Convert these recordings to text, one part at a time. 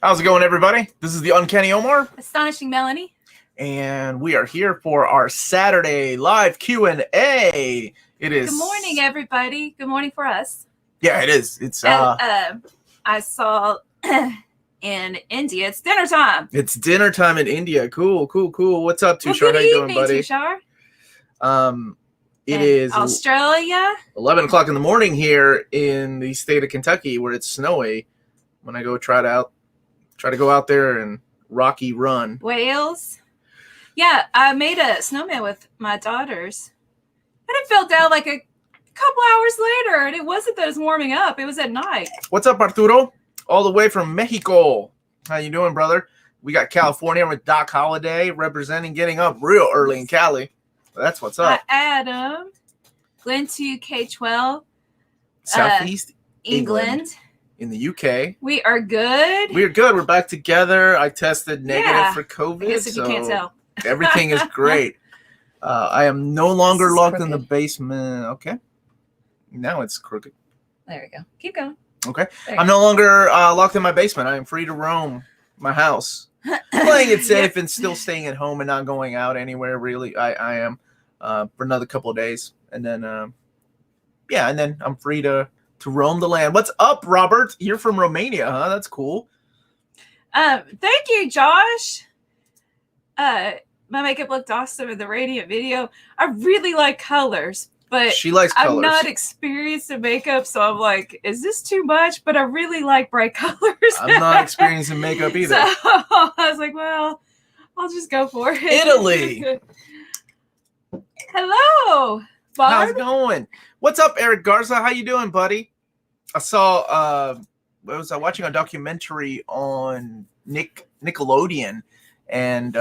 How's it going, everybody? This is the Uncanny Omar. Astonishing Melanie. And we are here for our Saturday live Q&A. It is... Good morning, everybody. Good morning for us. Yeah, it is. It's I saw in India, it's dinner time. It's dinner time in India. Cool. What's up, Tushar? Well, How you doing, buddy? Tushar. It is Australia. 11 o'clock in the morning here in the state of Kentucky, where it's snowy. When I go try to go out there and rocky run. Wales. Yeah, I made a snowman with my daughters, and it fell down like a couple hours later, and it wasn't that it was warming up. It was at night. What's up, Arturo? All the way from Mexico. How you doing, brother? We got California with Doc Holliday representing, getting up real early in Cali. That's what's up. Adam. Glenn 2K12. Southeast England. In the UK. We are good. We're good. We're back together. I tested negative for COVID. I guess if you can't tell. Everything is great. I am no longer locked in the basement. Okay. Now it's crooked. There we go. Keep going. Okay. I'm no longer locked in my basement. I am free to roam my house. Playing it safe and still staying at home and not going out anywhere, really. I am for another couple of days. And then, and then I'm free to roam the land. What's up, Robert? You're from Romania, huh? That's cool. Thank you, Josh. My makeup looked awesome in the radiant video. I really like colors, but she likes colors. I'm not experienced in makeup, so I'm like, is this too much? But I really like bright colors. I'm not experienced in makeup either. So I was like, well, I'll just go for it. Italy. Hello, Barb. How's it going? What's up, Eric Garza? How you doing, buddy? I saw I was watching a documentary on Nickelodeon, and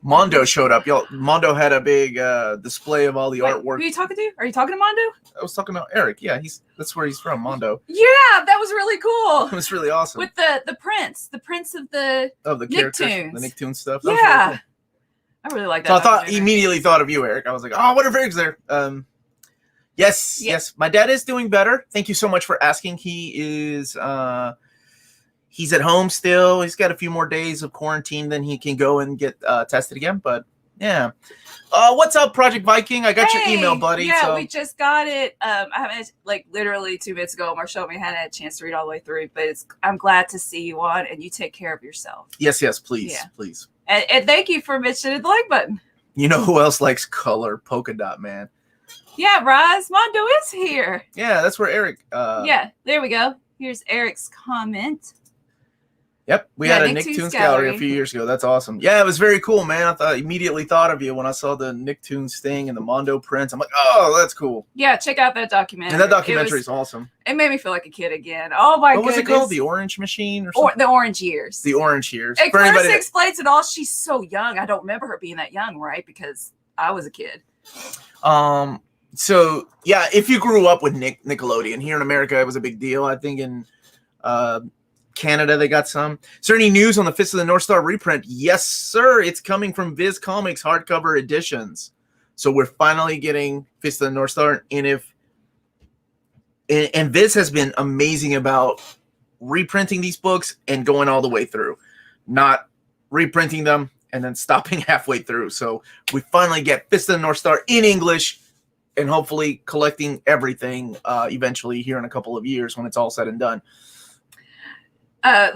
Mondo showed up. Mondo had a big display of all the artwork. Who are you talking to? Are you talking to Mondo? I was talking about Eric. Yeah, that's where he's from, Mondo. Yeah, that was really cool. It was really awesome. With the prince of the characters, Nicktoons. the Nicktoon stuff. Yeah, really cool. I really like that. So I immediately thought of you, Eric. I was like, oh, what if Eric's there? Yes. My dad is doing better. Thank you so much for asking. He is he's at home still. He's got a few more days of quarantine, then he can go and get tested again. But yeah. What's up, Project Viking? I got your email, buddy. Yeah, we just got it. I haven't literally 2 minutes ago. Omar showed me. I hadn't had a chance to read all the way through, but I'm glad to see you on, and you take care of yourself. Yes, please. And thank you for mentioning the like button. You know who else likes color? Polka Dot Man. Yeah, Roz, Mondo is here. Yeah, that's where Eric. Yeah, there we go. Here's Eric's comment. Yep, we had a Nicktoons gallery a few years ago. That's awesome. Yeah, it was very cool, man. I immediately thought of you when I saw the Nicktoons thing and the Mondo prints. I'm like, oh, that's cool. Yeah, check out that documentary. And that documentary is awesome. It made me feel like a kid again. Oh my goodness. What was it called? The Orange Machine or something? The Orange Years. The Orange Years. At first it explains it all. She's so young. I don't remember her being that young, right? Because I was a kid. So yeah, if you grew up with Nickelodeon here in America, it was a big deal. I think in Canada they got some. Is there any news on the Fist of the North Star reprint? Yes, sir. It's coming from Viz Comics hardcover editions. So we're finally getting Fist of the North Star. And Viz has been amazing about reprinting these books and going all the way through, not reprinting them and then stopping halfway through. So we finally get Fist of the North Star in English, and hopefully collecting everything eventually here in a couple of years when it's all said and done.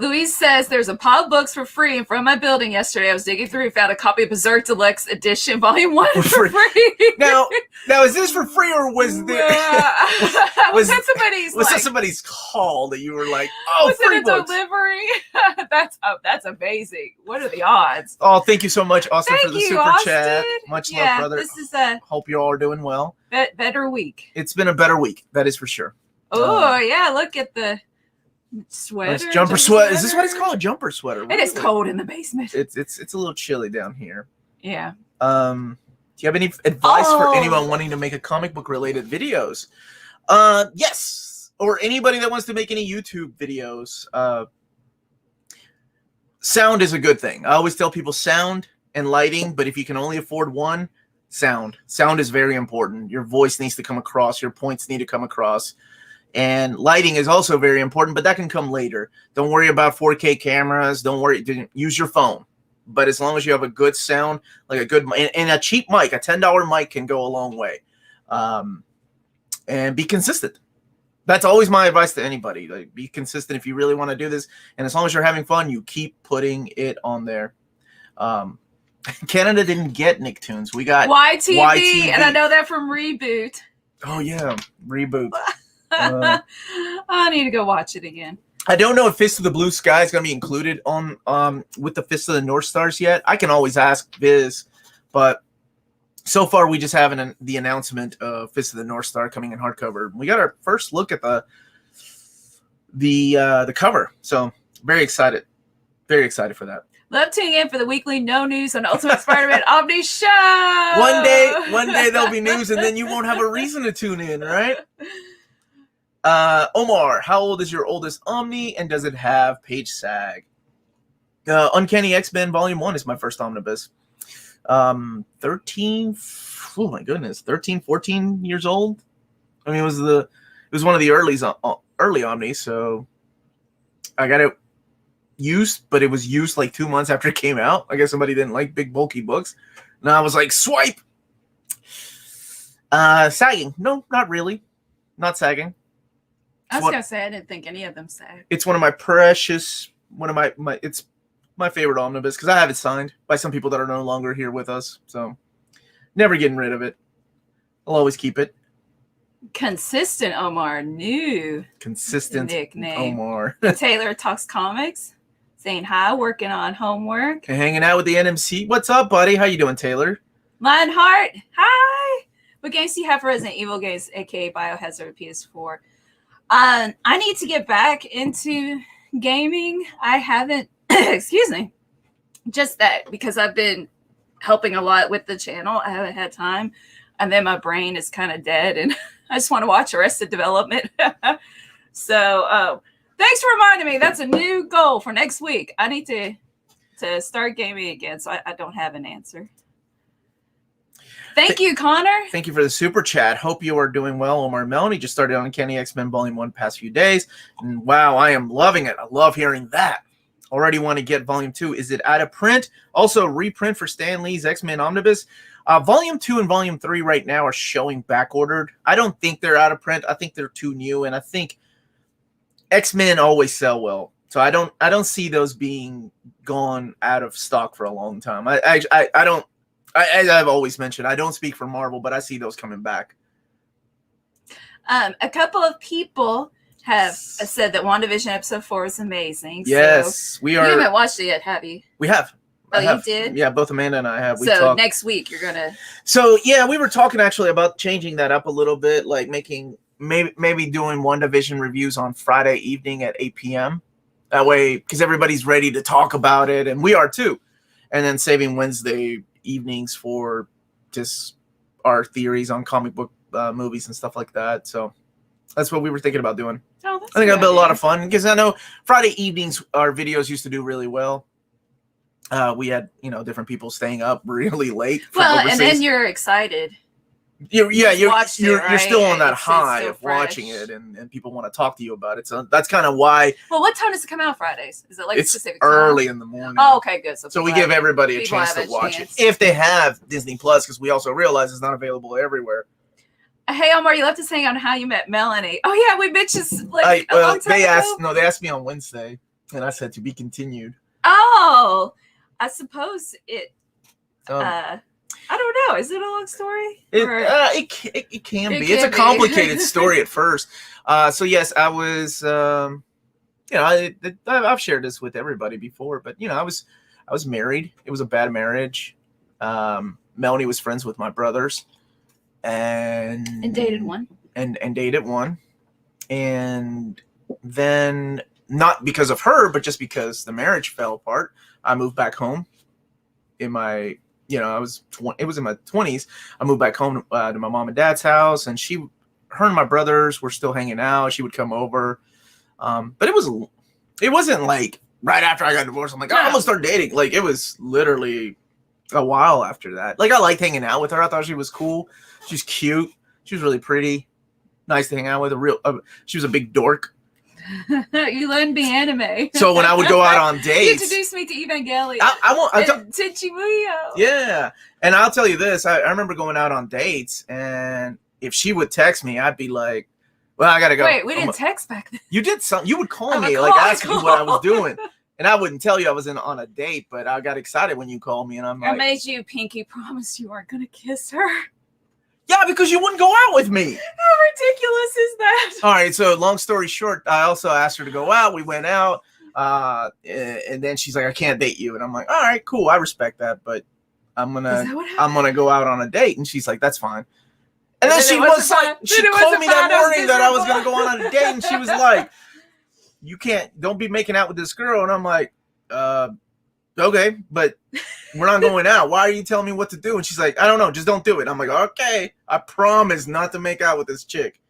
Louise says, there's a pile of books for free in front of my building yesterday. I was digging through and found a copy of Berserk Deluxe Edition, Volume 1 for free. Now, is this for free, or was there... was that somebody's... Was that somebody's call that you were like, oh, was free it a books? Delivery? That's amazing. What are the odds? Oh, thank you so much, Austin, for the super Austin. chat. Much love, brother. This is hope you all are doing well. Better week. It's been a better week, that is for sure. Oh, yeah, look at the... sweater, jumper sweater. Is this what it's called? Jumper sweater. It is cold in the basement. It's a little chilly down here. Yeah. Do you have any advice for anyone wanting to make a comic book related videos? Yes. Or anybody that wants to make any YouTube videos. Sound is a good thing. I always tell people sound and lighting, but if you can only afford one, sound. Sound is very important. Your voice needs to come across. Your points need to come across. And lighting is also very important, but that can come later. Don't worry about 4K cameras. Don't worry. Use your phone. But as long as you have a good sound, like a good and a cheap mic, a $10 mic can go a long way. And be consistent. That's always my advice to anybody. Like, be consistent if you really want to do this. And as long as you're having fun, you keep putting it on there. Canada didn't get Nicktoons. We got YTV, and I know that from Reboot. Oh, yeah. Reboot. I need to go watch it again. I don't know if Fist of the Blue Sky is going to be included on with the Fist of the North Stars yet. I can always ask Viz, but so far we just have the announcement of Fist of the North Star coming in hardcover. We got our first look at the cover, so very excited for that. Love tuning in for the weekly No News on Ultimate Spider-Man Omni Show. One day there'll be news, and then you won't have a reason to tune in, right? Omar, how old is your oldest Omni, and does it have page sag? Uncanny X-Men Volume 1 is my first omnibus. 13, 14 years old. I mean, it was one of the early Omnis, so I got it used, but it was used like 2 months after it came out. I guess somebody didn't like big bulky books. And I was like, swipe! Sagging. No, not really. Not sagging. I was gonna say I didn't think any of them sagged. It's one of my it's my favorite omnibus because I have it signed by some people that are no longer here with us. So never getting rid of it. I'll always keep it. Consistent Omar, new consistent nickname. Omar. Taylor Talks Comics, saying hi, working on homework. And hanging out with the NMC. What's up, buddy? How you doing, Taylor? Lionheart, hi. What games do you have for Resident Evil games, aka Biohazard PS4? I need to get back into gaming. I haven't, excuse me, just that because I've been helping a lot with the channel. I haven't had time. And then my brain is kind of dead and I just want to watch Arrested Development. So thanks for reminding me. That's a new goal for next week. I need to start gaming again. So I don't have an answer. Thank you, Connor. Thank you for the super chat. Hope you are doing well. Omar Melanie just started on Uncanny X-Men Volume 1 past few days. And wow, I am loving it. I love hearing that. Already want to get Volume 2. Is it out of print? Also, reprint for Stan Lee's X-Men Omnibus. Volume 2 and Volume 3 right now are showing back-ordered. I don't think they're out of print. I think they're too new, and I think X-Men always sell well. So I don't see those being gone out of stock for a long time. As I've always mentioned, I don't speak for Marvel, but I see those coming back. A couple of people have said that WandaVision episode 4 is amazing. Yes, so we are. You haven't watched it yet, have you? We have. Oh, you did? Yeah, both Amanda and I have. So next week you're gonna. So yeah, we were talking actually about changing that up a little bit, like making maybe doing WandaVision reviews on Friday evening at 8 p.m. That way, because everybody's ready to talk about it, and we are too. And then saving Wednesday evenings for just our theories on comic book movies and stuff like that. So that's what we were thinking about doing. Oh, that's I think that'd be a lot of fun because I know Friday evenings our videos used to do really well. We had different people staying up really late. Well, and then you're excited. You're still on that high so of watching it, and people want to talk to you about it. So that's kind of why. Well, what time does it come out Fridays? Is it like it's a specific time? Early in the morning? Oh, okay, good. So we give everybody a chance to watch it if they have Disney Plus, because we also realize it's not available everywhere. Hey, Omar, you left us hang on how you met Melanie. Oh yeah, we mentioned like a long time ago. They asked me on Wednesday, and I said to be continued. Oh, I suppose it. I don't know. Is it a long story? It can be. It's a complicated story at first. So yes, I was. I've shared this with everybody before, but I was married. It was a bad marriage. Melanie was friends with my brothers, and dated one. And dated one, and then not because of her, but just because the marriage fell apart. I moved back home. It was in my 20s. I moved back home to my mom and dad's house, and her and my brothers were still hanging out. She would come over, but it wasn't like right after I got divorced. I'm like, I'm gonna start dating. Like it was literally a while after that. Like I liked hanging out with her. I thought she was cool. She's cute. She was really pretty. nice to hang out with. She was a big dork. You learned the anime. So when I would go out on dates, you introduced me to Evangelion. Yeah, and I'll tell you this: I remember going out on dates, and if she would text me, I'd be like, "Well, I gotta go." Wait, we didn't text back then. You did something. You would call me, like ask me what I was doing, and I wouldn't tell you I was on a date. But I got excited when you called me, and I'm like, I made you pinky promise you weren't gonna kiss her. Yeah, because you wouldn't go out with me. How ridiculous is that? All right, so long story short, I also asked her to go out. We went out, and then she's like, "I can't date you," and I'm like, "All right, cool, I respect that, but I'm gonna go out on a date." And she's like, "That's fine." And then she called me that morning that I was gonna go on a date, and she was like, don't be making out with this girl. And I'm like, okay, but we're not going out. Why are you telling me what to do? And she's like, I don't know, just don't do it. I'm like, okay, I promise not to make out with this chick.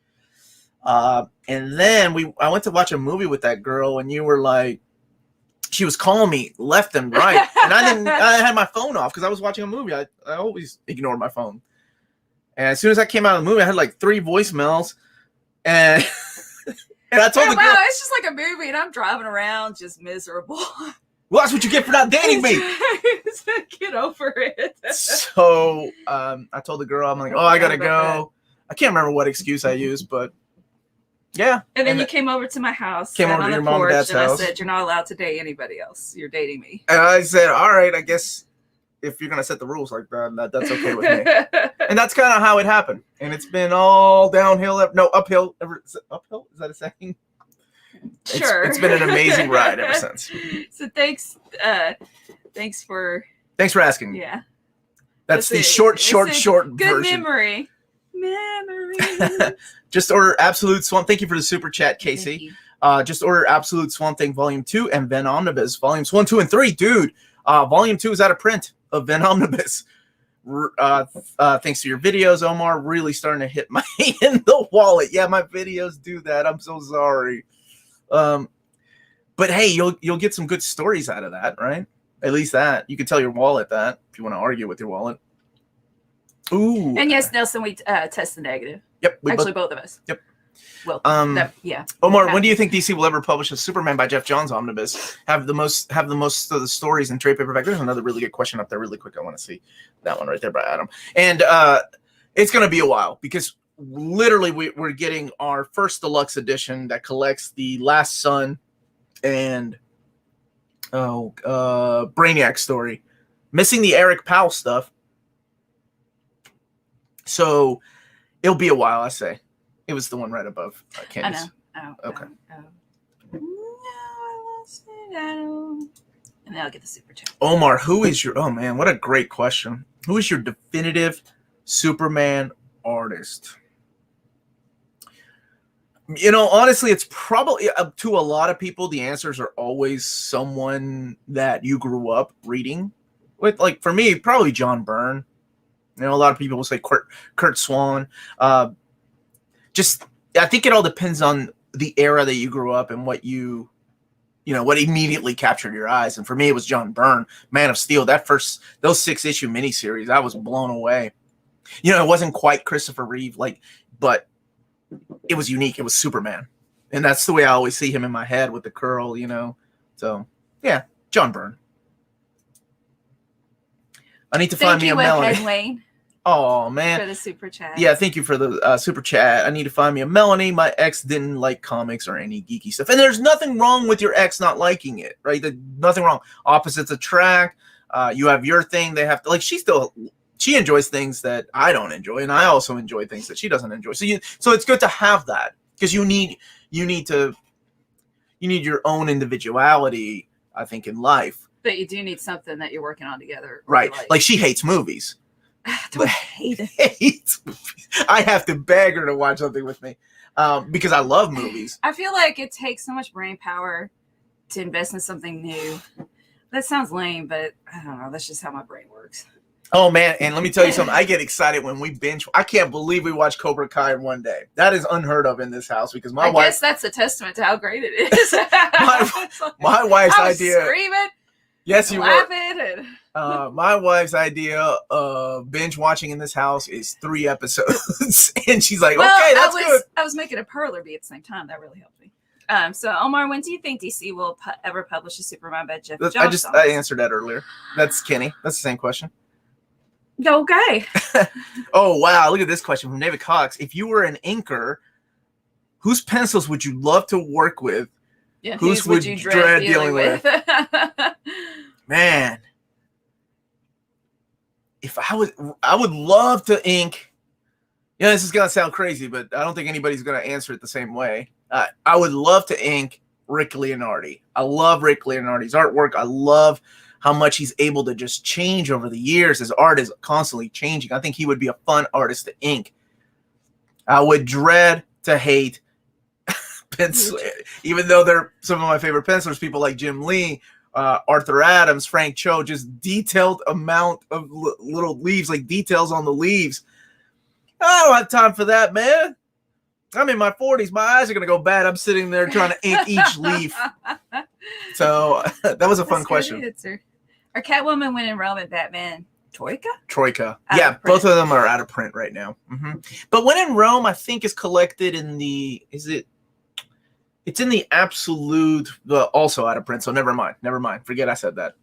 And then I went to watch a movie with that girl, and you were like, she was calling me left and right, and I had my phone off because I was watching a movie. I always ignore my phone. And as soon as I came out of the movie, I had like 3 voicemails, and I told the girl, wow, it's just like a movie, and I'm driving around just miserable. Well, that's what you get for not dating me. Get over it. So I told the girl, I'm like, oh, I gotta go. I can't remember what excuse I used, but yeah. And then you came over to my house. Came over to your mom and dad's house. I said, you're not allowed to date anybody else. You're dating me. And I said, all right, I guess if you're gonna set the rules like that, that's okay with me. And that's kind of how it happened. And it's been all downhill. Uphill. Uphill? Is that a saying? Sure. It's been an amazing ride ever since. So thanks for asking. Yeah. That's the short good version. Memory. Just order Absolute Swamp. Thank you for the super chat, Casey. Just order Absolute Swamp Thing Volume 2 and Ven Omnibus Volumes 1, 2, and 3. Dude, Volume 2 is out of print of Ven Omnibus. Thanks to your videos, Omar. Really starting to hit my in the wallet. Yeah, my videos do that. I'm so sorry. But hey, you'll get some good stories out of that, right? At least that. You can tell your wallet that if you want to argue with your wallet. Ooh. And yes, Nelson, we tested negative. Yep. Actually, both of us. Yep. Well, yeah. Omar, when do you think DC will ever publish a Superman by Jeff Johns omnibus? Have the most of the stories in trade paperback? There's another really good question up there, really quick. I want to see that one right there by Adam. And it's going to be a while because literally we're getting our first deluxe edition that collects the Last Son and Brainiac story, missing the Eric Powell stuff. So it'll be a while, I say. It was the one right above Candy's. I know. Okay. No, I lost it. And then I'll get the super chat. Omar, who is your? Oh man, what a great question. Who is your definitive Superman artist? You know, honestly, it's probably to a lot of people, the answers are always someone that you grew up reading with. Like for me, probably John Byrne. You know, a lot of people will say Kurt Swan. I think it all depends on the era that you grew up and what what immediately captured your eyes. And for me, it was John Byrne, Man of Steel. Those 6-issue miniseries, I was blown away. You know, it wasn't quite Christopher Reeve, but it was unique. It was Superman. And that's the way I always see him in my head with the curl, you know. So, yeah, John Byrne. I need to find me a Melanie. Wayne. Oh, man. For the super chat. Yeah, thank you for the super chat. I need to find me a Melanie. My ex didn't like comics or any geeky stuff. And there's nothing wrong with your ex not liking it, right? Nothing wrong. Opposites attract. You have your thing. They have to, she enjoys things that I don't enjoy, and I also enjoy things that she doesn't enjoy. So it's good to have that because you need your own individuality, I think, in life. But you do need something that you're working on together. Right. Like she hates movies. Don't hate it. I have to beg her to watch something with me because I love movies. I feel like it takes so much brain power to invest in something new. That sounds lame, but I don't know. That's just how my brain works. Oh, man. And let me tell you something. I get excited when we binge. I can't believe we watched Cobra Kai in one day. That is unheard of in this house because my wife. I guess that's a testament to how great it is. my wife's idea. Screaming. Yes, you laughing were. My wife's idea of binge watching in this house is 3 episodes, and she's like, Well, "Okay, that's good." I was making a perler be at the same time. That really helped me. So Omar, when do you think DC will ever publish a Superman by Jeff Johns? I answered that earlier. That's Kenny. That's the same question. Okay. Oh wow! Look at this question from David Cox. If you were an inker, whose pencils would you love to work with? Yeah, whose would you dread dealing with? Man. If I would love to ink. Yeah, this is gonna sound crazy, but I don't think anybody's gonna answer it the same way. I would love to ink Rick Leonardi. I love Rick Leonardi's artwork. I love how much he's able to just change over the years. His art is constantly changing. I think he would be a fun artist to ink. I would dread to hate pencil, even though they're some of my favorite pencilers. People like Jim Lee. Arthur Adams, Frank Cho, just detailed amount of little leaves, like details on the leaves. I don't have time for that, man. I'm in my 40s. My eyes are going to go bad. I'm sitting there trying to ink each leaf. So that was a fun question. Are Catwoman, When in Rome, and Batman Troika? Yeah, both of them are out of print right now. Mm-hmm. But When in Rome, I think, is collected in the... It's in the absolute, also out of print. So never mind. Forget I said that.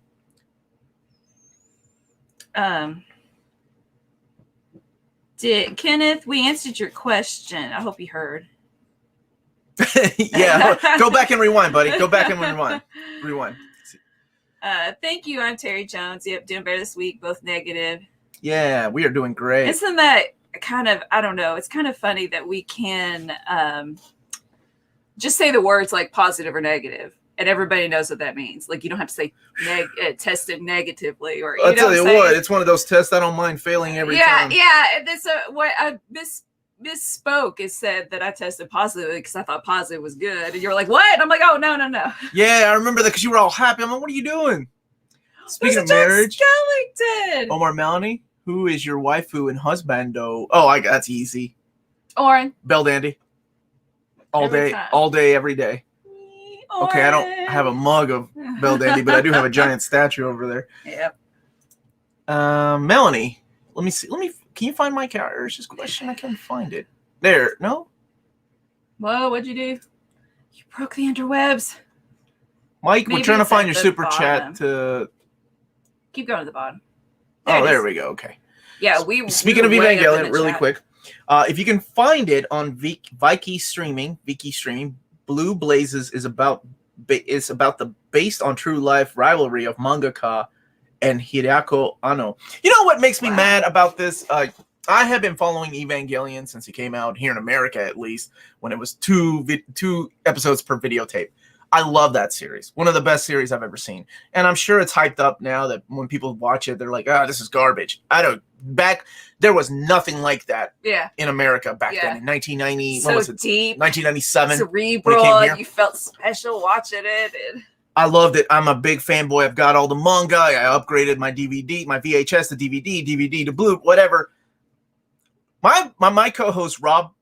Kenneth, we answered your question. I hope you heard. Yeah, go back and rewind, buddy. Go back and rewind. Thank you. I'm Terry Jones. Yep, doing better this week. Both negative. Yeah, we are doing great. Isn't that kind of, I don't know. It's kind of funny that we can just say the words like positive or negative, and everybody knows what that means. Like, you don't have to say tested negatively, or I'll tell you what, it's one of those tests I don't mind failing every time. Yeah. This what I misspoke is said that I tested positive because I thought positive was good, and you're like, what? And I'm like, oh no. Yeah, I remember that because you were all happy. I'm like, what are you doing? Speaking of marriage, Skellington. Omar, Melanie, who is your waifu and husbando? Oh, that's easy. Oren. Bell Dandy. All day, every day. Okay, I don't have a mug of Bell Dandy, but I do have a giant statue over there. Yep. Melanie, let me see. Can you find Mike Harris's question? I can't find it. There, no? Whoa, what'd you do? You broke the interwebs. Mike, we're trying to find your super chat to... Keep going to the bottom. There we go. Okay. Yeah, Speaking of Evangelion, really quick. If you can find it on Viki Streaming, Blue Blazes is based on true life rivalry of mangaka and Hideaki Anno. You know what makes me mad about this? I have been following Evangelion since it came out here in America, at least when it was two episodes per videotape. I love that series. One of the best series I've ever seen. And I'm sure it's hyped up now that when people watch it, they're like, this is garbage. There was nothing like that in America back then in 1990. So what was it? Deep, 1997. Cerebral. You felt special watching it. I loved it. I'm a big fanboy. I've got all the manga. I upgraded my DVD, my VHS to DVD to Blue, whatever. My co-host Rob,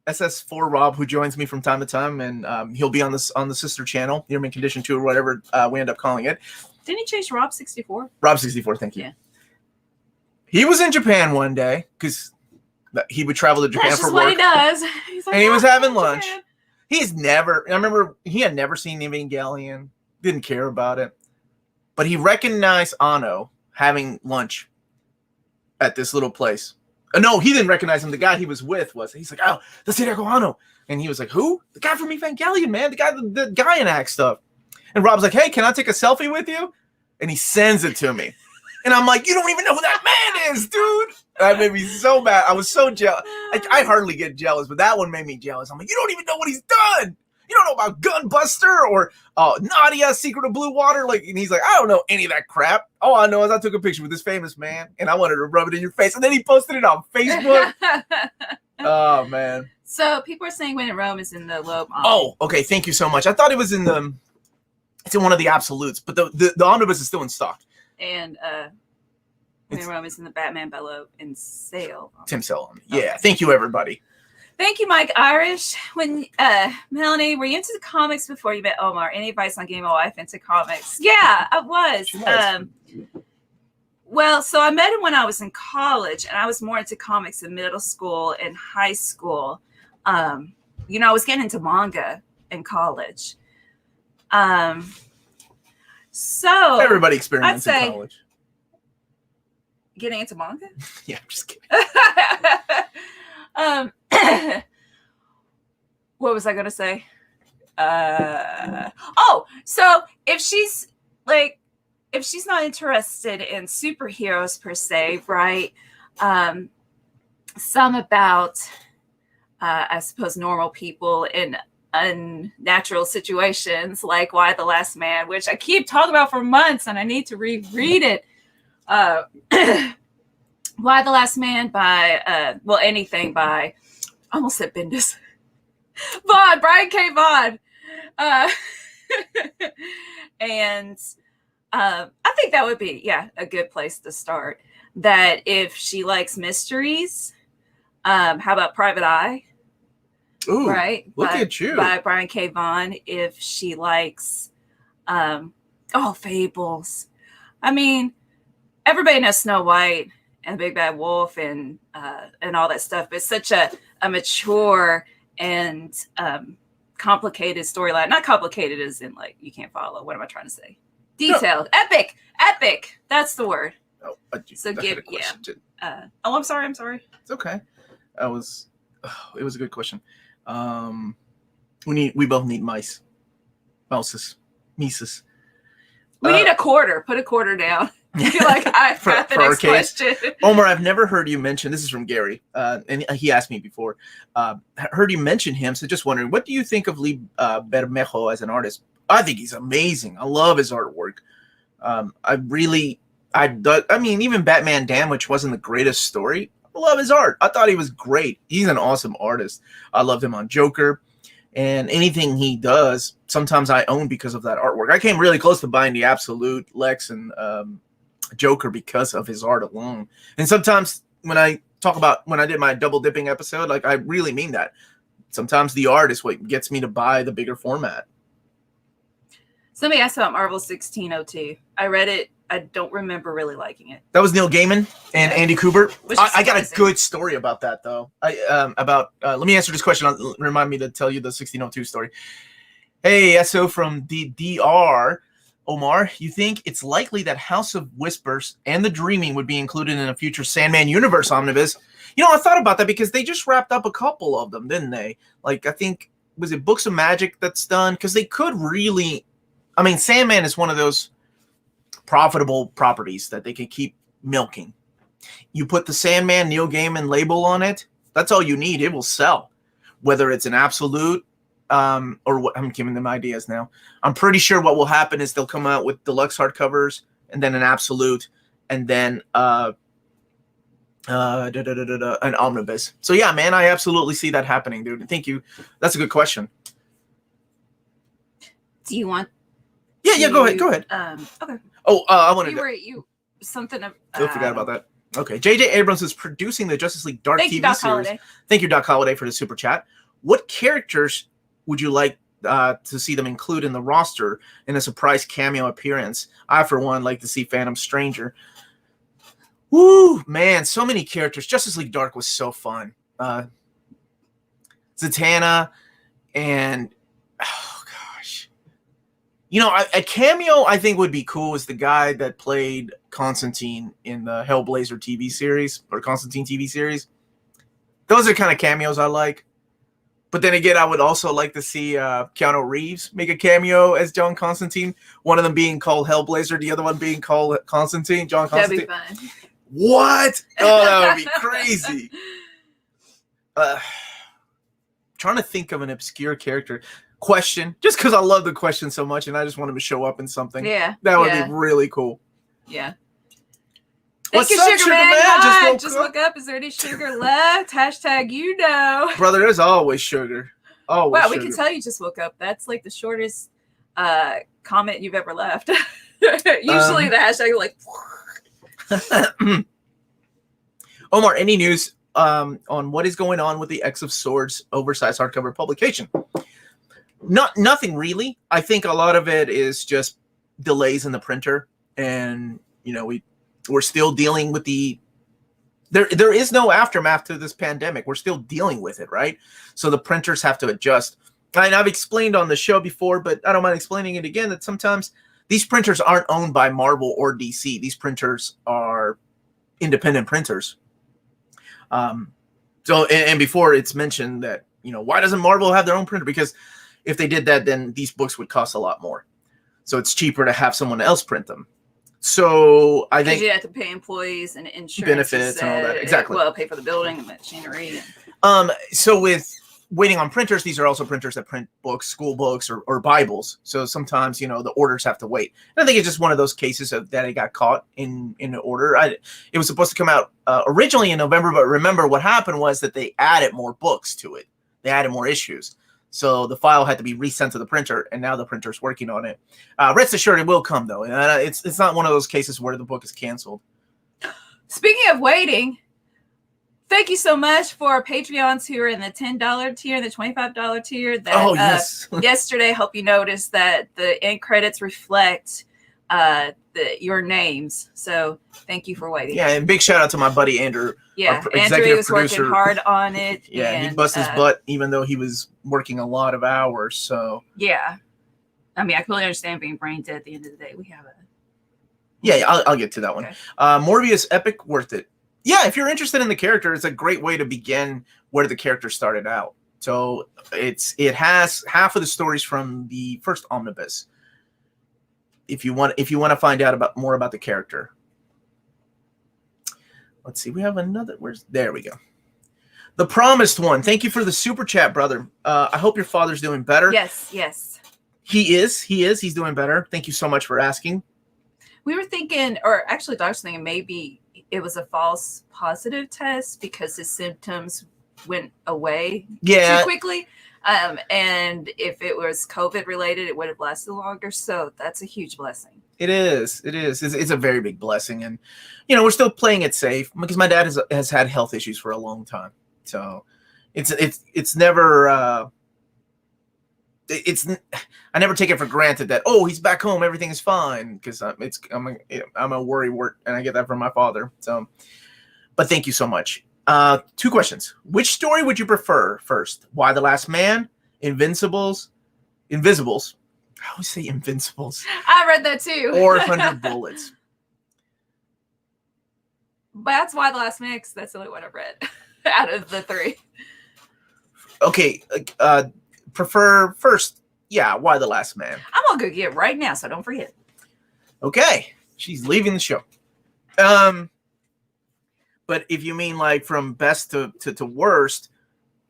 SS4 Rob, who joins me from time to time, and he'll be on the sister channel, Human Condition 2 or whatever we end up calling it. Didn't he change Rob 64? Rob 64, thank you. Yeah. He was in Japan one day because he would travel to Japan for work. That's what he does. He's like, and he was having lunch. I remember he had never seen Evangelion, didn't care about it, but he recognized Anno having lunch at this little place. No, he didn't recognize him. The guy he was with he's like, oh, that's Hideaki Anno. And he was like, who? The guy from Evangelion, man. The guy in Act stuff. And Rob's like, hey, can I take a selfie with you? And he sends it to me. And I'm like, you don't even know who that man is, dude. That made me so mad. I was so jealous. I hardly get jealous, but that one made me jealous. I'm like, you don't even know what he's done. You don't know about Gunbuster or Nadia, Secret of Blue Water. And he's like, I don't know any of that crap. All I know is I took a picture with this famous man, and I wanted to rub it in your face. And then he posted it on Facebook. Oh, man. So people are saying When in Rome is in the Loeb. Oh, okay. Thank you so much. I thought it was in it's in one of the absolutes, but the omnibus is still in stock. And When in Rome is in the Batman by Loeb and Sale. Tim Sale. Yeah. Okay. Thank you, everybody. Thank you, Mike Irish. When Melanie, were you into the comics before you met Omar? Any advice on getting my wife into comics? Yeah, I was. Well, so I met him when I was in college, and I was more into comics in middle school and high school. I was getting into manga in college. So Everybody experiments in college. Getting into manga? Yeah, I'm just kidding. What was I going to say? So if she's not interested in superheroes per se, right? Some about, I suppose, normal people in unnatural situations, like Why the Last Man, which I keep talking about for months, and I need to reread it. Why the Last Man by, anything by, I almost said Bendis. Brian K. Vaughan. And I think that would be, a good place to start. That if she likes mysteries, how about Private Eye? Ooh, right? Look at you. By Brian K. Vaughan. If she likes, Fables. I mean, everybody knows Snow White and Big Bad Wolf and all that stuff, but it's such a mature and complicated storyline. Not complicated as in like you can't follow. What am I trying to say? Detailed. No. Epic. That's the word. Oh, I'm sorry. It's okay. It was a good question. We both need mice. Mouses. Mises. We need a quarter. Put a quarter down. Like I've got the next question. Omar, I've never heard you mention, this is from Gary, and he asked me before, heard you mention him, so just wondering, what do you think of Lee Bermejo as an artist? I think he's amazing. I love his artwork. Even Batman Damn, which wasn't the greatest story, I love his art. I thought he was great. He's an awesome artist. I loved him on Joker. And anything he does, sometimes I own because of that artwork. I came really close to buying the Absolute, Lex, and Joker because of his art alone. And sometimes when I did my double dipping episode, like I really mean that. Sometimes the art is what gets me to buy the bigger format. Somebody asked about Marvel 1602. I read it. I don't remember really liking it. That was Neil Gaiman and Andy Kubert. I got a good story about that though. Let me answer this question. Remind me to tell you the 1602 story. Hey, SO from the DR. Omar, you think it's likely that House of Whispers and The Dreaming would be included in a future Sandman universe omnibus? I thought about that because they just wrapped up a couple of them, didn't they? Like, I think, was it Books of Magic that's done? Because they could really... Sandman is one of those profitable properties that they can keep milking. You put the Sandman Neil Gaiman label on it, that's all you need. It will sell. Whether it's an Absolute... or what, I'm giving them ideas now. I'm pretty sure what will happen is they'll come out with deluxe hardcovers and then an Absolute and then an omnibus. So yeah, man, I absolutely see that happening, dude. Thank you. That's a good question. Do you want? Yeah. Go ahead. Okay. Oh, I wanted something. I forgot about that. Okay. J.J. Abrams is producing the Justice League Dark TV series. Holiday. Thank you, Doc Holliday, for the super chat. What characters would you like to see them include in the roster in a surprise cameo appearance? I, for one, like to see Phantom Stranger. Woo, man, so many characters. Justice League Dark was so fun. Zatanna and, oh gosh. A cameo I think would be cool is the guy that played Constantine in the Hellblazer TV series, or Constantine TV series. Those are kind of cameos I like. But then again, I would also like to see Keanu Reeves make a cameo as John Constantine. One of them being called Hellblazer, the other one being called Constantine, John Constantine. That'd be fun. What? Oh, that would be crazy. Trying to think of an obscure character. Question, just because I love the question so much and I just want him to show up in something. Yeah. That would be really cool. Yeah. What's Thank you, up, Sugar Man? Just woke look up. Is there any sugar left? #. Brother, there's always sugar. Always wow, sugar. we can tell you just woke up. That's like the shortest comment you've ever left. Usually the hashtag is like... Omar, any news on what is going on with the X of Swords oversized hardcover publication? Nothing really. I think a lot of it is just delays in the printer, and We're still dealing with there is no aftermath to this pandemic. We're still dealing with it, right? So the printers have to adjust. And I've explained on the show before, but I don't mind explaining it again, that sometimes these printers aren't owned by Marvel or DC. These printers are independent printers. And before it's mentioned that, why doesn't Marvel have their own printer? Because if they did that, then these books would cost a lot more. So it's cheaper to have someone else print them. So I think you have to pay employees and insurance, benefits and all that. Exactly. Well, pay for the building and machinery. So with waiting on printers, these are also printers that print books, school books, or Bibles. So sometimes, the orders have to wait. And I think it's just one of those cases that it got caught in the order. It was supposed to come out originally in November, but remember what happened was that they added more books to it. They added more issues. So the file had to be resent to the printer, and now the printer's working on it. Rest assured, it will come, though. It's not one of those cases where the book is canceled. Speaking of waiting, thank you so much for our Patreons who are in the $10 tier, the $25 tier. Yes. Yesterday, hope you noticed that the end credits reflect your names. So thank you for waiting. Yeah, and big shout out to my buddy Andrew. Yeah, Andrew was working hard on it. Yeah, and he busted his butt even though he was working a lot of hours. So yeah, I mean, I completely understand being brain dead at the end of the day. We have a I'll get to that one. Okay. Morbius epic, worth it. Yeah, if you're interested in the character, it's a great way to begin where the character started out. So it has half of the stories from the first omnibus. If you want to find out more about the character. Let's see. We have another. There we go. The Promised One. Thank you for the super chat, brother. I hope your father's doing better. Yes. He is. He's doing better. Thank you so much for asking. We were thinking, or actually, Doc was thinking maybe it was a false positive test because his symptoms went away too quickly. And if it was COVID related, it would have lasted longer. So that's a huge blessing. It is. It's a very big blessing. And, we're still playing it safe because my dad has had health issues for a long time. So it's never, I never take it for granted that, he's back home, everything is fine. Because I'm a worrywart, and I get that from my father. So, but thank you so much. 2 questions. Which story would you prefer first? Why the Last Man? Invisibles? I always say Invincibles. I read that too. Or 100 Bullets. But that's Why the Last Man, because that's the only one I've read out of the 3. Okay. Prefer first. Yeah, Why the Last Man. I'm going to go get it right now, so don't forget. Okay. She's leaving the show. But if you mean like from best to worst,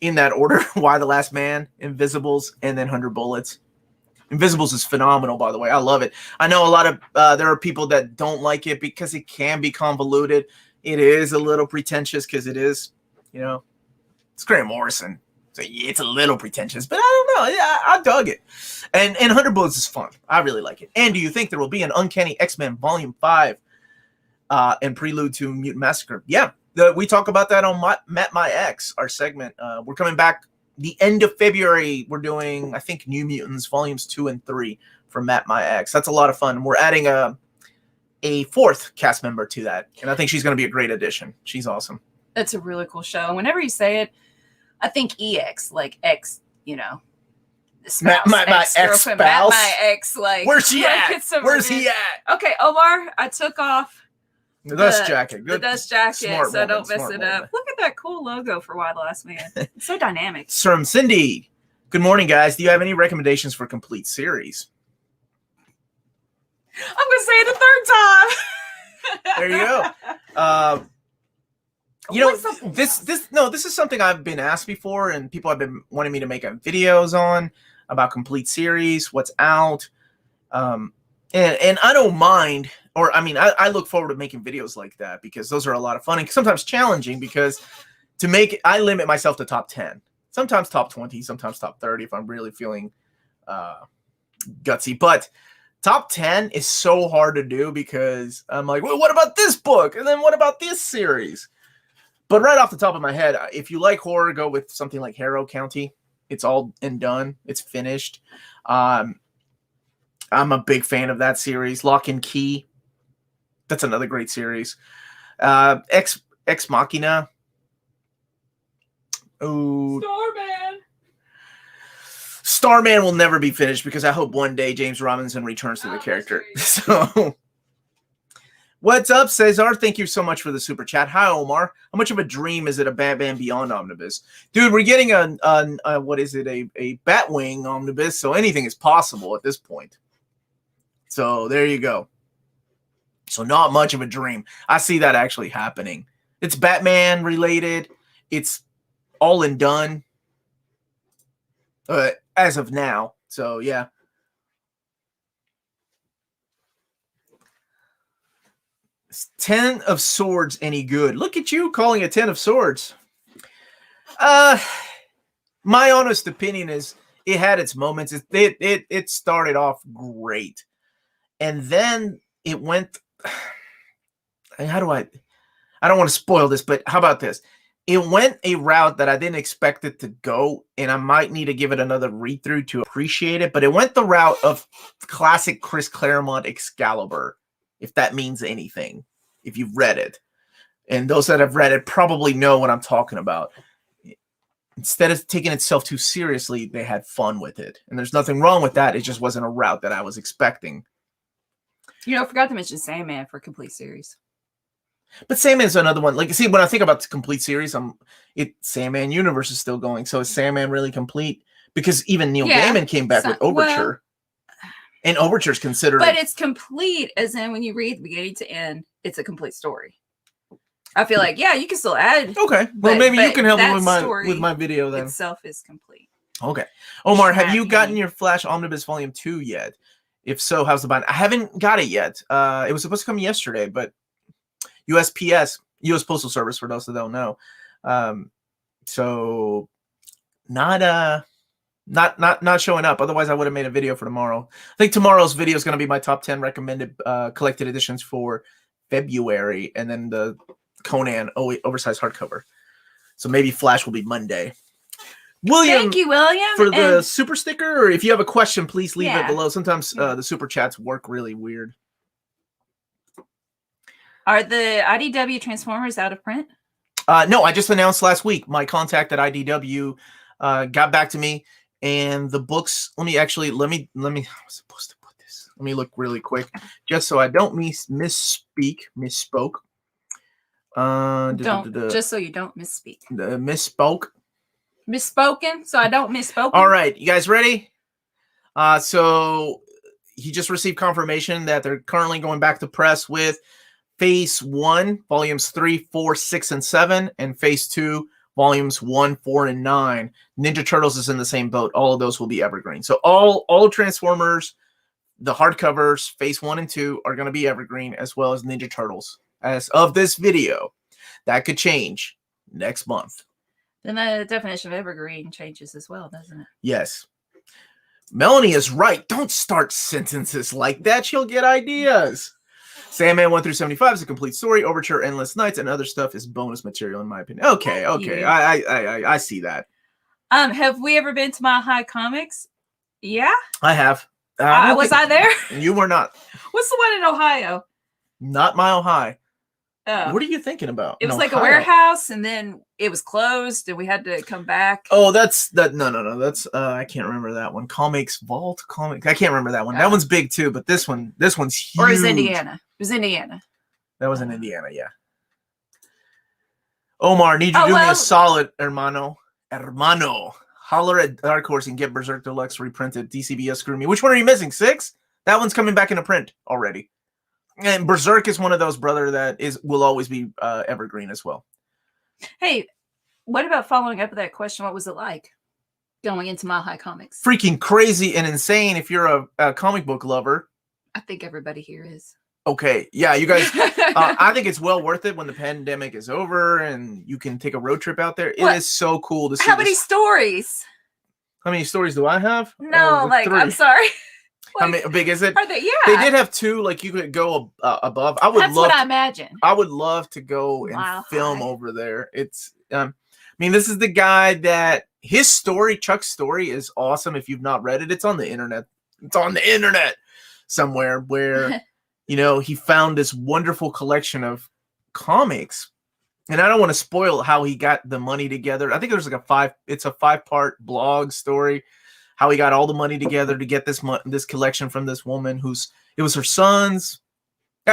in that order, Why the Last Man, Invisibles, and then 100 Bullets. Invisibles is phenomenal, by the way. I love it. I know a lot of there are people that don't like it because it can be convoluted. It is a little pretentious because it is, it's Grant Morrison. So it's a little pretentious, but I don't know. Yeah, I dug it. And 100 Bullets is fun. I really like it. And do you think there will be an Uncanny X-Men Volume 5 and prelude to Mutant Massacre? Yeah. We talk about that on Met My Ex, our segment. We're coming back the end of February. We're doing, I think, New Mutants Volumes 2 and 3 for Met My Ex. That's a lot of fun. We're adding a 4th cast member to that, and I think she's going to be a great addition. She's awesome. It's a really cool show. Whenever you say it, I think EX, like X, spouse, my ex-spouse. My ex, like, where's she at? Where's he at? Okay, Omar, I took off the dust jacket. Good. The dust jacket, Smart so woman, don't mess it woman. up. Look at that cool logo for Why the Last Man. It's so dynamic. From Cindy. Good morning, guys. Do you have any recommendations for complete series? I'm going to say it a third time. There you go. This is something I've been asked before, and people have been wanting me to make videos on about complete series, what's out. And I don't mind, I look forward to making videos like that because those are a lot of fun and sometimes challenging because I limit myself to top 10, sometimes top 20, sometimes top 30 if I'm really feeling gutsy. But top 10 is so hard to do because I'm like, well, what about this book? And then what about this series? But right off the top of my head, if you like horror, go with something like Harrow County. It's all and done. It's finished. I'm a big fan of that series. Lock and Key. That's another great series. Ex Machina. Oh, Starman will never be finished because I hope one day James Robinson returns to the character. So, what's up, Cesar? Thank you so much for the super chat. Hi, Omar. How much of a dream is it a Batman Beyond omnibus? Dude, we're getting a what is it? A Batwing omnibus, so anything is possible at this point. So, there you go. So, not much of a dream. I see that actually happening. It's Batman related. It's all and done. As of now. So, yeah. Is 10 of Swords any good? Look at you calling it 10 of Swords. My honest opinion is it had its moments. It started off great. And then it went... How do I don't want to spoil this, but how about this? It went a route that I didn't expect it to go, and I might need to give it another read-through to appreciate it, but it went the route of classic Chris Claremont Excalibur, if that means anything, if you've read it. And those that have read it probably know what I'm talking about. Instead of taking itself too seriously, they had fun with it. And there's nothing wrong with that. It just wasn't a route that I was expecting. You know, I forgot to mention Sandman for complete series. But Sandman's another one. Like, see, when I think about the complete series, Sandman universe is still going. So is Sandman really complete? Because even Neil Gaiman came back with Overture. And Overture's considered... But it's complete, as in when you read beginning to end, it's a complete story. I feel like, yeah, you can still add... Okay. Well, maybe you can help me with my video then. Itself is complete. Okay. Omar, have you gotten your Flash Omnibus Volume 2 yet? If so, how's the bind? I haven't got it yet. It was supposed to come yesterday, but... USPS, U.S. Postal Service, for those that don't know. So not showing up. Otherwise, I would have made a video for tomorrow. I think tomorrow's video is going to be my top 10 recommended collected editions for February, and then the Conan oversized hardcover. So maybe Flash will be Monday. William, thank you, William, for the super sticker. Or if you have a question, please leave it below. Sometimes the super chats work really weird. Are the IDW Transformers out of print? No, I just announced last week. My contact at IDW got back to me, and the books. Let me. I was supposed to put this. Let me look really quick, just so I don't misspoke. Just so you don't misspeak. Misspoken, so I don't misspoken. All right, you guys ready? So he just received confirmation that they're currently going back to press with Phase 1, Volumes 3, 4, 6, and 7, and Phase 2, Volumes 1, 4, and 9. Ninja Turtles is in the same boat. All of those will be evergreen. So all Transformers, the hardcovers, Phase 1 and 2, are going to be evergreen, as well as Ninja Turtles. As of this video, that could change next month. Then the definition of evergreen changes as well, doesn't it? Yes. Melanie is right. Don't start sentences like that. She'll get ideas. Sandman 1 through 75 is a complete story. Overture, Endless Nights, and other stuff is bonus material, in my opinion. Okay. I see that. Have we ever been to Mile High Comics? Yeah, I have. Was I there? You were not. What's the one in Ohio? Not Mile High. Oh. What are you thinking about? It was like a warehouse, and then it was closed, and we had to come back. Oh, that's that. No. That's I can't remember that one. Comics Vault. I can't remember that one. That one's big too, but this one's huge. Or is Indiana? It was Indiana. That was in Indiana, yeah. Omar, need you to do me a solid, hermano. Holler at Dark Horse and get Berserk Deluxe reprinted. DCBS, screw me. Which one are you missing? 6? That one's coming back into print already. And Berserk is one of those, brother, that will always be evergreen as well. Hey, what about following up with that question? What was it like going into Mile High Comics? Freaking crazy and insane if you're a comic book lover. I think everybody here is. Okay, yeah, you guys, I think it's well worth it when the pandemic is over and you can take a road trip out there. It is so cool to see. How many stories? How many stories do I have? No, 3. I'm sorry. How big is it? Are they? Yeah. They did have 2, like you could go above. That's what I imagine. I would love to go and film over there. It's, I mean, this is the guy that his story, Chuck's story, is awesome. If you've not read it, it's on the internet. It's on the internet somewhere where he found this wonderful collection of comics. And I don't want to spoil how he got the money together. I think there's like it's a 5-part blog story, how he got all the money together to get this collection from this woman it was her son's.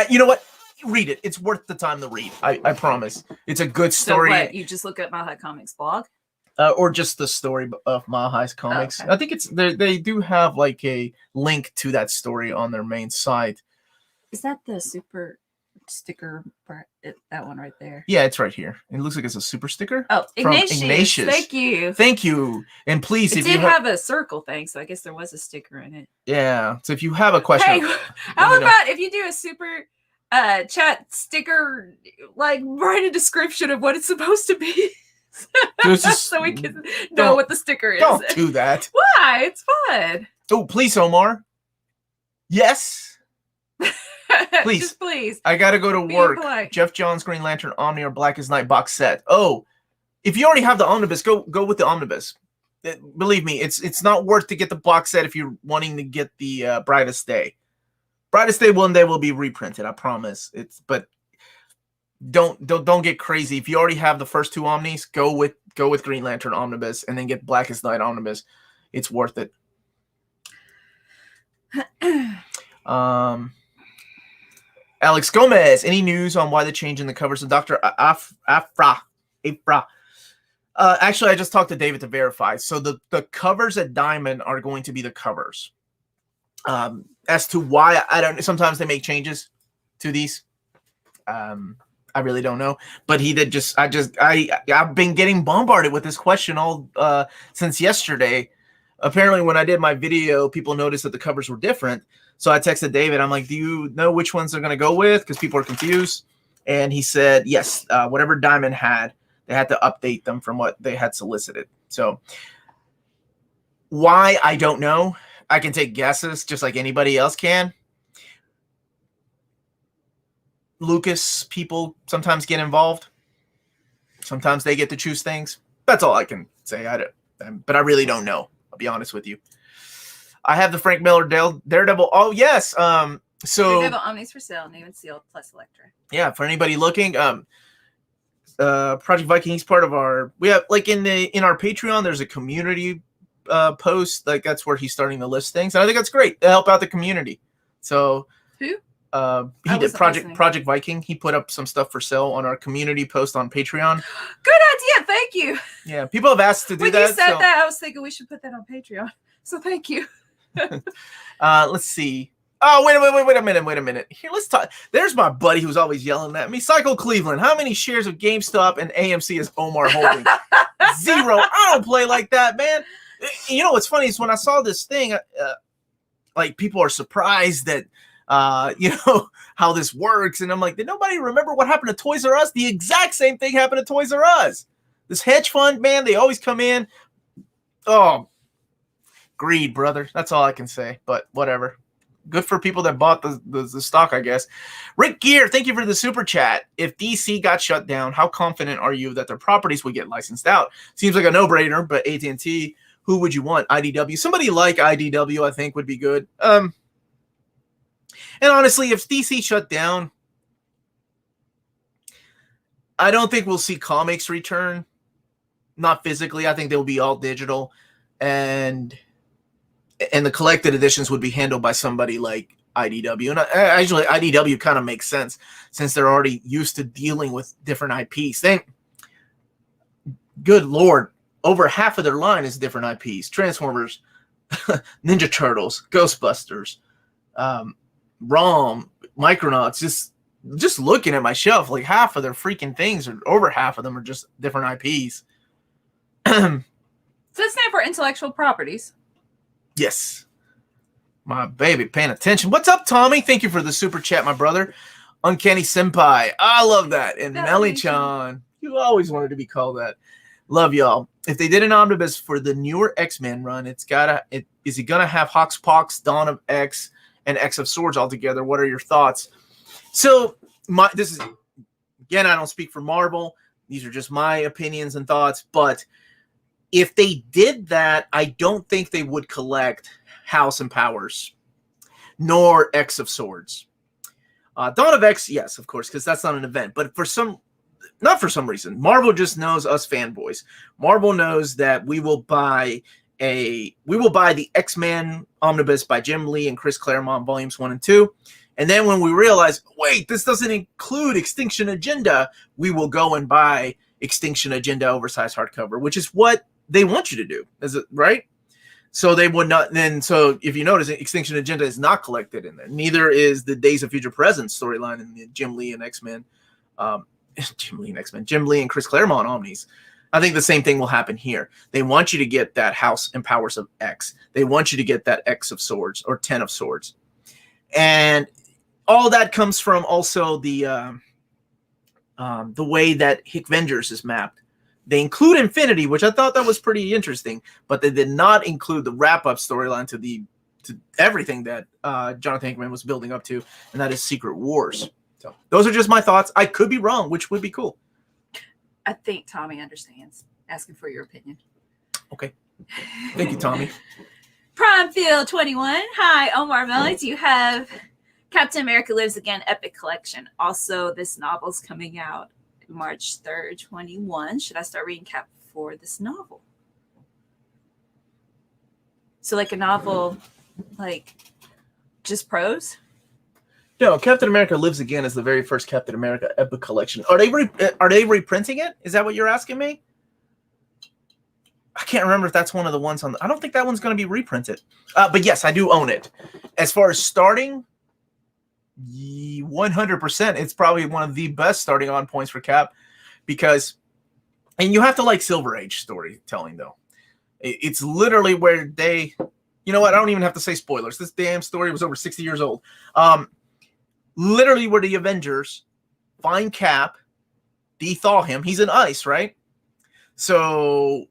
You know what? Read it. It's worth the time to read. I promise. It's a good story. So what, you just look at Mahai Comics blog? Or just the story of Mahai's comics. Oh, okay. I think they do have like a link to that story on their main site. Is that the super sticker? That one right there. Yeah, it's right here. It looks like it's a super sticker. Oh, Ignatius. Thank you. And please, it did have a circle thing, so I guess there was a sticker in it. Yeah. So if you have a question, hey, how about if you do a super chat sticker, like write a description of what it's supposed to be, so we can know what the sticker is. Don't do that. Why? It's fun. Oh, please, Omar. Yes. Please. Just please. I gotta go to work. Polite. Jeff Johns, Green Lantern, Omni, or Blackest Night box set. Oh, if you already have the Omnibus, go with the Omnibus. Believe me, it's not worth to get the box set if you're wanting to get the Brightest Day. Brightest Day one day will be reprinted, I promise. But don't get crazy. If you already have the first 2 Omnis, go with Green Lantern Omnibus and then get Blackest Night Omnibus. It's worth it. Alex Gomez, any news on why the change in the covers of Dr. Aphra? Actually, I just talked to David to verify. So the covers at Diamond are going to be the covers. As to why, I don't. Sometimes they make changes to these. I really don't know. But he did just. I've been getting bombarded with this question all since yesterday. Apparently, when I did my video, people noticed that the covers were different. So I texted David. I'm like, do you know which ones they're going to go with? Because people are confused. And he said, yes, whatever Diamond had, they had to update them from what they had solicited. So why, I don't know. I can take guesses just like anybody else can. Lucas people sometimes get involved. Sometimes they get to choose things. That's all I can say. But I really don't know. I'll be honest with you. I have the Frank Miller Daredevil. Oh, yes. So Daredevil Omnis for sale, new and sealed, plus Electra. Yeah, for anybody looking, Project Viking, he's part of we have like in our Patreon, there's a community post. Like that's where he's starting to list things. And I think that's great to help out the community. So who? He did Project Viking. He put up some stuff for sale on our community post on Patreon. Good idea. Thank you. Yeah, people have asked to do that. When you said that, I was thinking we should put that on Patreon. So thank you. Let's see. Oh, wait a minute. Here, let's talk. There's my buddy who's always yelling at me. Psycho Cleveland. How many shares of GameStop and AMC is Omar holding? 0. I don't play like that, man. You know what's funny is when I saw this thing, like people are surprised that how this works, and I'm like, did nobody remember what happened to Toys R Us? The exact same thing happened to Toys R Us. This hedge fund, man, they always come in. Oh, greed, brother. That's all I can say. But whatever. Good for people that bought the stock, I guess. Rick Gear, thank you for the super chat. If DC got shut down, how confident are you that their properties would get licensed out? Seems like a no-brainer, but AT&T, who would you want? IDW. Somebody like IDW, I think, would be good. And honestly, if DC shut down, I don't think we'll see comics return. Not physically. I think they'll be all digital. And the collected editions would be handled by somebody like IDW. And actually, IDW kind of makes sense since they're already used to dealing with different IPs. Good Lord, over half of their line is different IPs. Transformers, Ninja Turtles, Ghostbusters, ROM, Micronauts. Just looking at my shelf, like half of their freaking things, or over half of them, are just different IPs. Does it stand for intellectual properties? Yes. My baby paying attention. What's up, Tommy? Thank you for the super chat, my brother. Uncanny Senpai. I love that. And Melanie-chan. You always wanted to be called that. Love y'all. If they did an omnibus for the newer X-Men run, is he going to have Hoxpox, Dawn of X, and X of Swords all together? What are your thoughts? So, this is, again, I don't speak for Marvel. These are just my opinions and thoughts. But if they did that, I don't think they would collect House and Powers, nor X of Swords. Dawn of X, yes, of course, because that's not an event. But not for some reason, Marvel just knows us fanboys. Marvel knows that we will buy the X-Men Omnibus by Jim Lee and Chris Claremont, volumes 1 and 2. And then when we realize, wait, this doesn't include Extinction Agenda, we will go and buy Extinction Agenda Oversized hardcover, which is what they want you to do. Is it right? So they would not then. So if you notice, Extinction Agenda is not collected in there. Neither is the Days of Future Present storyline in the Jim Lee and X-Men. Jim Lee and Chris Claremont Omnis. I think the same thing will happen here. They want you to get that House and Powers of X. They want you to get that X of Swords or 10 of Swords. And all that comes from also the way that Hickvengers is mapped. They include Infinity, which I thought that was pretty interesting, but they did not include the wrap-up storyline to everything that Jonathan Hickman was building up to, and that is Secret Wars. So those are just my thoughts. I could be wrong, which would be cool. I think Tommy understands. Asking for your opinion. Okay. Thank you, Tommy. Primefield 21. Hi, Omar, Melanie. Do you have Captain America Lives Again Epic Collection? Also, this novel's coming out March 3rd, 21. Should I start reading Cap for this novel? So like a novel, like just prose? No, Captain America Lives Again is the very first Captain America Epic Collection. Are they reprinting it? Is that what you're asking me? I can't remember if that's one of the ones on. I don't think that one's going to be reprinted. But yes, I do own it. As far as starting, 100%. It's probably one of the best starting on points for Cap because, and you have to like Silver Age storytelling though. It's literally where they, you know what? I don't even have to say spoilers. This damn story was over 60 years old. Literally where the Avengers find Cap, de-thaw him. He's in ice, right? So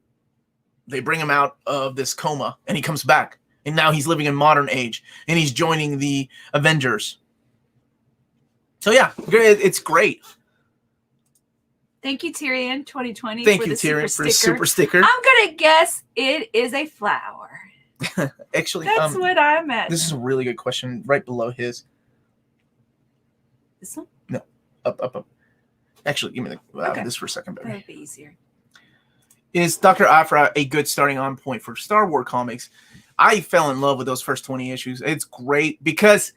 they bring him out of this coma and he comes back. And now he's living in modern age and he's joining the Avengers. So yeah, it's great. Thank you, Tyrion 2020. Thank you, Tyrion, for the super sticker. I'm going to guess it is a flower. Actually, that's what I meant. This is a really good question right below his. This one? No, up. Actually, give me this for a second, baby. That would be easier. Is Dr. Aphra a good starting on point for Star Wars comics? I fell in love with those first 20 issues. It's great because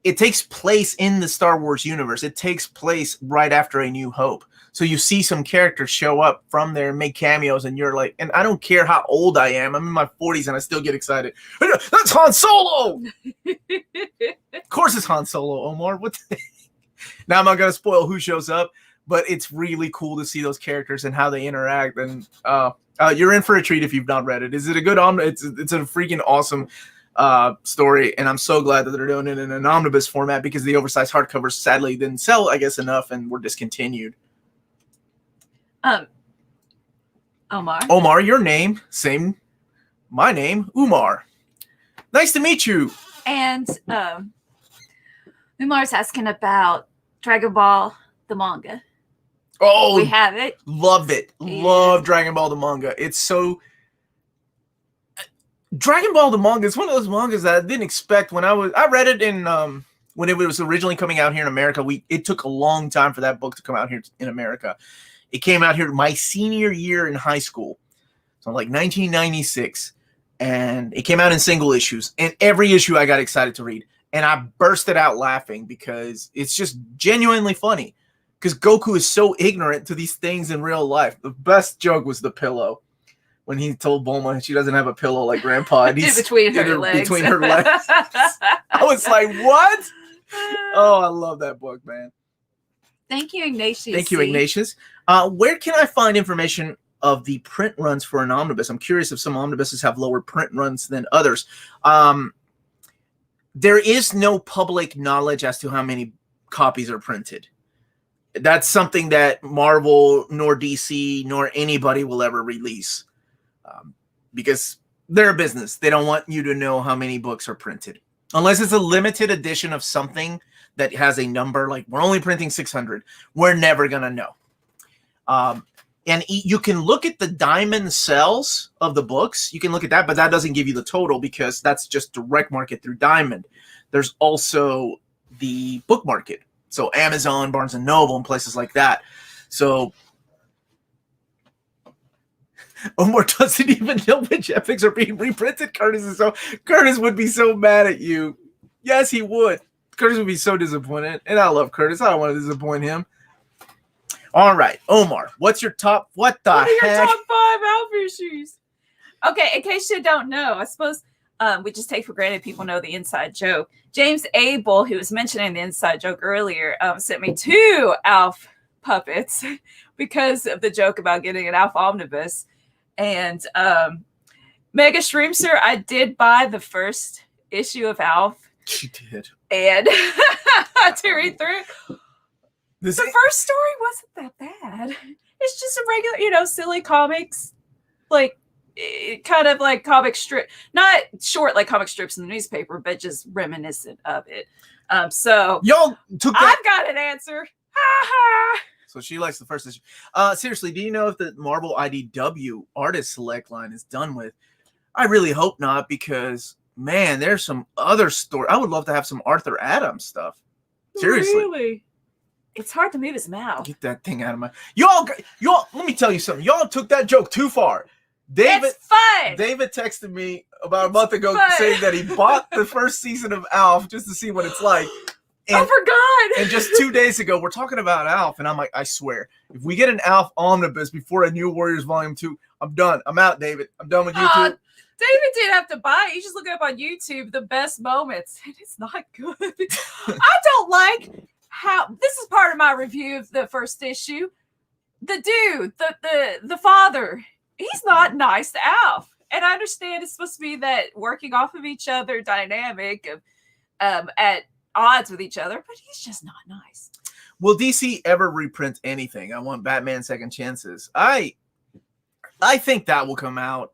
it takes place in the Star Wars universe. It takes place right after A New Hope. So you see some characters show up from there and make cameos, and you're like, and I don't care how old I am. I'm in my 40s and I still get excited. That's Han Solo! Of course it's Han Solo, Omar. Now I'm not going to spoil who shows up, but it's really cool to see those characters and how they interact. And you're in for a treat if you've not read it. Is it a good omnibus? It's a freaking awesome story, and I'm so glad that they're doing it in an omnibus format because the oversized hardcovers sadly didn't sell, I guess, enough and were discontinued. Omar, your name, same, my name, Umar. Nice to meet you. And Umar's asking about Dragon Ball, the manga. Oh, we have it. Love it. Yeah. Love Dragon Ball, the manga. It's so... Dragon Ball, the manga, it's one of those mangas that I didn't expect when I read it in when it was originally coming out here in America. It took a long time for that book to come out here in America. It came out here my senior year in high school. So like 1996. And it came out in single issues. And every issue I got excited to read. And I bursted out laughing because it's just genuinely funny. Because Goku is so ignorant to these things in real life. The best joke was the pillow. When he told Bulma she doesn't have a pillow like Grandpa. And he's between her legs. I was like, what? Oh, I love that book, man. Thank you, Ignatius. Thank you, Ignatius. Where can I find information of the print runs for an omnibus? I'm curious if some omnibuses have lower print runs than others. There is no public knowledge as to how many copies are printed. That's something that Marvel, nor DC, nor anybody will ever release. Because they're a business. They don't want you to know how many books are printed. Unless it's a limited edition of something that has a number, like we're only printing 600. We're never going to know. And you can look at the diamond sales of the books. You can look at that, but that doesn't give you the total because that's just direct market through Diamond. There's also the book market. So Amazon, Barnes and Noble, and places like that. So Omar doesn't even know which epics are being reprinted. Curtis would be so mad at you. Yes, he would. Curtis would be so disappointed. And I love Curtis. I don't want to disappoint him. All right, Omar, what's your top? What are your top 5 Alpha issues? Okay, in case you don't know, I suppose we just take for granted people know the inside joke. James Abel, who was mentioning the inside joke earlier, sent me 2 Alf puppets because of the joke about getting an Alf Omnibus. And Mega Shroomster, I did buy the first issue of Alf. She did. And to read through. The first story wasn't that bad. It's just a regular, silly comics, like kind of like comic strip, not short like comic strips in the newspaper, but just reminiscent of it. So y'all took that. I've got an answer. So she likes the first issue. Seriously, do you know if the Marvel IDW artist select line is done with? I really hope not, because man, there's some other story. I would love to have some Arthur Adams stuff. Seriously. Really? It's hard to move his mouth. Get that thing out of my... Y'all, let me tell you something. Y'all took that joke too far. It's fun. David texted me about a month ago saying that he bought the first season of Alf just to see what it's like. And, I forgot. And just 2 days ago, we're talking about Alf, and I'm like, I swear, if we get an Alf omnibus before a New Warriors Volume 2, I'm done. I'm out, David. I'm done with YouTube. David didn't have to buy it. You just look it up on YouTube, the best moments. And it's not good. I don't like... this is part of my review of the first issue. The dude, the father, he's not nice to Alf. And I understand it's supposed to be that working off of each other dynamic of at odds with each other, but he's just not nice. Will DC ever reprint anything? I want Batman Second Chances. I think that will come out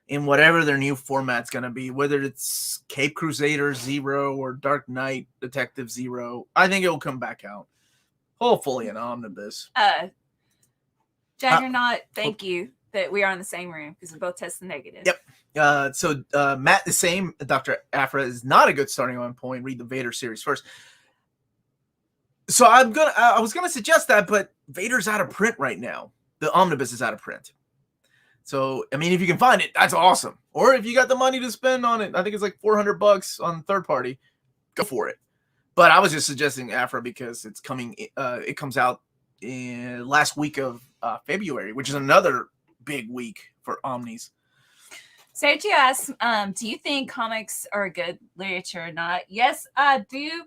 in whatever their new format's going to be, whether it's Cape Crusader Zero or Dark Knight Detective Zero. I think it will come back out. Hopefully an omnibus. Juggernaut, thank you that we are in the same room because we both tested negative. Yep. So Matt, the same, Dr. Aphra is not a good starting on point. Read the Vader series first. So I was gonna suggest that, but Vader's out of print right now. The omnibus is out of print. So, I mean, if you can find it, that's awesome. Or if you got the money to spend on it, I think it's like $400 on third party, go for it. But I was just suggesting Aphra because it's coming. It comes out in last week of February, which is another big week for Omnis. Sergio asks, do you think comics are good literature or not? Yes, I do.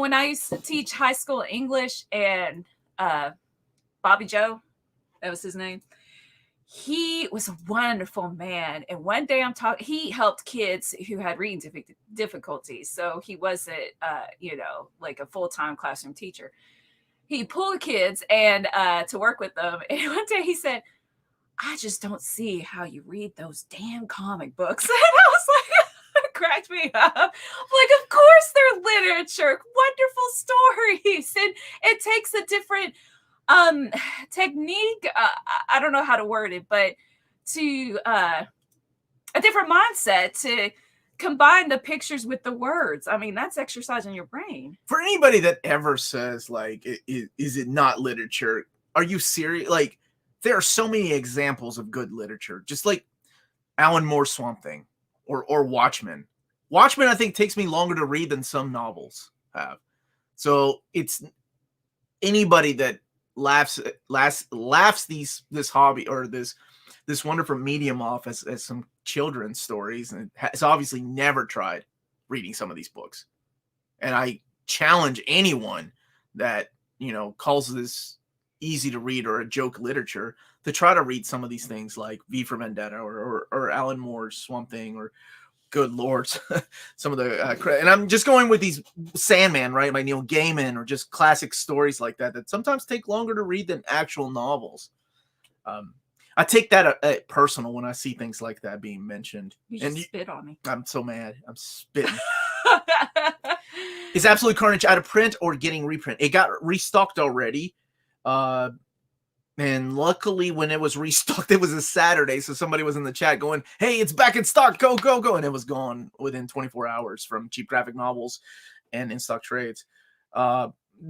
When I used to teach high school English, and Bobby Joe, that was his name, he was a wonderful man. And one day he helped kids who had reading difficulties. So he wasn't, like a full-time classroom teacher. He pulled kids and to work with them. And one day he said, I just don't see how you read those damn comic books. And I was like, it cracked me up. Like, of course they're literature, wonderful stories. And it takes a different technique. I don't know how to word it, but to a different mindset to combine the pictures with the words. I mean, that's exercising your brain. For anybody that ever says, like, is it not literature? Are you serious? Like, there are so many examples of good literature, just like Alan Moore's Swamp Thing or Watchmen. Watchmen, I think, takes me longer to read than some novels have. So it's anybody that laughs this hobby or this wonderful medium off as some children's stories, and has obviously never tried reading some of these books. And I challenge anyone that calls this easy to read or a joke literature to try to read some of these things like V for Vendetta or Alan Moore's Swamp Thing, or good lords, some of the and I'm just going with these Sandman, right, by Neil Gaiman, or just classic stories like that sometimes take longer to read than actual novels. I take that personal when I see things like that being mentioned. You just spit on me. I'm so mad. I'm spitting. Is Absolute Carnage out of print or getting reprint? It got restocked already. And luckily when it was restocked, it was a Saturday. So somebody was in the chat going, hey, it's back in stock. Go, go, go. And it was gone within 24 hours from Cheap Graphic Novels. and in stock trades.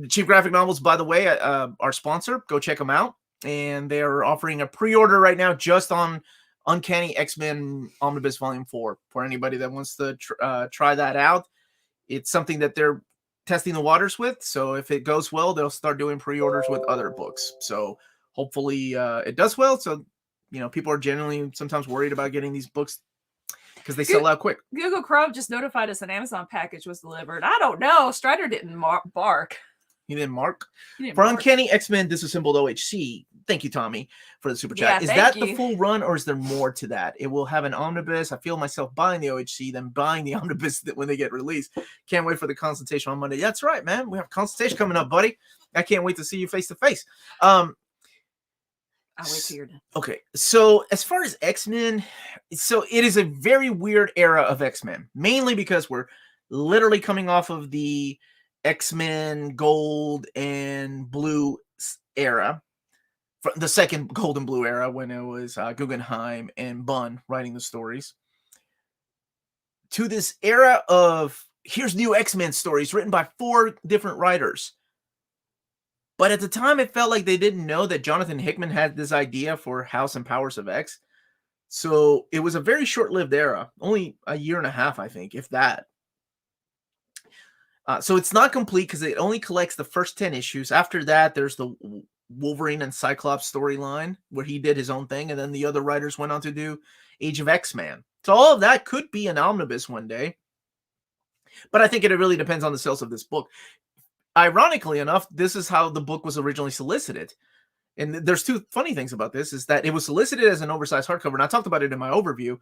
Cheap Graphic Novels, by the way, our sponsor. Go check them out. And they're offering a pre-order right now just on Uncanny X-Men Omnibus Volume 4 for anybody that wants to try that out. It's something that they're testing the waters with. So if it goes well, they'll start doing pre-orders with other books. So hopefully it does well. So, people are generally sometimes worried about getting these books because they sell out quick. Google Chrome just notified us an Amazon package was delivered. I don't know. Strider didn't bark. He didn't mark? For Uncanny X-Men Disassembled OHC, thank you, Tommy, for the super chat. Is that the full run, or is there more to that? It will have an omnibus. I feel myself buying the OHC, then buying the omnibus when they get released. Can't wait for the consultation on Monday. That's right, man. We have a consultation coming up, buddy. I can't wait to see you face to face. I'll wait till you're done. Okay, so as far as X-Men, so it is a very weird era of X-Men, mainly because we're literally coming off of the X-Men Gold and Blue era, the second Gold and Blue era when it was Guggenheim and Bunn writing the stories, to this era of here's new X-Men stories written by 4 different writers. But at the time, it felt like they didn't know that Jonathan Hickman had this idea for House and Powers of X. So it was a very short-lived era, only a year and a half, I think, if that. So it's not complete because it only collects the first 10 issues. After that, there's the Wolverine and Cyclops storyline where he did his own thing, and then the other writers went on to do Age of X-Man. So all of that could be an omnibus one day. But I think it really depends on the sales of this book. Ironically enough, this is how the book was originally solicited. And there's 2 funny things about this, is that it was solicited as an oversized hardcover, and I talked about it in my overview.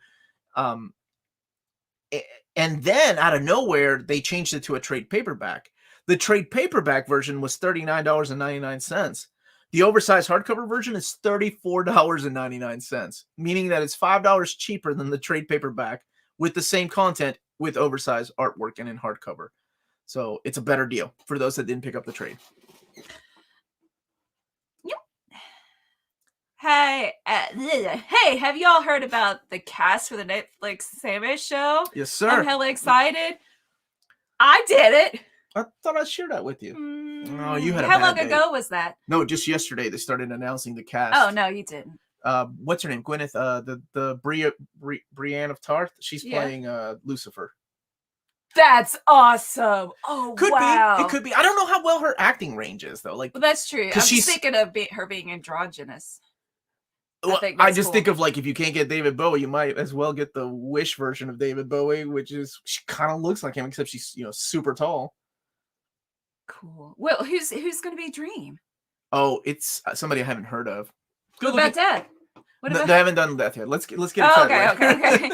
And then, out of nowhere, they changed it to a trade paperback. The trade paperback version was $39.99. The oversized hardcover version is $34.99, meaning that it's $5 cheaper than the trade paperback with the same content with oversized artwork and in hardcover. So it's a better deal for those that didn't pick up the trade. Yep. Hey, have y'all heard about the cast for the Netflix Sandman show? Yes, sir. I'm hella excited. I did it. I thought I shared that with you. Oh, you had a How bad long day. ago was that? No, just yesterday they started announcing the cast. Oh, no, you didn't. What's her name? Gwyneth, the Brienne of Tarth. She's playing Lucifer. That's awesome. Oh, wow. It could be. I don't know how well her acting range is, though. Like, well, that's true. I'm thinking of her being androgynous. I just think of, like, if you can't get David Bowie, you might as well get the Wish version of David Bowie, which is, she kind of looks like him, except she's, super tall. Cool. Well, who's going to be Dream? Oh, it's somebody I haven't heard of. What about Death? They haven't done Death yet. Let's get it okay.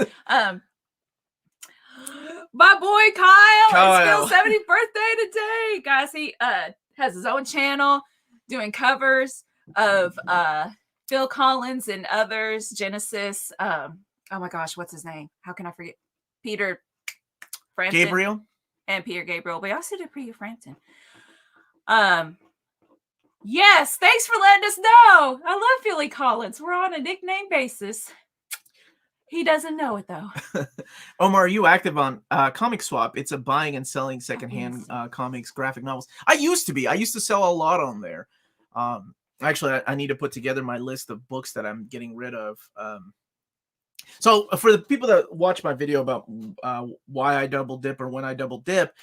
My boy Kyle. It's Phil's 70th birthday today, guys. He has his own channel doing covers of Phil Collins and others. Genesis. Oh my gosh, what's his name? How can I forget? Peter Frampton. Gabriel. And Peter Gabriel. But I also did Peter Frampton. Yes, thanks for letting us know. I love Philly Collins. We're on a nickname basis. He doesn't know it, though. Omar, are you active on Comic Swap? It's a buying and selling secondhand comics, graphic novels. I used to be. I used to sell a lot on there. Actually, I need to put together my list of books that I'm getting rid of. So for the people that watch my video about why I double dip or when I double dip,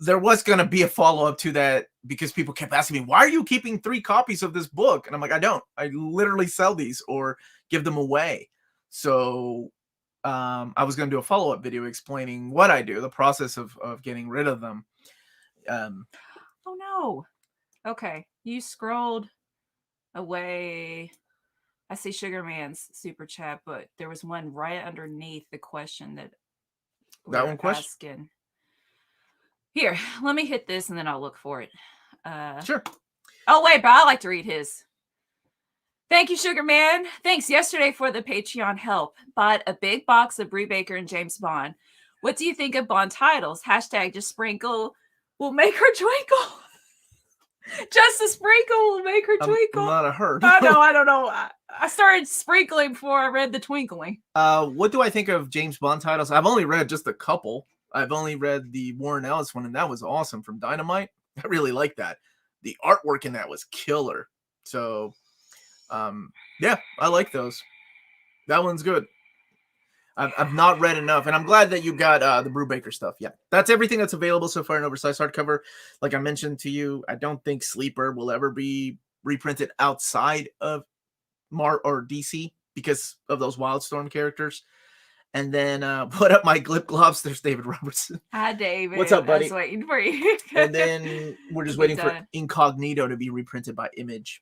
there was going to be a follow-up to that because people kept asking me, why are you keeping 3 copies of this book? And I'm like, I don't. I literally sell these or give them away. So I was going to do a follow-up video explaining what I do, the process of getting rid of them. Oh, no. Okay. You scrolled away. I see Sugar Man's super chat, but there was one right underneath the question that one question? asking. Here, let me hit this and then I'll look for it. Sure. Oh, wait, but I like to read his. Thank you, Sugar Man. Thanks yesterday for the Patreon help. Bought a big box of Brie Baker and James Bond. What do you think of Bond titles? # just sprinkle will make her twinkle. Just a sprinkle will make her twinkle. I'm not a herd. I don't know. I started sprinkling before I read the twinkling. What do I think of James Bond titles? I've only read just a couple. I've only read the Warren Ellis one, and that was awesome from Dynamite. I really like that. The artwork in that was killer. So, yeah, I like those. That one's good. I've not read enough, and I'm glad that you got the Brubaker stuff. Yeah, that's everything that's available so far in Oversized hardcover. Like I mentioned to you, I don't think Sleeper will ever be reprinted outside of Mar or DC because of those Wildstorm characters. And then, what up, my Glip Globs? There's David Robertson. Hi, David. What's up, buddy? I was waiting for you. And then we're just waiting for Incognito to be reprinted by Image.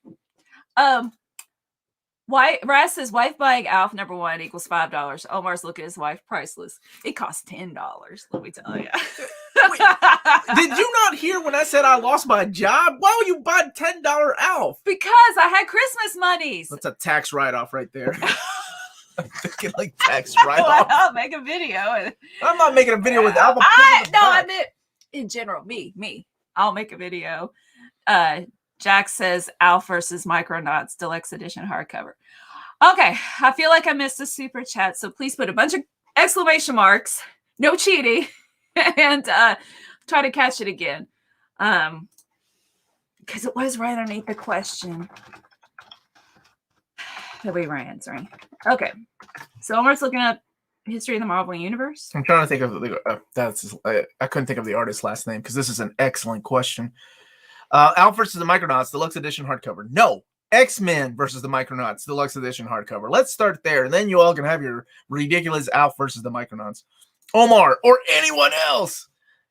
Raz says wife buying Alf #1 equals $5. Omar's look at his wife, priceless. It costs $10. Let me tell you. Wait, did you not hear when I said I lost my job? Why would you buy $10 Alf? Because I had Christmas monies. That's a tax write-off right there. I'm thinking like tax write-off. I'll make a video. I'm not making a video with Alf. I meant in general. Me. I'll make a video. Jack says Alf versus Micronauts Deluxe Edition hardcover. Okay, I feel like I missed a super chat, so please put a bunch of exclamation marks, no cheating, and try to catch it again. Because it was right underneath the question that we were answering. Okay, so Omar's looking up history of the Marvel Universe. I'm trying to think of the I couldn't think of the artist's last name because this is an excellent question. Alf versus the Micronauts Deluxe Edition hardcover. No, X-Men versus the Micronauts Deluxe Edition hardcover. Let's start there, and then you all can have your ridiculous Alf versus the Micronauts. Omar or anyone else.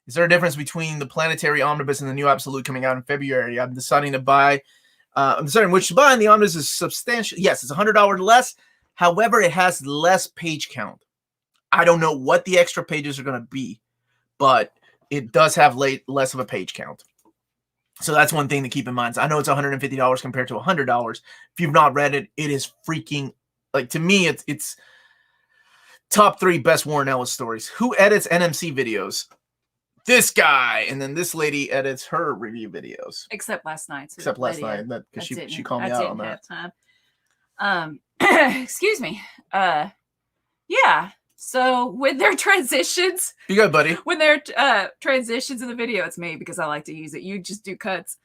Is there a difference between the Planetary Omnibus and the new Absolute coming out in February? I'm deciding which to buy, and the Omnibus is substantial. Yes, it's $100 less. However, it has less page count. I don't know what the extra pages are going to be, but it does have less of a page count. So that's one thing to keep in mind. So I know it's $150 compared to $100. If you've not read it, it is freaking, like, to me, it's top 3 best Warren Ellis stories. Who edits NMC videos? This guy. And then this lady edits her review videos. Except last night. Except last night, because she called me out on that. Have time. Excuse me. Yeah. So with their transitions, you go, buddy. When they're transitions in the video, it's me because I like to use it. You just do cuts.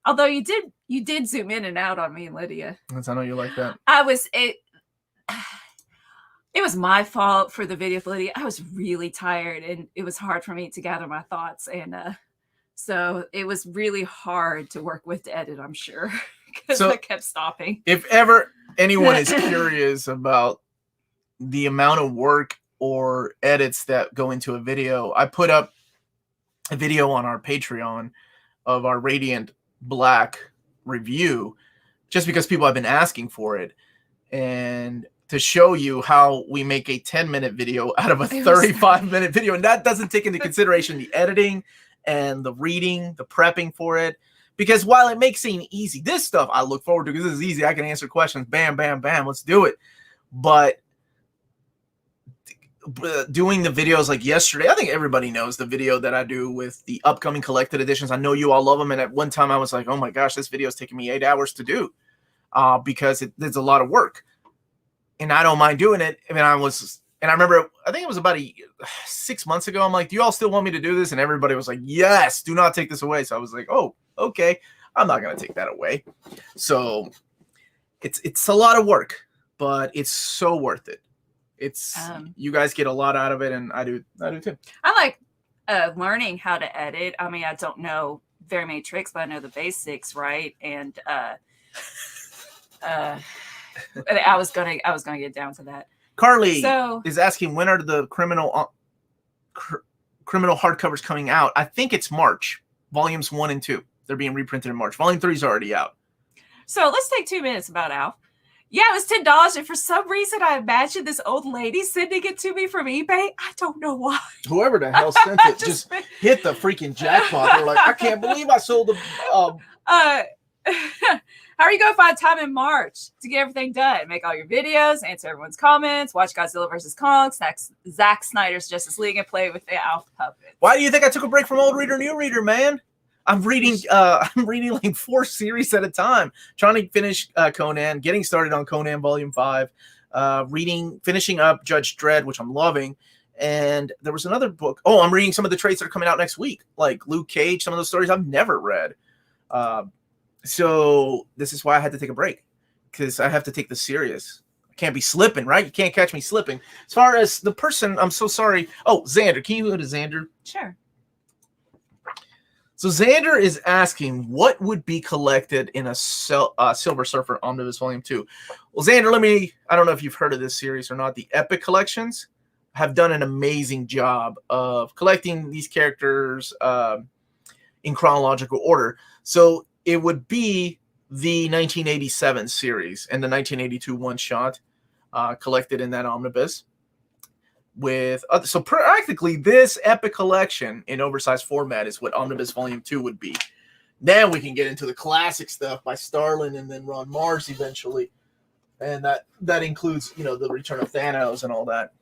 Although you did zoom in and out on me and Lydia. I know you like that. It was my fault for the video for Lydia. I was really tired and it was hard for me to gather my thoughts, and so it was really hard to work with to edit, I'm sure, because I kept stopping. If ever anyone is curious about the amount of work or edits that go into a video, I put up a video on our Patreon of our Radiant Black review just because people have been asking for it, and to show you how we make a 10-minute video out of a 35-minute video. And that doesn't take into consideration the editing and the reading, the prepping for it. Because while it makes seem easy, this stuff I look forward to because this is easy. I can answer questions. Bam, bam, bam. Let's do it. But doing the videos like yesterday, I think everybody knows the video that I do with the upcoming collected editions. I know you all love them. And at one time I was like, oh my gosh, this video is taking me 8 hours to do because there's a lot of work. And I don't mind doing it. I remember, I think it was about 6 months ago. I'm like, do you all still want me to do this? And everybody was like, yes, do not take this away. So I was like, oh, okay. I'm not going to take that away. So it's a lot of work, but it's so worth it. It's you guys get a lot out of it, and I do too. I like learning how to edit. I mean, I don't know very many tricks, but I know the basics, right? And I was gonna get down to that. Carly is asking, when are the criminal hardcovers coming out? I think it's March. Volumes 1 and 2. They're being reprinted in March. Volume 3 is already out. So let's take 2 minutes about Alf. Yeah, it was $10, and for some reason, I imagined this old lady sending it to me from eBay. I don't know why. Whoever the hell sent it just hit the freaking jackpot. They're like, I can't believe I sold the. How are you going to find time in March to get everything done? Make all your videos, answer everyone's comments, watch Godzilla vs. Kong, Zack Snyder's Justice League, and play with the Alf puppets. Why do you think I took a break from Old Reader, New Reader, man? I'm reading like 4 series at a time, trying to finish Conan, getting started on Conan Volume 5, finishing up Judge Dredd, which I'm loving, And there was another book. Oh, I'm reading some of the trades that are coming out next week, like Luke Cage, some of those stories I've never read. So this is why I had to take a break, because I have to take this serious. I can't be slipping, right? You can't catch me slipping. As far as the person, I'm so sorry. Oh, Xander, can you go to Xander? Sure. So Xander is asking, what would be collected in a Silver Surfer Omnibus Volume 2? Well, Xander, I don't know if you've heard of this series or not. The Epic Collections have done an amazing job of collecting these characters in chronological order. So it would be the 1987 series and the 1982 one-shot collected in that omnibus. So practically this Epic Collection in oversized format is what Omnibus Volume 2 would be. Then we can get into the classic stuff by Starlin and then Ron Mars eventually. And that includes, the Return of Thanos and all that.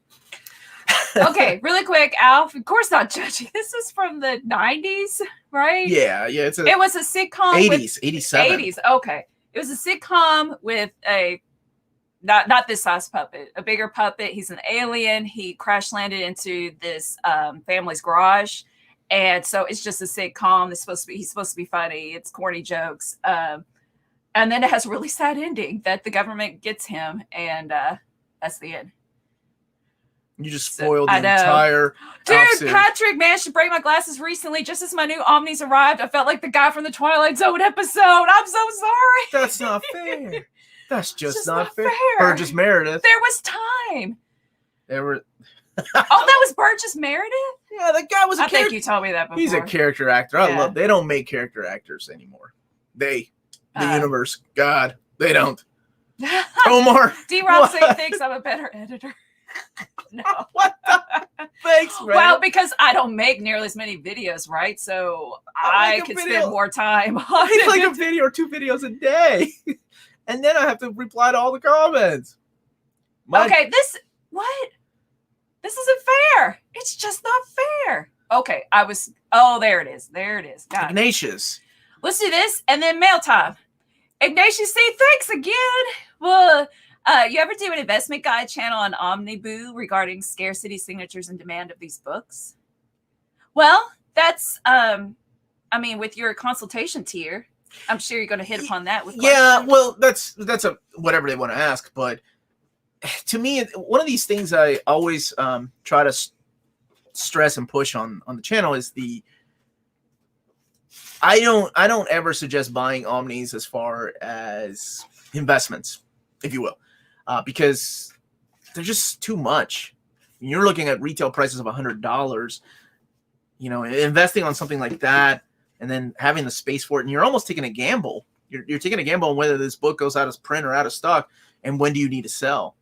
Okay, really quick, Alf. Of course, not judging. This was from the 90s, right? Yeah. It was a sitcom. 80s, 87. 80s. Okay, it was a sitcom with a not this size puppet, a bigger puppet. He's an alien. He crash landed into this family's garage, and so it's just a sitcom. He's supposed to be funny. It's corny jokes, and then it has a really sad ending that the government gets him, and that's the end. You just spoiled the entire Dude, Patrick managed to break my glasses recently just as my new Omnis arrived. I felt like the guy from the Twilight Zone episode. I'm so sorry. That's not fair. That's just not fair. Burgess Meredith. There was time. There were. Oh, that was Burgess Meredith? Yeah, that guy was I think you told me that before. He's a character actor. I love. They don't make character actors anymore. The universe. God, they don't. Omar. D-Rob thinks I'm a better editor. No. What the? Thanks, man. Well, because I don't make nearly as many videos, right? So I could spend more time on it. Like a video or 2 videos a day. And then I have to reply to all the comments. Okay, this isn't fair. It's just not fair. Okay, there it is. There it is. Got Ignatius. Let's do this and then mail time. Ignatius C, thanks again. Well, you ever do an investment guide channel on Omnibus regarding scarcity, signatures, and demand of these books? Well, that's, with your consultation tier, I'm sure you're going to hit upon that with questions. Yeah, well, that's a whatever they want to ask. But to me, one of these things I always try to stress and push on the channel is I don't ever suggest buying Omnis as far as investments, if you will. Because they're just too much. You're looking at retail prices of $100, investing on something like that and then having the space for it. And you're almost taking a gamble. You're taking a gamble on whether this book goes out of print or out of stock. And when do you need to sell?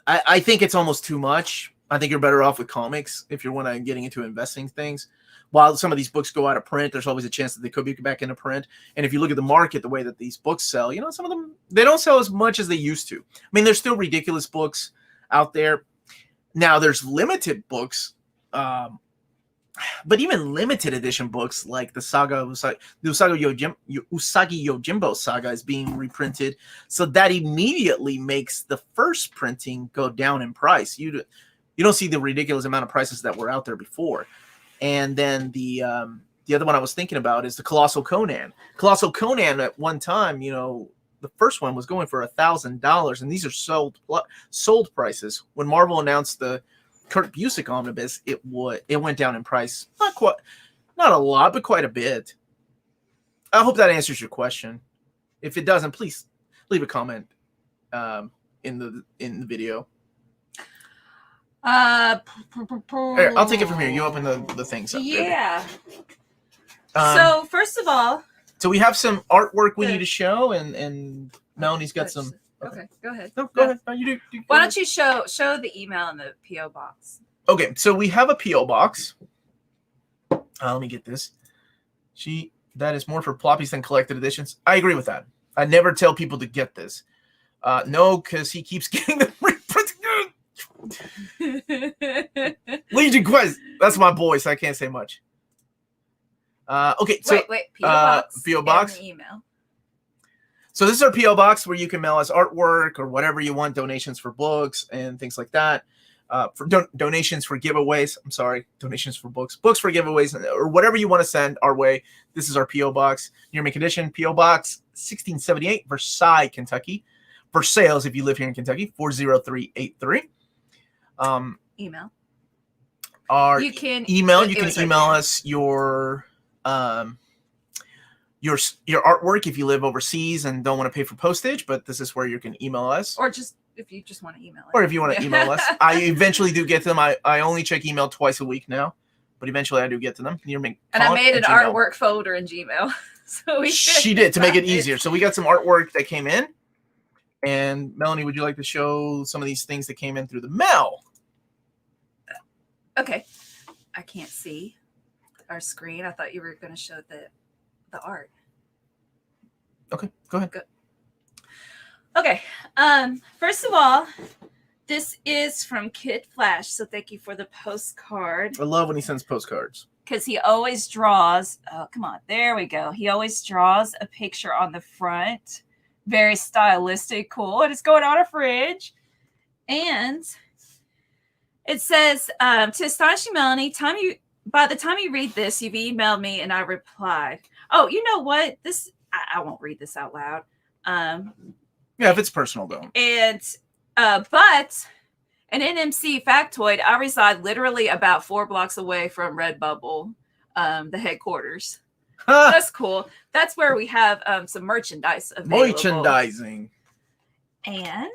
I think it's almost too much. I think you're better off with comics if you're getting into investing things. While some of these books go out of print, there's always a chance that they could be back into print. And if you look at the market, the way that these books sell, some of them, they don't sell as much as they used to. I mean, there's still ridiculous books out there. Now, there's limited books, but even limited edition books like the Usagi Yojimbo saga is being reprinted. So that immediately makes the first printing go down in price. You don't see the ridiculous amount of prices that were out there before. And then the other one I was thinking about is the Colossal Conan. Colossal Conan at one time, the first one was going for $1,000, and these are sold prices. When Marvel announced the Kurt Busiek omnibus, it went down in price. Not a lot, but quite a bit. I hope that answers your question. If it doesn't, please leave a comment in the video. Here, I'll take it from here. You open the things up. Yeah. So first of all, so we have some artwork we need to show, and Melanie's got some. Okay, go ahead. No, go ahead. No, you do. Why don't you show the email in the PO box? Okay, so we have a PO box. Let me get this. That is more for ploppies than collected editions. I agree with that. I never tell people to get this. No, because he keeps getting the reprints. Legion Quest. That's my boy, so I can't say much. Okay, so wait. PO box. PO box. Email. So this is our P.O. box where you can mail us artwork or whatever you want, donations for books and things like that. For donations for giveaways. I'm sorry, donations for books for giveaways, or whatever you want to send our way. This is our P.O. box. Near Mint Condition, P.O. Box 1678, Versailles, Kentucky. Versailles, if you live here in Kentucky, 40383. Email. You can email us your artwork if you live overseas and don't want to pay for postage, but this is where you can email us. Or just if you just want to email us. Or if you want to email us. I eventually do get them. I only check email twice a week now, but eventually I do get to them. And I made an artwork folder in Gmail. So she did to make it easier. So we got some artwork that came in. And Melanie, would you like to show some of these things that came in through the mail? Okay. I can't see our screen. I thought you were going to show the art. Okay, go ahead. Good. Okay. First of all, this is from Kid Flash, so thank you for the postcard. I love when he sends postcards. Because he always draws. Oh, come on. There we go. He always draws a picture on the front. Very stylistic, cool. And it's going on a fridge. And it says, to Astonishing Melanie, by the time you read this, you've emailed me and I replied. Oh, you know what? I won't read this out loud. Yeah, if it's personal, though. And, but an NMC factoid, I reside literally about 4 blocks away from Redbubble, the headquarters. That's cool. That's where we have some merchandise available. Merchandising. And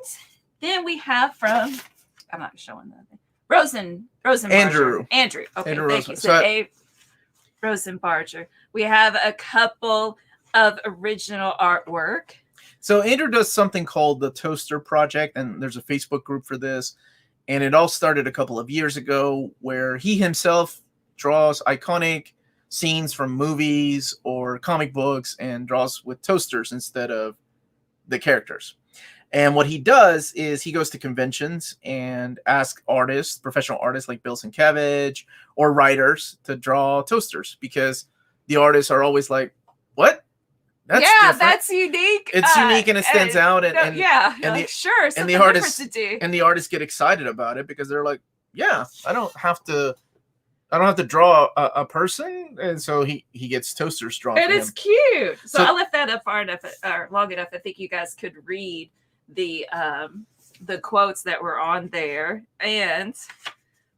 then we have from, I'm not showing that. Rosen Andrew. Andrew. Okay, Andrew thank Rosen. you. So Rosenbarger. We have a couple of original artwork. So Andrew does something called the Toaster Project, and there's a Facebook group for this. And it all started a couple of years ago where he himself draws iconic scenes from movies or comic books and draws with toasters instead of the characters. And what he does is he goes to conventions and asks artists, professional artists like Bill Sienkiewicz or writers to draw toasters because the artists are always like, what? That's different. That's unique. It's unique and it stands out. And sure. And the artists get excited about it because they're like, yeah, I don't have to draw a person, and so he gets toasters drawn. And it's cute. So I left that up far enough, or long enough. I think you guys could read the quotes that were on there, and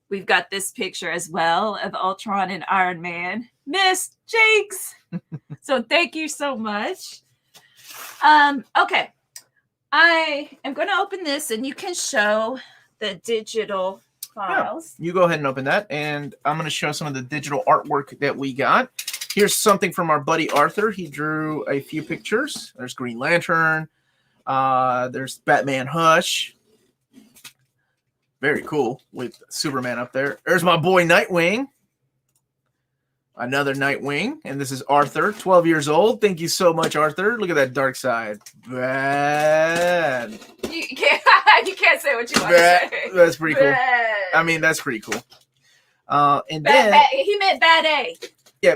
we've got this picture as well of Ultron and Iron Man. Miss Jakes. So thank you so much. Okay, I am going to open this, and you can show the digital files. Yeah, you go ahead and open that, and I'm going to show some of the digital artwork that we got. Here's something from our buddy Arthur. He drew a few pictures. There's Green Lantern. There's Batman Hush. Very cool with Superman up there. There's my boy Nightwing. Another Nightwing. And this is Arthur, 12 years old. Thank you so much, Arthur. Look at that dark side. Bad. You can't say what you want to say. That's pretty cool. Bad. I mean, that's pretty cool. And he meant bad A. Yeah,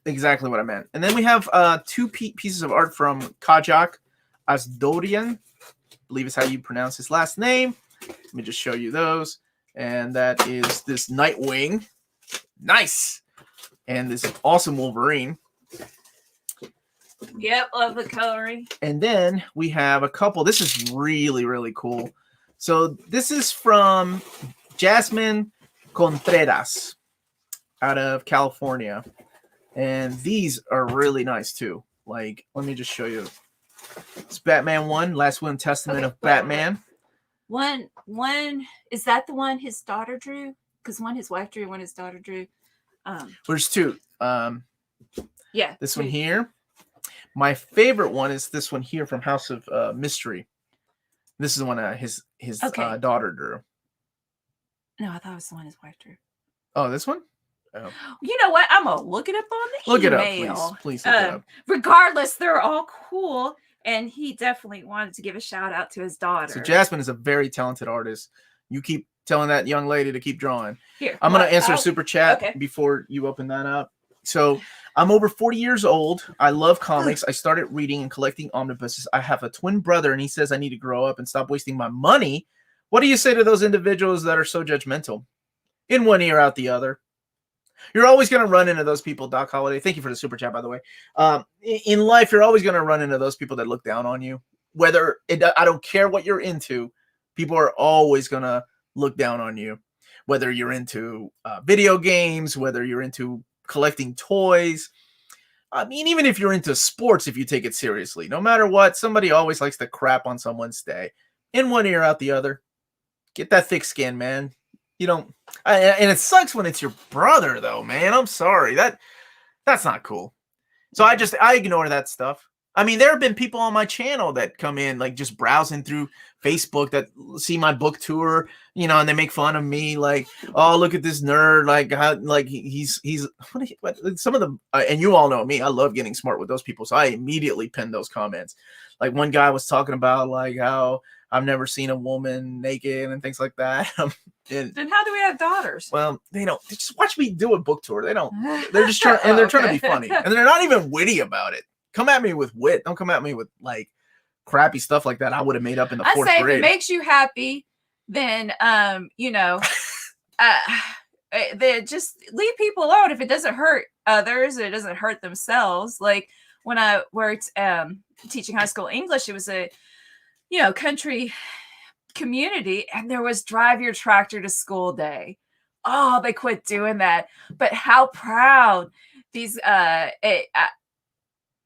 exactly what I meant. And then we have 2 pieces of art from Kajak Asdorian. I believe is how you pronounce his last name. Let me just show you those. And that is this Nightwing. Nice. And this awesome Wolverine. Yep, love the coloring. And then we have a couple. This is really, really cool. So this is from Jasmine Contreras out of California. And these are really nice too. Like, let me just show you. It's Batman 1, Last Will and Testament of Batman. One, is that the one his daughter drew? Because one his wife drew, one his daughter drew. There's 2. Yeah. This one here. My favorite one is this one here from House of Mystery. This is the one his daughter drew. No, I thought it was the one his wife drew. Oh, this one? Oh. You know what? I'm gonna look it up on the look email. It up, please. Look it up. Regardless, they're all cool, and he definitely wanted to give a shout out to his daughter. So Jasmine is a very talented artist. You keep telling that young lady to keep drawing. Here, I'm gonna answer a super chat before you open that up. So I'm over 40 years old. I love comics. I started reading and collecting omnibuses. I have a twin brother, and he says I need to grow up and stop wasting my money. What do you say to those individuals that are so judgmental? In one ear, out the other. You're always going to run into those people, Doc Holliday. Thank you for the super chat, by the way. In life, you're always going to run into those people that look down on you. I don't care what you're into, people are always going to look down on you. Whether you're into video games, whether you're into collecting toys. I mean, even if you're into sports, if you take it seriously, no matter what, somebody always likes to crap on someone's day. In one ear, out the other. Get that thick skin, man. You don't, and it sucks when it's your brother, though, man. I'm sorry. That's not cool. So I ignore that stuff. I mean, there have been people on my channel that come in, like just browsing through Facebook that see my book tour, and they make fun of me, like, oh, look at this nerd, like how, like he's what some of them, and you all know me, I love getting smart with those people, so I immediately pin those comments. Like one guy was talking about like how I've never seen a woman naked and things like that. Then how do we have daughters? Well, they just watch me do a book tour. They're just trying, and they're trying to be funny, and they're not even witty about it. Come at me with wit. Don't come at me with like crappy stuff like that I would have made up in the fourth grade. If it makes you happy, then then just leave people alone. If it doesn't hurt others, it doesn't hurt themselves. Like when I worked teaching high school English, it was a country community, and there was drive your tractor to school day. Oh, they quit doing that. But how proud these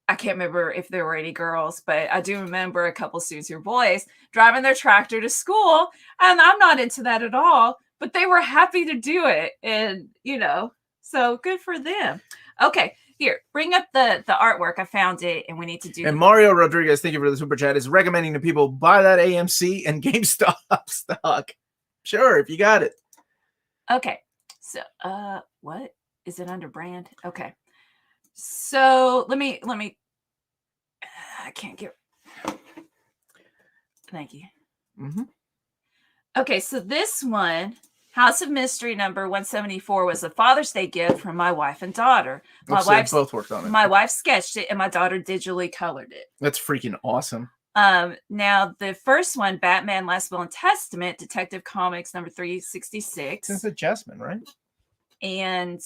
I can't remember if there were any girls, but I do remember a couple students who were boys driving their tractor to school. And I'm not into that at all, but they were happy to do it. And, so good for them. Okay, here, bring up the artwork. I found it, and we need to do. And Mario Rodriguez, thank you for the super chat, is recommending to people buy that AMC and GameStop stock. Sure, if you got it. Okay, so what is it under brand? Okay. So let me I can't get. Thank you. Mm-hmm. Okay, so this one, House of Mystery number 174, was a Father's Day gift from my wife and daughter. My wife both worked on it. My wife sketched it, and my daughter digitally colored it. That's freaking awesome. Now the first one, Batman: Last Will and Testament, Detective Comics number 366. It's a Jasmine, right? And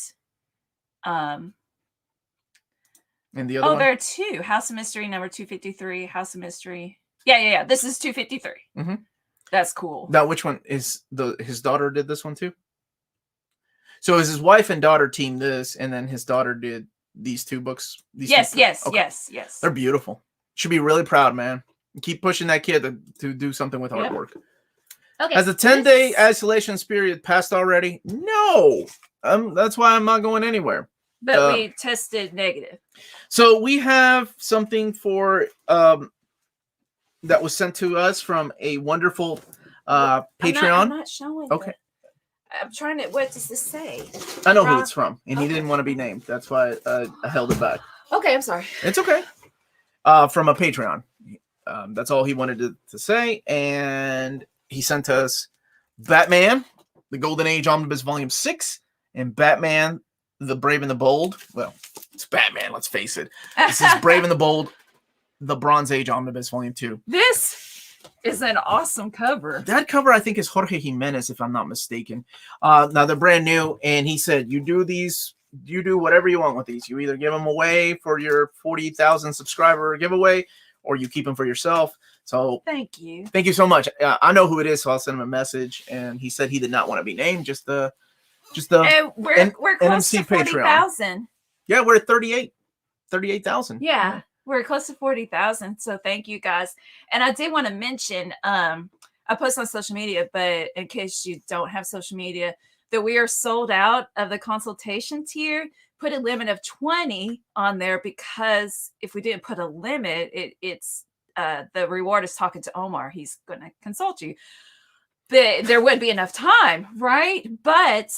the other one? There are two. House of Mystery number 253. House of Mystery. Yeah. This is 253. Mm-hmm. That's cool. Now, which one is his daughter did this one too? So is his wife and daughter team this, and then his daughter did these two books? Yes. They're beautiful. Should be really proud, man. Keep pushing that kid to do something with artwork. Okay. Has the 10-day isolation period passed already? No. That's why I'm not going anywhere. But we tested negative. So we have something for that was sent to us from a wonderful Patreon. I'm not showing. Okay. I'm trying to. What does this say? I know who it's from, and he didn't want to be named. That's why I held it back. Okay, I'm sorry. It's okay. From a Patreon. That's all he wanted to say, and he sent us Batman, the Golden Age Omnibus Volume 6, and Batman, the Brave and the Bold. Well, it's Batman, let's face it. This is Brave and the Bold, the Bronze Age Omnibus Volume 2. This is an awesome cover. That cover, I think, is Jorge Jimenez, if I'm not mistaken. Now, they're brand new, and he said, you do whatever you want with these. You either give them away for your 40,000 subscriber giveaway, or you keep them for yourself. So thank you so much. I know who it is, so I'll send him a message. And he said he did not want to be named, just the and we're close to 40,000. Yeah, we're at 38,000. Yeah, we're close to 40,000. So thank you guys. And I did want to mention, I post on social media, but in case you don't have social media, that we are sold out of the consultation tier. Put a limit of 20 on there, because if we didn't put a limit, it's the reward is talking to Omar. He's going to consult you. There wouldn't be enough time, right? But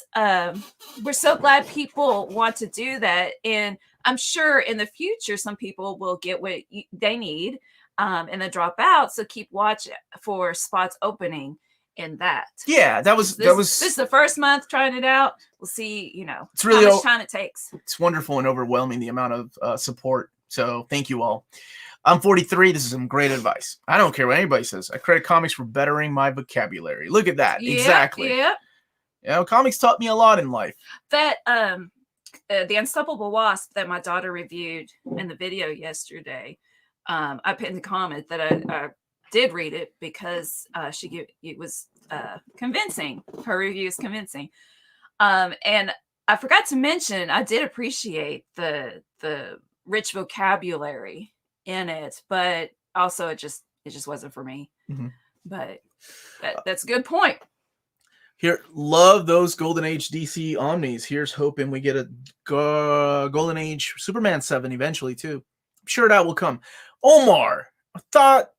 we're so glad people want to do that. And I'm sure in the future, some people will get what they need and then drop out. So keep watch for spots opening. in that. Yeah, This is the first month trying it out. We'll see, it's really how much time it takes. It's wonderful and overwhelming, the amount of support. So thank you all. I'm 43. This is some great advice. I don't care what anybody says. I credit comics for bettering my vocabulary. Look at that. Yep, exactly. Yep. Comics taught me a lot in life. That the Unstoppable Wasp that my daughter reviewed in the video yesterday, I put in the comment that I did read it because it was convincing. Her review is convincing. And I forgot to mention, I did appreciate the rich vocabulary in it, but also it just wasn't for me. Mm-hmm. But that's a good point. Here, love those Golden Age DC Omnis. Here's hoping we get a Golden Age Superman 7 eventually too. I'm sure that will come. Omar, I thought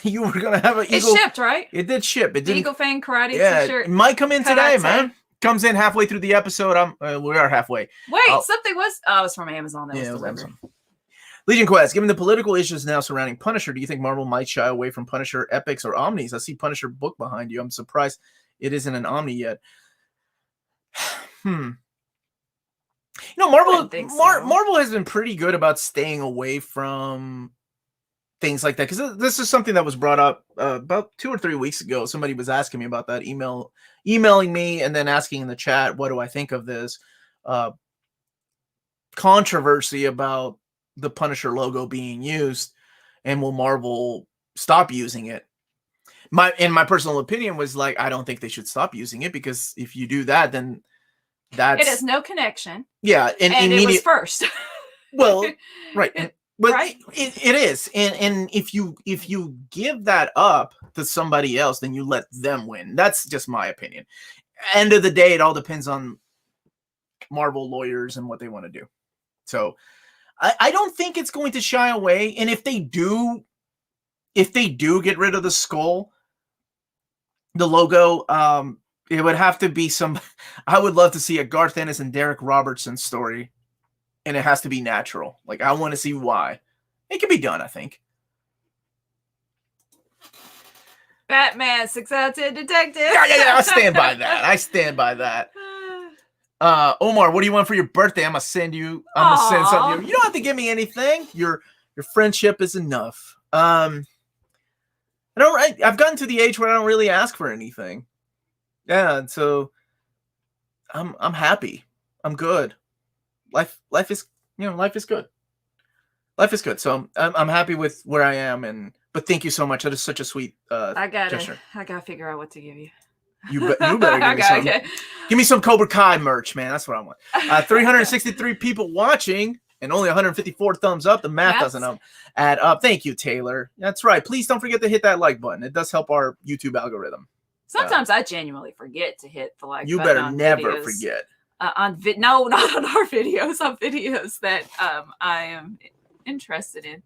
you were gonna have an Eagle. It shipped, right? It did ship. It did. Eagle Fang Karate t-shirt. It might come in today, man. Comes in halfway through the episode. We are halfway. Wait, something was. Oh, it was from Amazon. That was delivered. Amazon. Legion Quest, given the political issues now surrounding Punisher, do you think Marvel might shy away from Punisher epics or Omnis? I see Punisher book behind you. I'm surprised it isn't an Omni yet. Marvel has been pretty good about staying away from things like that, because this is something that was brought up about 2 or 3 weeks ago. Somebody was asking me about that, emailing me and then asking in the chat, what do I think of this controversy about the Punisher logo being used, and will Marvel stop using it? My personal opinion was like, I don't think they should stop using it, because if you do that, then it has no connection. Yeah, and it was first. Well, right. But right? It is. And if you give that up to somebody else, then you let them win. That's just my opinion. End of the day, it all depends on Marvel lawyers and what they want to do. So I don't think it's going to shy away. And if they do get rid of the skull, the logo, it would have to be I would love to see a Garth Ennis and Derek Robertson story. And it has to be natural. Like, I want to see why. It can be done, I think. Batman 6 out of 10 detective. Yeah. I stand by that. Omar, what do you want for your birthday? I'm gonna send something. You don't have to give me anything. Your friendship is enough. I've gotten to the age where I don't really ask for anything. Yeah, so I'm happy. I'm good. Life is good. Life is good. So I'm happy with where I am, but thank you so much. That is such a sweet gesture. I gotta figure out what to give you. You better give me some. Okay. Give me some Cobra Kai merch, man. That's what I want. 363 people watching and only 154 thumbs up. The math doesn't add up. Thank you, Taylor. That's right. Please don't forget to hit that like button. It does help our YouTube algorithm. Sometimes I genuinely forget to hit the like button. You better never forget. No, not on our videos. On videos that I am interested in.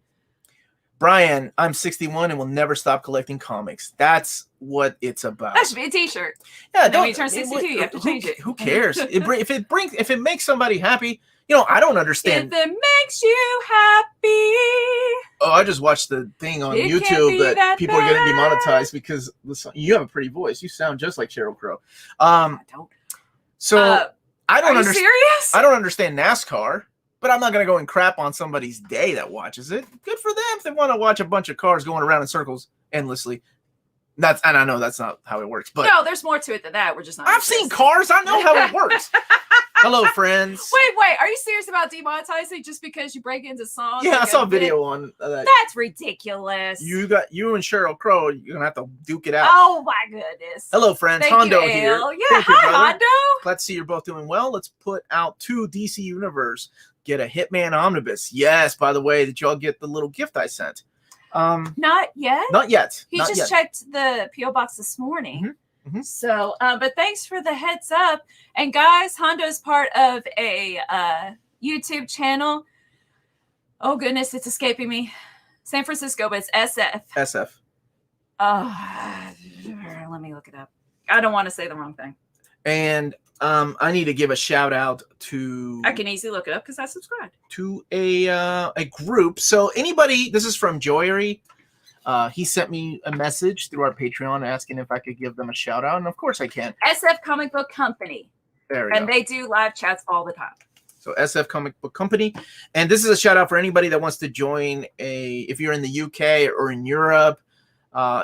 Brian, I'm 61 and will never stop collecting comics. That's what it's about. That should be a t-shirt. Yeah, when you turn 62, you have to change it. Who cares? if it makes somebody happy, I don't understand. If it makes you happy. Oh, I just watched the thing on YouTube that people are getting demonetized because you have a pretty voice. You sound just like Sheryl Crow. I don't. So I don't understand. Serious? I don't understand NASCAR. But I'm not going to go and crap on somebody's day that watches it. Good for them if they want to watch a bunch of cars going around in circles endlessly. And I know that's not how it works. But no, there's more to it than that. We're just not. I've seen cars. I know how it works. Hello, friends. Wait. Are you serious about demonetizing just because you break into songs? Yeah, I saw a video on that. That's ridiculous. You and Cheryl Crow. You're going to have to duke it out. Oh, my goodness. Hello, friends. Thank Hondo you, here. Yeah, hi, Hondo. Glad to see you're both doing well. Let's put out 2 DC Universe. Get a Hitman Omnibus. Yes, by the way, did y'all get the little gift I sent? Not yet. Not yet. He just checked the P.O. box this morning. Mm-hmm. So, but thanks for the heads up. And guys, Hondo's part of a YouTube channel. Oh, goodness, it's escaping me. San Francisco, but it's SF. SF. Let me look it up. I don't want to say the wrong thing. And I need to give a shout out to. I can easily look it up because I subscribed to a group. So anybody, this is from Joyery. He sent me a message through our Patreon asking if I could give them a shout out, and of course I can. SF Comic Book Company. There we go. And they do live chats all the time. So SF Comic Book Company. And this is a shout out for anybody that wants to join if you're in the UK or in Europe,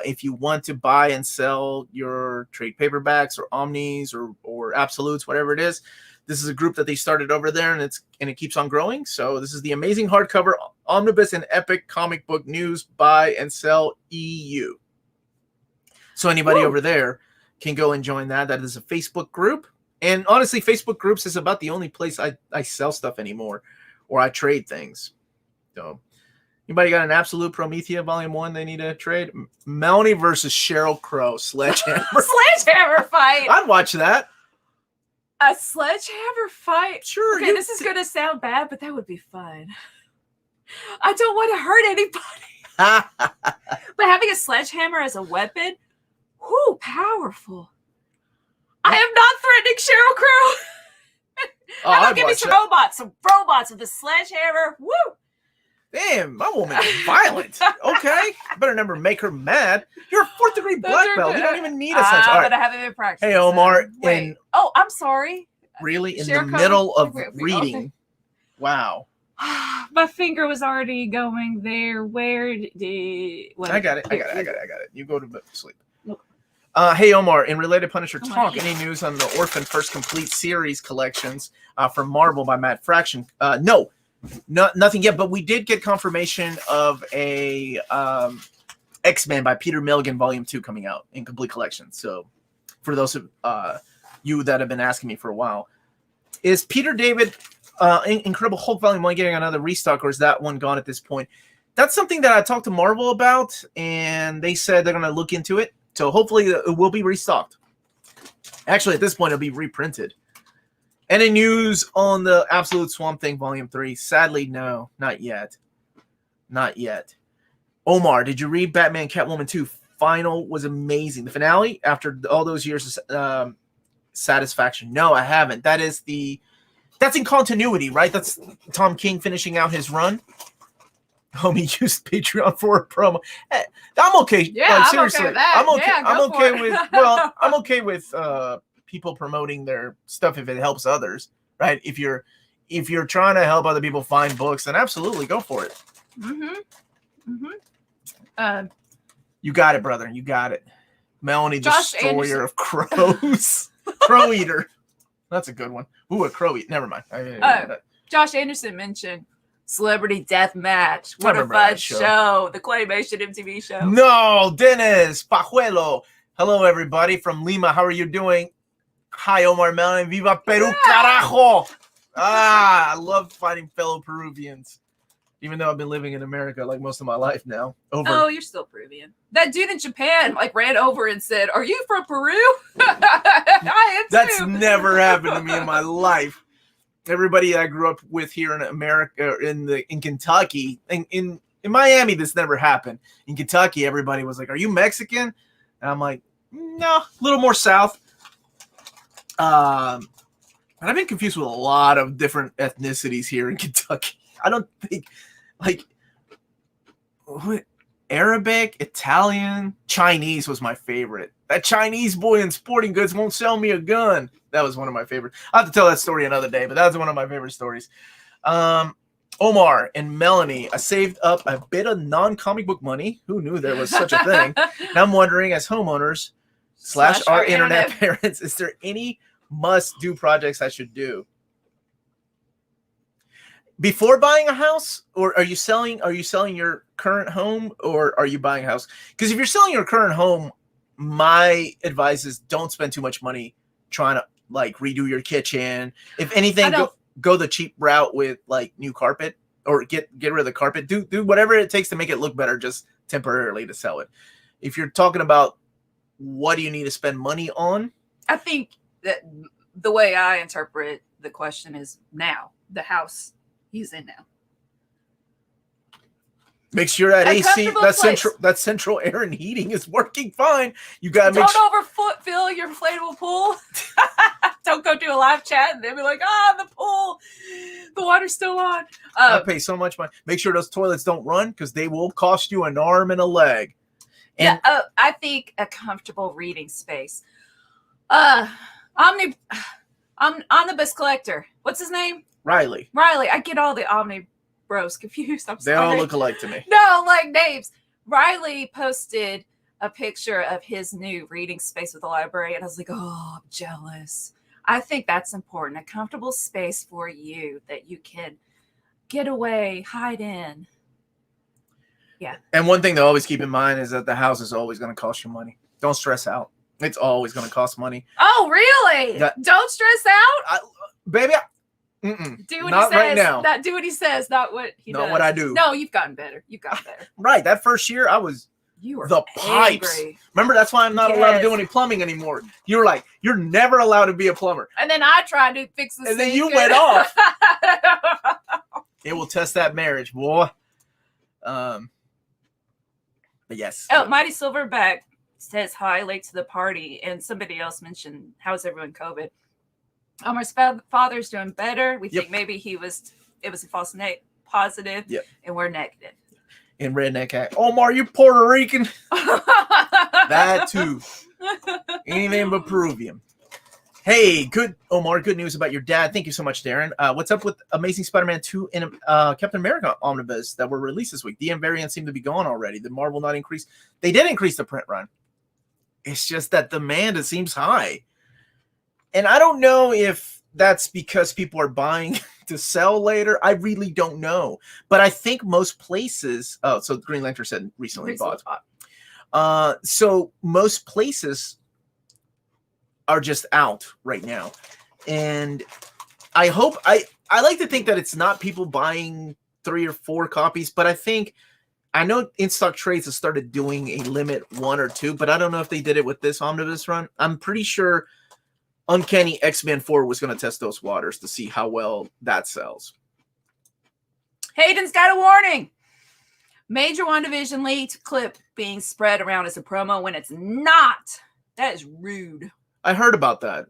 if you want to buy and sell your trade paperbacks or omnis or absolutes, whatever it is. This is a group that they started over there, and it keeps on growing. So this is the amazing hardcover omnibus and epic comic book news buy and sell EU. So anybody over there can go and join that. That is a Facebook group. And honestly, Facebook groups is about the only place I sell stuff anymore, or I trade things. So, anybody got an Absolute Promethea Volume 1 they need to trade? Melanie versus Sheryl Crow, Sledgehammer. Sledgehammer fight. I'd watch that. A sledgehammer fight? Sure. Okay, this is going to sound bad, but that would be fun. I don't want to hurt anybody. But having a sledgehammer as a weapon, whoo, powerful. I am not threatening Sheryl Crow. How about give me some robots with a sledgehammer? Woo! Damn, my woman is violent. Okay, I better never make her mad. You're a 4th degree black belt. You don't even need a such. But I haven't been practicing. Hey, Omar. Wait. Oh, I'm sorry. Really, in the middle of reading. Okay. Wow. My finger was already going there. Where did? I got it. You go to sleep. Hey, Omar, in Related Punisher Talk, any news on the Orphan First Complete Series collections from Marvel by Matt Fraction? No, nothing yet, but we did get confirmation of a X-Men by Peter Milligan Volume 2 coming out in complete collection. So for those of you that have been asking me for a while, is Peter David Incredible Hulk Volume 1 getting another restock, or is that one gone at this point? That's something that I talked to Marvel about, and they said they're going to look into it. So hopefully it will be restocked. Actually, at this point, it'll be reprinted. Any news on the Absolute Swamp Thing Volume 3? Sadly, no. Not yet. Not yet. Omar, did you read Batman Catwoman 2? Final was amazing. The finale, after all those years of satisfaction. No, I haven't. That's in continuity, right? That's Tom King finishing out his run. Homie used Patreon for a promo. Hey, I'm okay. Yeah, like, seriously, I'm okay with that. I'm okay. Yeah, I'm okay with. Well, I'm okay with people promoting their stuff if it helps others, right? If you're trying to help other people find books, then absolutely go for it. You got it, brother. You got it. Melanie, destroyer of crows, crow eater. That's a good one. Ooh, a crow eater. Never mind. Josh Anderson mentioned Celebrity Death Match. What a fun show. The Claymation MTV show. No, Dennis Pajuelo. Hello, everybody from Lima. How are you doing? Hi, Omar, Melanie. Viva Peru, carajo. I love fighting fellow Peruvians. Even though I've been living in America like most of my life now. Oh, you're still Peruvian. That dude in Japan ran over and said, "Are you from Peru?" I am too. That's never happened to me in my life. Everybody I grew up with here in America, in Kentucky, in Miami, this never happened. In Kentucky, everybody was like, "Are you Mexican?" And I'm like, "No, a little more south." But I've been confused with a lot of different ethnicities here in Kentucky. I don't think, Arabic, Italian, Chinese was my favorite. That Chinese boy in sporting goods won't sell me a gun. That was one of my favorites. I'll have to tell that story another day, but that's one of my favorite stories. Omar and Melanie, I saved up a bit of non-comic book money. Who knew there was such a thing? And I'm wondering, as homeowners / our internet parents, is there any must-do projects I should do before buying a house? Or are you selling your current home, or are you buying a house? Because if you're selling your current home, my advice is don't spend too much money trying to redo your kitchen. If anything, go the cheap route with new carpet, or get rid of the carpet. Do whatever it takes to make it look better, just temporarily, to sell it. If you're talking about what do you need to spend money on, I think that the way I interpret the question is now the house he's in now. Make sure that AC, that central air and heating is working fine. You gotta don't overfill your inflatable pool. Don't go do a live chat and they'll be like, the pool, the water's still on. I pay so much money. Make sure those toilets don't run because they will cost you an arm and a leg. And I think a comfortable reading space. Omnibus collector. What's his name? Reilly. I get all the Omni bros confused. I'm sorry. They all look alike to me. No, like names. Reilly posted a picture of his new reading space with the library, and I was like, oh, I'm jealous. I think that's important. A comfortable space for you that you can get away, hide in. Yeah. And one thing to always keep in mind is that the house is always going to cost you money. Don't stress out. It's always going to cost money. Oh, really? Don't stress out? Baby, do what not he says. right now. Do what he says, not what he does. Not what I do. No, you've gotten better. Right. That first year, you were the pipes. Angry. Remember, that's why I'm not allowed to do any plumbing anymore. You were like, you're never allowed to be a plumber. And then I tried to fix the and sink. then you went off. It will test that marriage, boy. But yes. Oh, Mighty Silverback says hi, late to the party. And somebody else mentioned, how's everyone COVID? Omar's father's doing better. We think maybe it was a false positive. Yep. And we're negative. In redneck act. Omar, you Puerto Rican. That too. Anything but Peruvian. Hey, Omar, good news about your dad. Thank you so much, Darren. What's up with Amazing Spider-Man 2 and Captain America Omnibus that were released this week? DM variants seem to be gone already. Did Marvel not increase? They did increase the print run. It's just that demand, it seems high. And I don't know if that's because people are buying to sell later. I really don't know. But I think most places, so Green Lantern said recently bought. So most places are just out right now. And I hope, I like to think that it's not people buying 3 or 4 copies, but I know In Stock Trades has started doing a limit 1 or 2, but I don't know if they did it with this omnibus run. I'm pretty sure Uncanny X-Men 4 was going to test those waters to see how well that sells. Hayden's got a warning. Major WandaVision leaked clip being spread around as a promo when it's not. That is rude. I heard about that.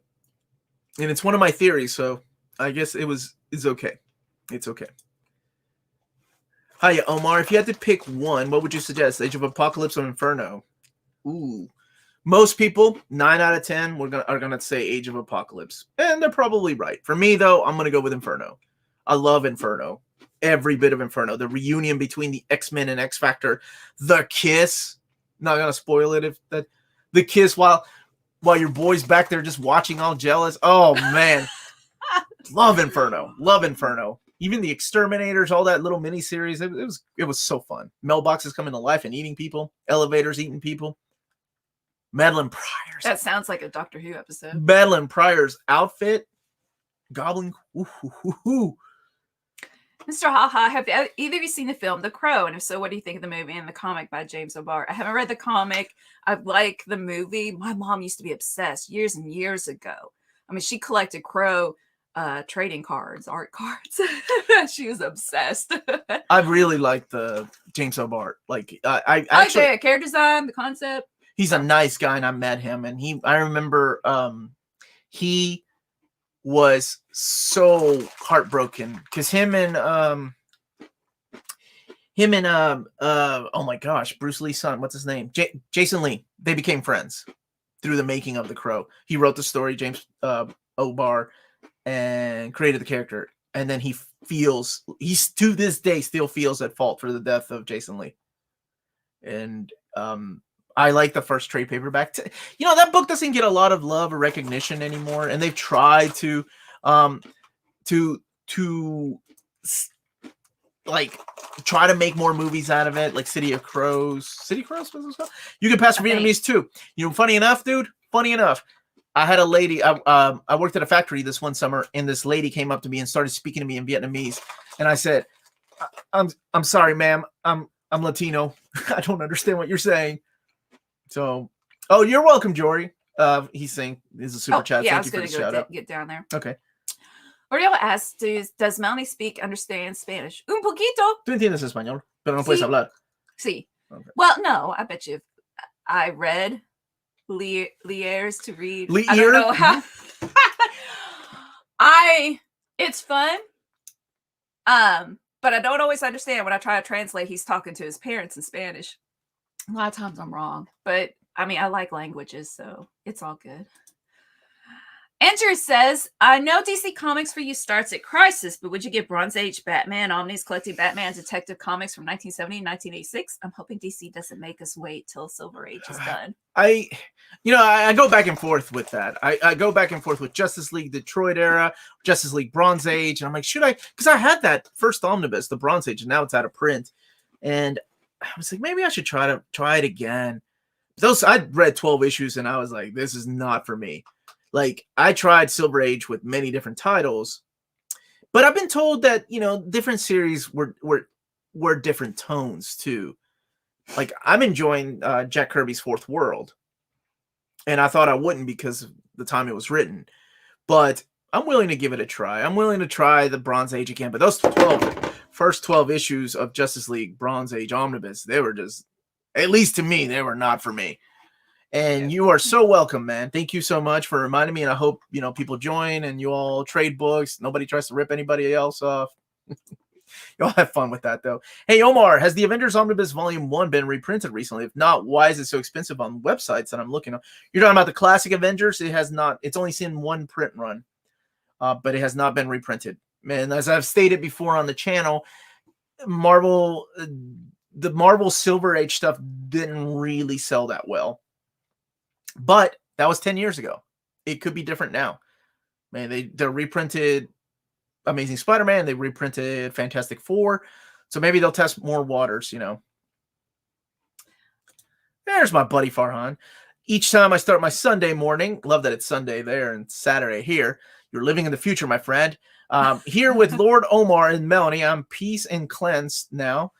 And it's one of my theories, so I guess it's okay. It's okay. Hiya, Omar. If you had to pick one, what would you suggest? Age of Apocalypse or Inferno? Ooh. Most people, 9 out of 10, are gonna say Age of Apocalypse. And they're probably right. For me, though, I'm going to go with Inferno. I love Inferno. Every bit of Inferno. The reunion between the X-Men and X-Factor. The kiss. Not going to spoil it. The kiss while your boy's back there just watching all jealous. Oh, man. Love Inferno. Love Inferno. Even the Exterminators, all that little mini-series. It was so fun. Mailboxes coming to life and eating people. Elevators eating people. Madeline Pryor's. That sounds like a Doctor Who episode. Madeline Pryor's outfit. Goblin. Ooh. Mr. Haha, have either of you seen the film The Crow? And if so, what do you think of the movie and the comic by James Obar? I haven't read the comic. I like the movie. My mom used to be obsessed years and years ago. I mean, she collected Crow trading cards, art cards. She was obsessed. I really like the James Obar. I actually like the character design, the concept. He's a nice guy, and I met him, and I remember he was so heartbroken because him and oh my gosh, Bruce Lee's son, what's his name? Jason Lee. They became friends through the making of The Crow. He wrote the story, James Obar, and created the character. And then he's to this day still feels at fault for the death of Jason Lee. And I like the first trade paperback. That book doesn't get a lot of love or recognition anymore, and they've tried to try to make more movies out of it, like City of Crows. City of Crows was this called? You Can Pass for Vietnamese too. Funny enough, dude. Funny enough, I had a lady. I worked at a factory this one summer, and this lady came up to me and started speaking to me in Vietnamese, and I said, "I'm sorry, ma'am. I'm Latino. I don't understand what you're saying." So, you're welcome, Jory. He's saying this is a super chat. Yeah, Thank you for the shout out. Get down there. Okay. Oriel asks, does Melanie understand Spanish? Un poquito. Tú entiendes español, pero no puedes hablar. Sí. Okay. Well, no, I bet you. I read Liers to read. Lier? I don't know how. It's fun. But I don't always understand when I try to translate. He's talking to his parents in Spanish. A lot of times I'm wrong, but I mean, I like languages, so it's all good. Andrew says, I know DC Comics for you starts at Crisis, but would you get Bronze Age Batman, Omni's collecting Batman Detective Comics from 1970 and 1986? I'm hoping DC doesn't make us wait till Silver Age is done. I go back and forth with that. I go back and forth with Justice League Detroit era, Justice League Bronze Age, and I'm like, should I? Because I had that first omnibus, the Bronze Age, and now it's out of print. And I was like, maybe I should try it again. I read 12 issues, and I was like, this is not for me. Like, I tried Silver Age with many different titles, but I've been told that, different series were different tones too. Like, I'm enjoying Jack Kirby's Fourth World, and I thought I wouldn't because of the time it was written, but I'm willing to give it a try. I'm willing to try the Bronze Age again, but those first 12 issues of Justice League Bronze Age Omnibus, they were just, at least to me, they were not for me. And you are so welcome, man. Thank you so much for reminding me. And I hope, people join and you all trade books. Nobody tries to rip anybody else off. Y'all have fun with that, though. Hey, Omar, has the Avengers Omnibus Volume 1 been reprinted recently? If not, why is it so expensive on websites that I'm looking at? You're talking about the classic Avengers? It has not. It's only seen one print run, but it has not been reprinted. And as I've stated before on the channel, the Marvel Silver Age stuff didn't really sell that well. But that was 10 years ago. It could be different now. Man, they reprinted Amazing Spider-Man. They reprinted Fantastic Four. So maybe they'll test more waters, There's my buddy Farhan. Each time I start my Sunday morning, love that it's Sunday there and Saturday here. You're living in the future, my friend. Here with Lord Omar and Melanie. I'm peace and cleansed now.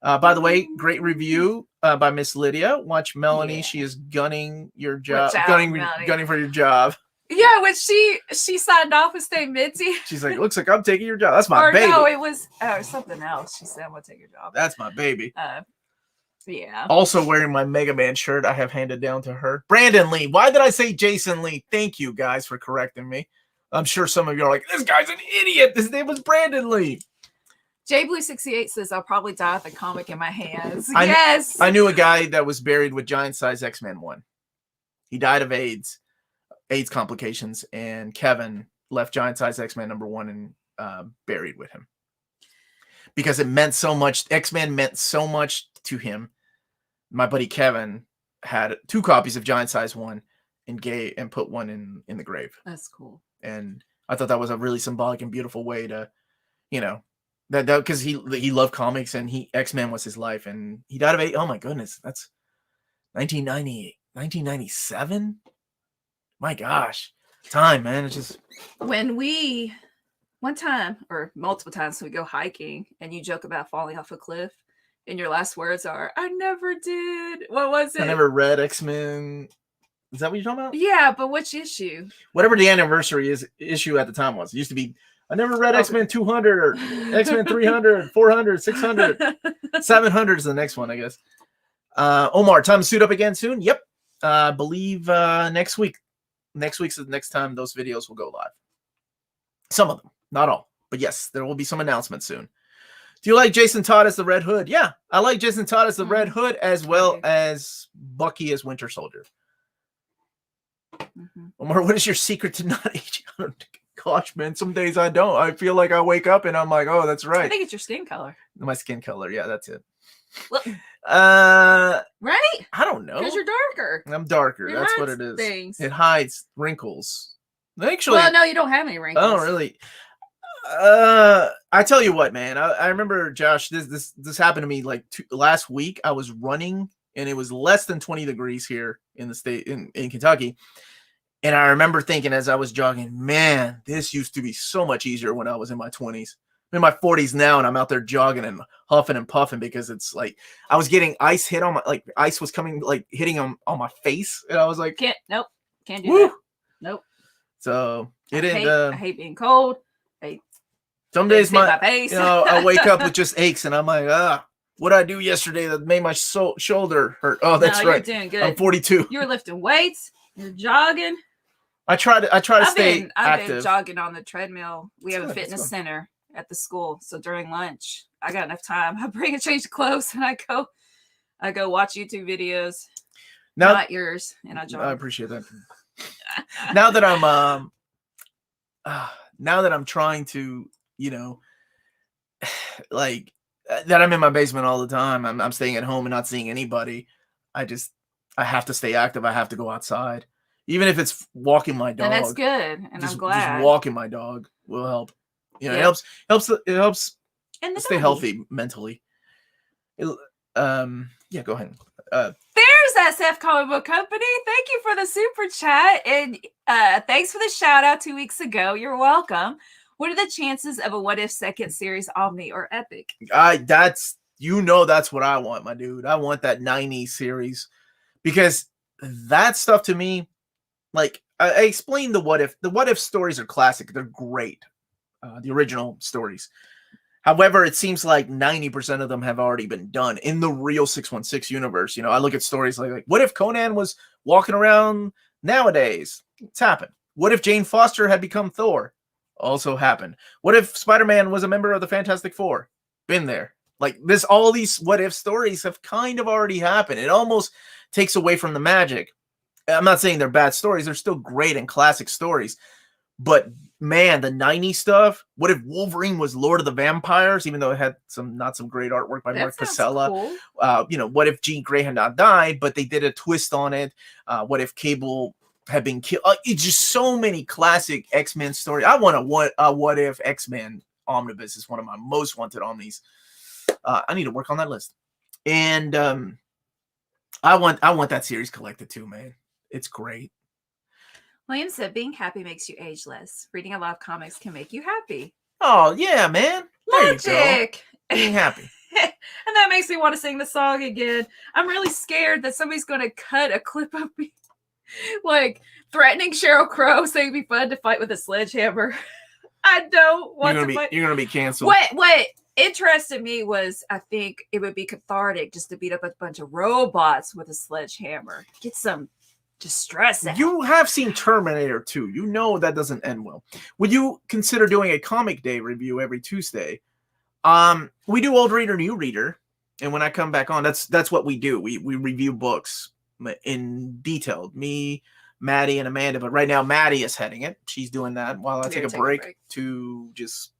By the way, great review by Miss Lydia. Watch Melanie. Yeah. She is gunning your job. Gunning for your job. Yeah, when she signed off with Stay Minty. She's like, looks like I'm taking your job. That's my baby. No, it was something else. She said, I'm going to take your job. That's my baby. Yeah. Also wearing my Mega Man shirt I have handed down to her. Brandon Lee. Why did I say Jason Lee? Thank you guys for correcting me. I'm sure some of you are like, this guy's an idiot. His name was Brandon Lee. JBlue68 says, I'll probably die with a comic in my hands. Yes. I knew a guy that was buried with Giant Size X-Men 1. He died of AIDS complications, and Kevin left Giant Size X-Men #1 and buried with him. Because it meant so much. X-Men meant so much to him. My buddy Kevin had 2 copies of Giant Size 1 and put one in the grave. That's cool. And I thought that was a really symbolic and beautiful way to, that because he loved comics and X-Men was his life, and he died of AIDS. Oh my goodness, that's 1997. My gosh, time, man. It's just when one time or multiple times we go hiking and you joke about falling off a cliff, and your last words are, "I never did." What was it? I never read X-Men. Is that what you're talking about? Yeah, but which issue? Whatever the anniversary issue at the time was. It used to be, I never read X-Men 200 or X-Men 300, 400, 600, 700 is the next one, I guess. Omar, time to suit up again soon? Yep. Believe next week. Next week's the next time those videos will go live. Some of them, not all. But yes, there will be some announcements soon. Do you like Jason Todd as the Red Hood? Yeah, I like Jason Todd as the Red Hood as well as Bucky as Winter Soldier. Omar, what is your secret to not aging? Gosh, man, some days I don't. I feel like I wake up and I'm like, oh, that's right. I think it's your skin color. My skin color, yeah, that's it. Well, right? I don't know. Because you're darker. I'm darker. That's what it is. Things. It hides wrinkles. Actually, well, no, you don't have any wrinkles. Oh, really? I tell you what, man. I remember, Josh. This happened to me like last week. I was running, and it was less than 20 degrees here in the state in Kentucky. And I remember thinking as I was jogging, man, this used to be so much easier when I was in my 20s. I'm in my 40s now, and I'm out there jogging and huffing and puffing because it's like I was getting ice hit on my, like ice was coming, like hitting on my face. And I was like, can't do that. Nope. So it I hate being cold. Some days my face. I wake up with just aches, and I'm like, what did I do yesterday that made my shoulder hurt? Oh, that's right. You're doing good. I'm 42. You're lifting weights. You're jogging. I try to stay active. I've been jogging on the treadmill. We have a fitness center at the school. So during lunch, I got enough time. I bring a change of clothes and I go watch YouTube videos. Now, not yours, and I jog. I appreciate that. now that I'm trying to, like that I'm in my basement all the time. I'm staying at home and not seeing anybody. I have to stay active. I have to go outside, even if it's walking my dog. And that's good. And I'm glad. Just walking my dog will help. It helps. It helps stay healthy mentally. Go ahead. There's SF Comic Book Company. Thank you for the super chat. And thanks for the shout out 2 weeks ago. You're welcome. What are the chances of a What If second series Omni or Epic? That's what I want, my dude. I want that 90s series because that stuff to me, like I explained the What If stories are classic. They're great. The original stories. However, it seems like 90% of them have already been done in the real 616 universe. I look at stories like what if Conan was walking around nowadays? It's happened. What if Jane Foster had become Thor? Also happened. What if Spider-Man was a member of the Fantastic Four? Been there. Like this, all these what if stories have kind of already happened. It almost takes away from the magic. I'm not saying they're bad stories. They're still great and classic stories. But man, the 90s stuff. What if Wolverine was Lord of the Vampires, even though it had not some great artwork by Mark Pacella? Cool. What if Jean Grey had not died, but they did a twist on it? What if Cable had been killed? It's just so many classic X-Men stories. I want a what if X-Men omnibus is one of my most wanted omnis. I need to work on that list. And I want that series collected too, man. It's great. William said, being happy makes you age less. Reading a lot of comics can make you happy. Oh, yeah, man. Logic. Being happy. And that makes me want to sing the song again. I'm really scared that somebody's going to cut a clip of me, like, threatening Sheryl Crow, saying it'd be fun to fight with a sledgehammer. I don't want to fight. You're going to be canceled. What interested me was, I think it would be cathartic just to beat up a bunch of robots with a sledgehammer. Get some distress out. You have seen Terminator 2. You know that doesn't end well. Would you consider doing a comic day review every Tuesday? We do old reader, new reader, and when I come back on, that's what we do. We review books in detail. Me, Maddie, and Amanda. But right now, Maddie is heading it. She's doing that while I take a break to just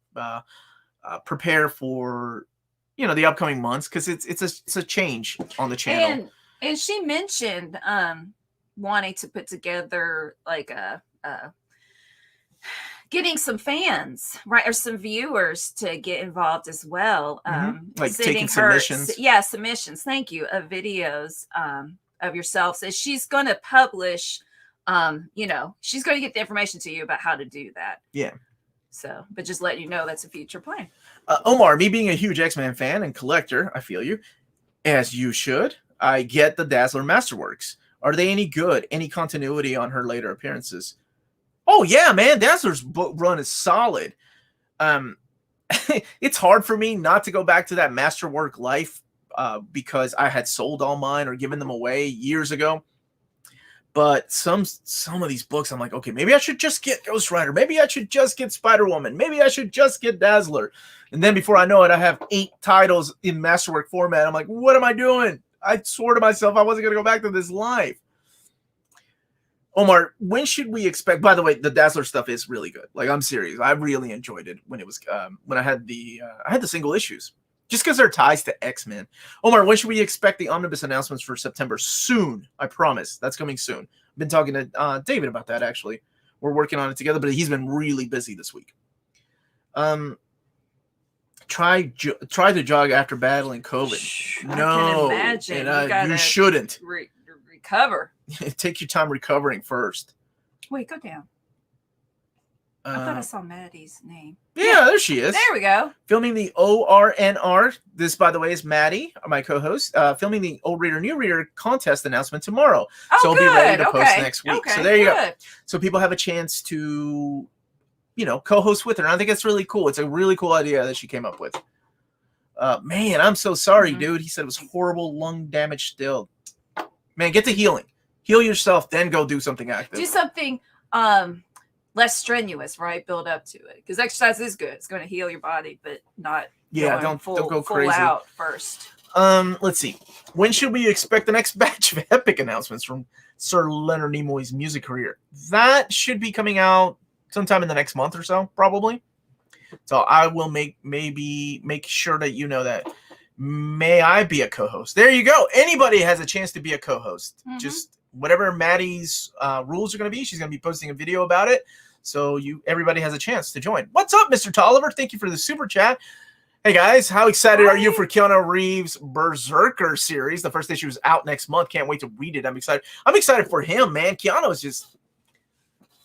prepare for the upcoming months because it's a change on the channel. And she mentioned wanting to put together like a getting some fans, right, or some viewers to get involved as well. Like taking submissions. Submissions. Thank you, of videos of yourself. So she's going to publish. She's going to get the information to you about how to do that. Yeah. So, but just letting you know that's a future plan. Omar, me being a huge X-Men fan and collector, I feel you, as you should. I get the Dazzler Masterworks. Are they any good? Any continuity on her later appearances? Oh, yeah, man. Dazzler's book run is solid. It's hard for me not to go back to that Masterwork life because I had sold all mine or given them away years ago. But some of these books, I'm like, okay, maybe I should just get Ghost Rider. Maybe I should just get Spider-Woman. Maybe I should just get Dazzler. And then before I know it, I have 8 titles in Masterwork format. I'm like, what am I doing? I swore to myself I wasn't going to go back to this life. Omar, when should we expect? By the way, the Dazzler stuff is really good. Like, I'm serious. I really enjoyed it when it was when I had the single issues, just because they're ties to X-Men. Omar, when should we expect the omnibus announcements for September? Soon, I promise. That's coming soon. I've been talking to David about that. Actually, we're working on it together, but he's been really busy this week. Try to jog after battling COVID. I can imagine. And, you shouldn't. Recover. Take your time recovering first. Wait, go down. I thought I saw Maddie's name. Yeah, there she is. There we go. Filming the ORNR. This, by the way, is Maddie, my co-host. Filming the Old Reader, New Reader contest announcement tomorrow. Oh, so good. I'll be ready to post next week. Okay, so there you go. So people have a chance to, co-host with her. And I think it's really cool. It's a really cool idea that she came up with. Man, I'm so sorry, dude. He said it was horrible lung damage still. Man, get to healing. Heal yourself, then go do something active. Do something less strenuous, right? Build up to it, because exercise is good. It's going to heal your body, but not don't go full crazy. out first. Let's see. When should we expect the next batch of epic announcements from Sir Leonard Nimoy's music career? That should be coming out sometime in the next month or so, probably. So I will make sure that you know that. May I be a co-host? There you go. Anybody has a chance to be a co-host. Mm-hmm. Just whatever Maddie's rules are going to be, she's going to be posting a video about it. So everybody has a chance to join. What's up, Mr. Tolliver? Thank you for the super chat. Hey guys, how excited are you for Keanu Reeves' Berserker series? The first issue is out next month. Can't wait to read it. I'm excited. I'm excited for him, man. Keanu is just...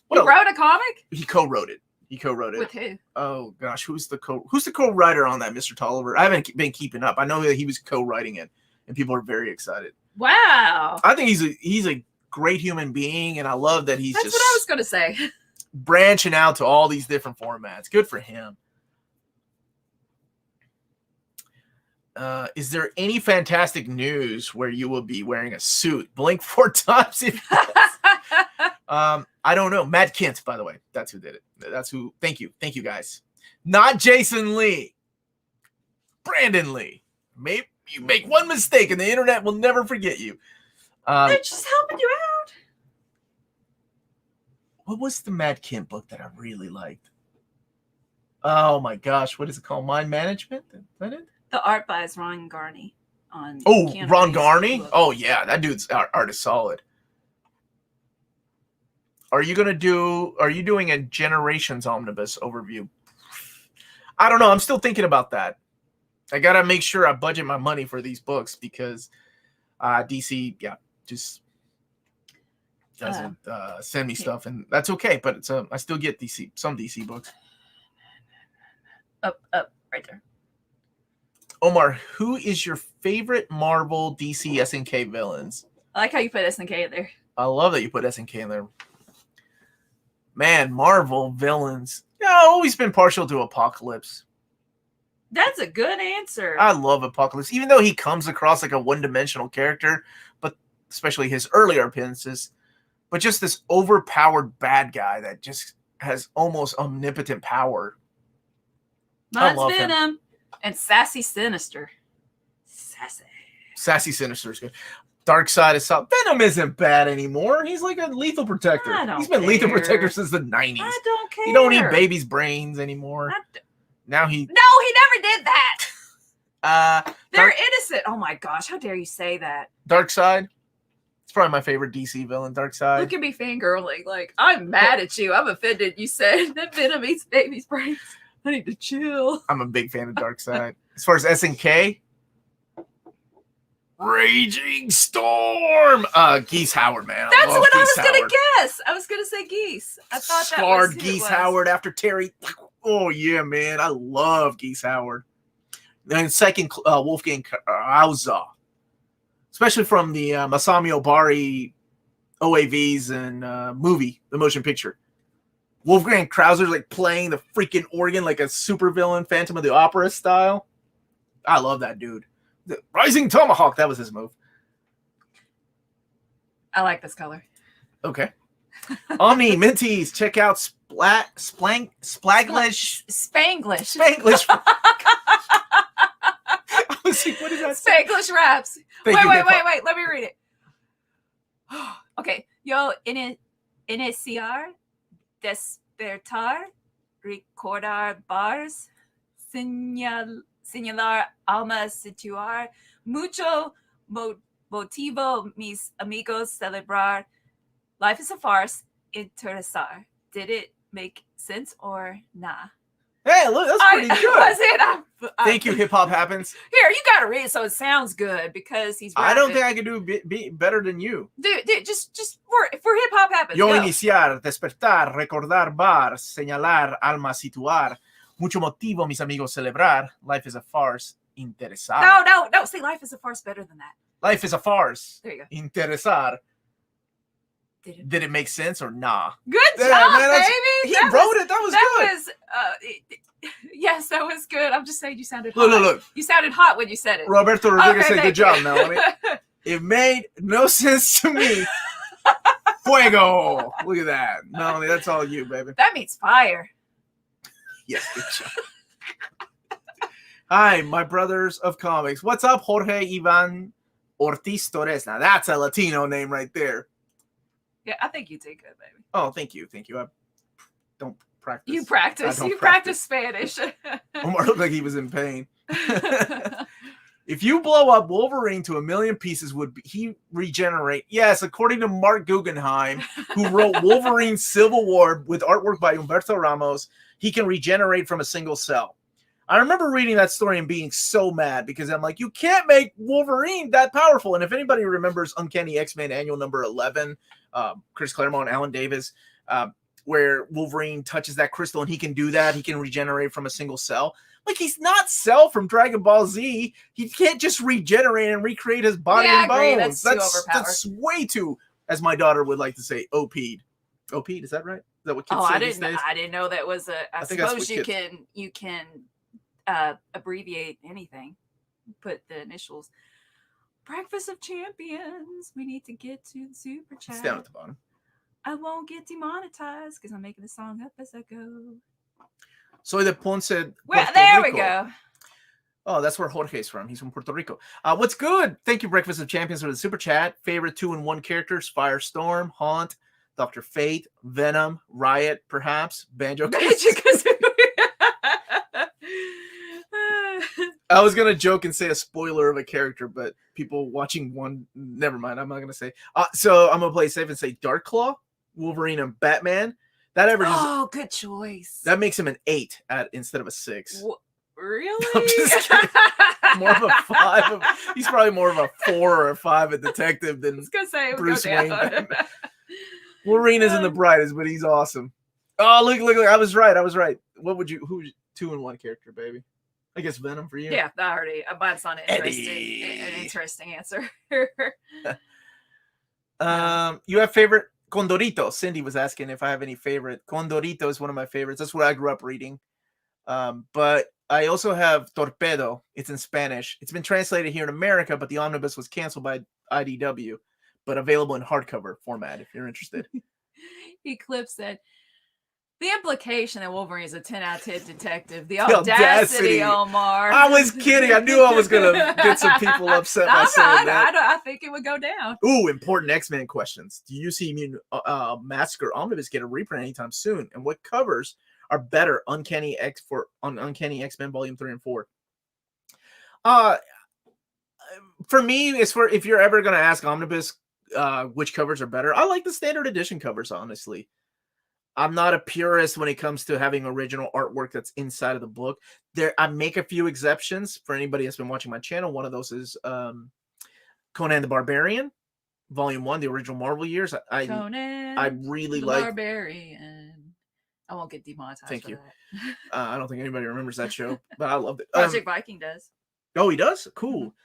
He wrote a comic? He co-wrote it. With who? Oh gosh, who's the co-writer on that, Mr. Tolliver? I haven't been keeping up. I know that he was co-writing it, and people are very excited. Wow. I think he's a great human being, and I love that he's That's just what I was going to say. Branching out to all these different formats. Good for him. Is there any fantastic news where you will be wearing a suit? Blink 4 times. I don't know. Matt Kent, by the way. That's who did it. That's who. Thank you. Thank you, guys. Not Jason Lee. Brandon Lee. Maybe you make one mistake and the internet will never forget you. They're just helping you out. What was the Matt Kent book that I really liked? Oh my gosh. What is it called? Mind Management? Is that it? The art by Ron Garney on. Ron Garney? Oh yeah, that dude's art is solid. Are you doing a Generations Omnibus overview? I don't know. I'm still thinking about that. I gotta make sure I budget my money for these books because DC, just doesn't send me stuff, and that's okay. But it's I still get some DC books. Up, right there. Omar, who is your favorite Marvel DC SNK villains? I like how you put SNK in there. I love that you put SNK in there. Man, Marvel villains. Yeah, I've always been partial to Apocalypse. That's a good answer. I love Apocalypse, even though he comes across like a one-dimensional character, but especially his earlier appearances. But just this overpowered bad guy that just has almost omnipotent power. Mine's Venom and Sassy Sinister. Sassy Sinister is good. Darkseid is solid. Venom isn't bad anymore. He's like a lethal protector. He's been lethal protector since the 90s. I don't care. He don't eat babies' brains anymore. No, he never did that. They're innocent. Oh my gosh, how dare you say that? Darkseid. It's probably my favorite DC villain, Darkseid. Look at me fangirling. Like, I'm mad at you. I'm offended. You said that Venom eats babies' brains. I need to chill. I'm a big fan of Darkseid. As far as SNK, Raging Storm. Geese Howard, man. That's what I was going to guess. I was going to say Geese. I thought Scarred that was Geese Howard after Terry. Oh, yeah, man. I love Geese Howard. Then second, Wolfgang Krauser. Especially from the Masami Obari OAVs and movie, the motion picture. Wolfgang Krauser's like playing the freaking organ like a supervillain, Phantom of the Opera style. I love that dude. The Rising Tomahawk, that was his move. I like this color. Okay. Omni, Minties, check out Spanglish. Spanglish. I was like, what is that? Spanglish raps. Wait. Let me read it. Okay. Yo iniciar, despertar, recordar bars, señalar alma situar, mucho motivo mis amigos celebrar. Life is a farce, interesar. Did it make sense or nah? Hey, look, that's pretty good. Was it? Thank you, Hip Hop Happens. Here, you got to read it so it sounds good because he's rapping. I don't think I can do be better than you. Dude, just for Hip Hop Happens. Yo iniciar, despertar, recordar bar, señalar, alma situar. Mucho motivo, mis amigos, celebrar. Life is a farce, interesar. No. See, life is a farce better than that. Life is a farce. There you go. Interesar. Did it make sense or nah? Good job, man, baby. He wrote it. That was good. Yes, that was good. I'm just saying you sounded hot. Look. You sounded hot when you said it. Roberto Rodriguez said, good job, Melanie. It made no sense to me. Fuego! Look at that. Melanie, that's all you, baby. That means fire. Yes, good job. Hi, my brothers of comics. What's up, Jorge Ivan Ortiz Torres? Now, that's a Latino name right there. Yeah, I think you did good, baby. Oh, thank you. Thank you. I don't practice. You practice. You practice Spanish. Omar looked like he was in pain. If you blow up Wolverine to 1,000,000 pieces, would he regenerate? Yes, according to Mark Guggenheim, who wrote Wolverine Civil War with artwork by Humberto Ramos, he can regenerate from a single cell. I remember reading that story and being so mad because I'm like, you can't make Wolverine that powerful. And if anybody remembers Uncanny X-Men Annual number 11, Chris Claremont, Alan Davis, where Wolverine touches that crystal and he can do that. He can regenerate from a single cell. Like, he's not Cell from Dragon Ball Z. He can't just regenerate and recreate his body and bones. That's way too, as my daughter would like to say, OP'd. OP'd, is that right? Is that what kids say these days? I didn't know that was a. I suppose you can abbreviate anything. Put the initials. Breakfast of Champions. We need to get to the super chat. It's down at the bottom. I won't get demonetized because I'm making the song up as I go. Soy de Ponce. Well, there we go. Oh, that's where Jorge's from. He's from Puerto Rico. What's good? Thank you, Breakfast of Champions, for the super chat. Favorite 2-in-1 characters: Firestorm, Haunt, Dr. Fate, Venom, Riot, perhaps, Banjo. I was gonna joke and say a spoiler of a character, but people watching one, never mind. I'm not gonna say. So I'm gonna play safe and say Darkclaw, Wolverine, and Batman. That averages. Oh, good choice. That makes him an 8 instead of a 6. Really? I'm just kidding. More of a 5. He's probably more of a 4 or a 5 at detective than Bruce Wayne. Wolverine isn't the brightest, but he's awesome. Oh, look! I was right. Who's 2-in-1 character, baby? I guess Venom for you. Yeah, I already. Mine's not an interesting answer. You have favorite Condorito? Cindy was asking if I have any favorite. Condorito is one of my favorites. That's what I grew up reading. But I also have Torpedo. It's in Spanish. It's been translated here in America, but the omnibus was canceled by IDW, but available in hardcover format if you're interested. Eclipse said, the implication that Wolverine is a 10 out of 10 detective. The audacity, Omar. I was kidding. I knew I was going to get some people upset by saying that. I think it would go down. Ooh, important X-Men questions. Do you see Massacre Omnibus get a reprint anytime soon? And what covers are better on Uncanny X-Men Volume 3 and 4? For me, it's for if you're ever going to ask Omnibus which covers are better, I like the standard edition covers, honestly. I'm not a purist when it comes to having original artwork that's inside of the book. I make a few exceptions for anybody that's been watching my channel. One of those is Conan the Barbarian, Volume 1, the original Marvel years. Conan, I really like Barbarian. I won't get demonetized. Thank for you. That. I don't think anybody remembers that show, but I loved it. Project Viking does. Oh, he does? Cool.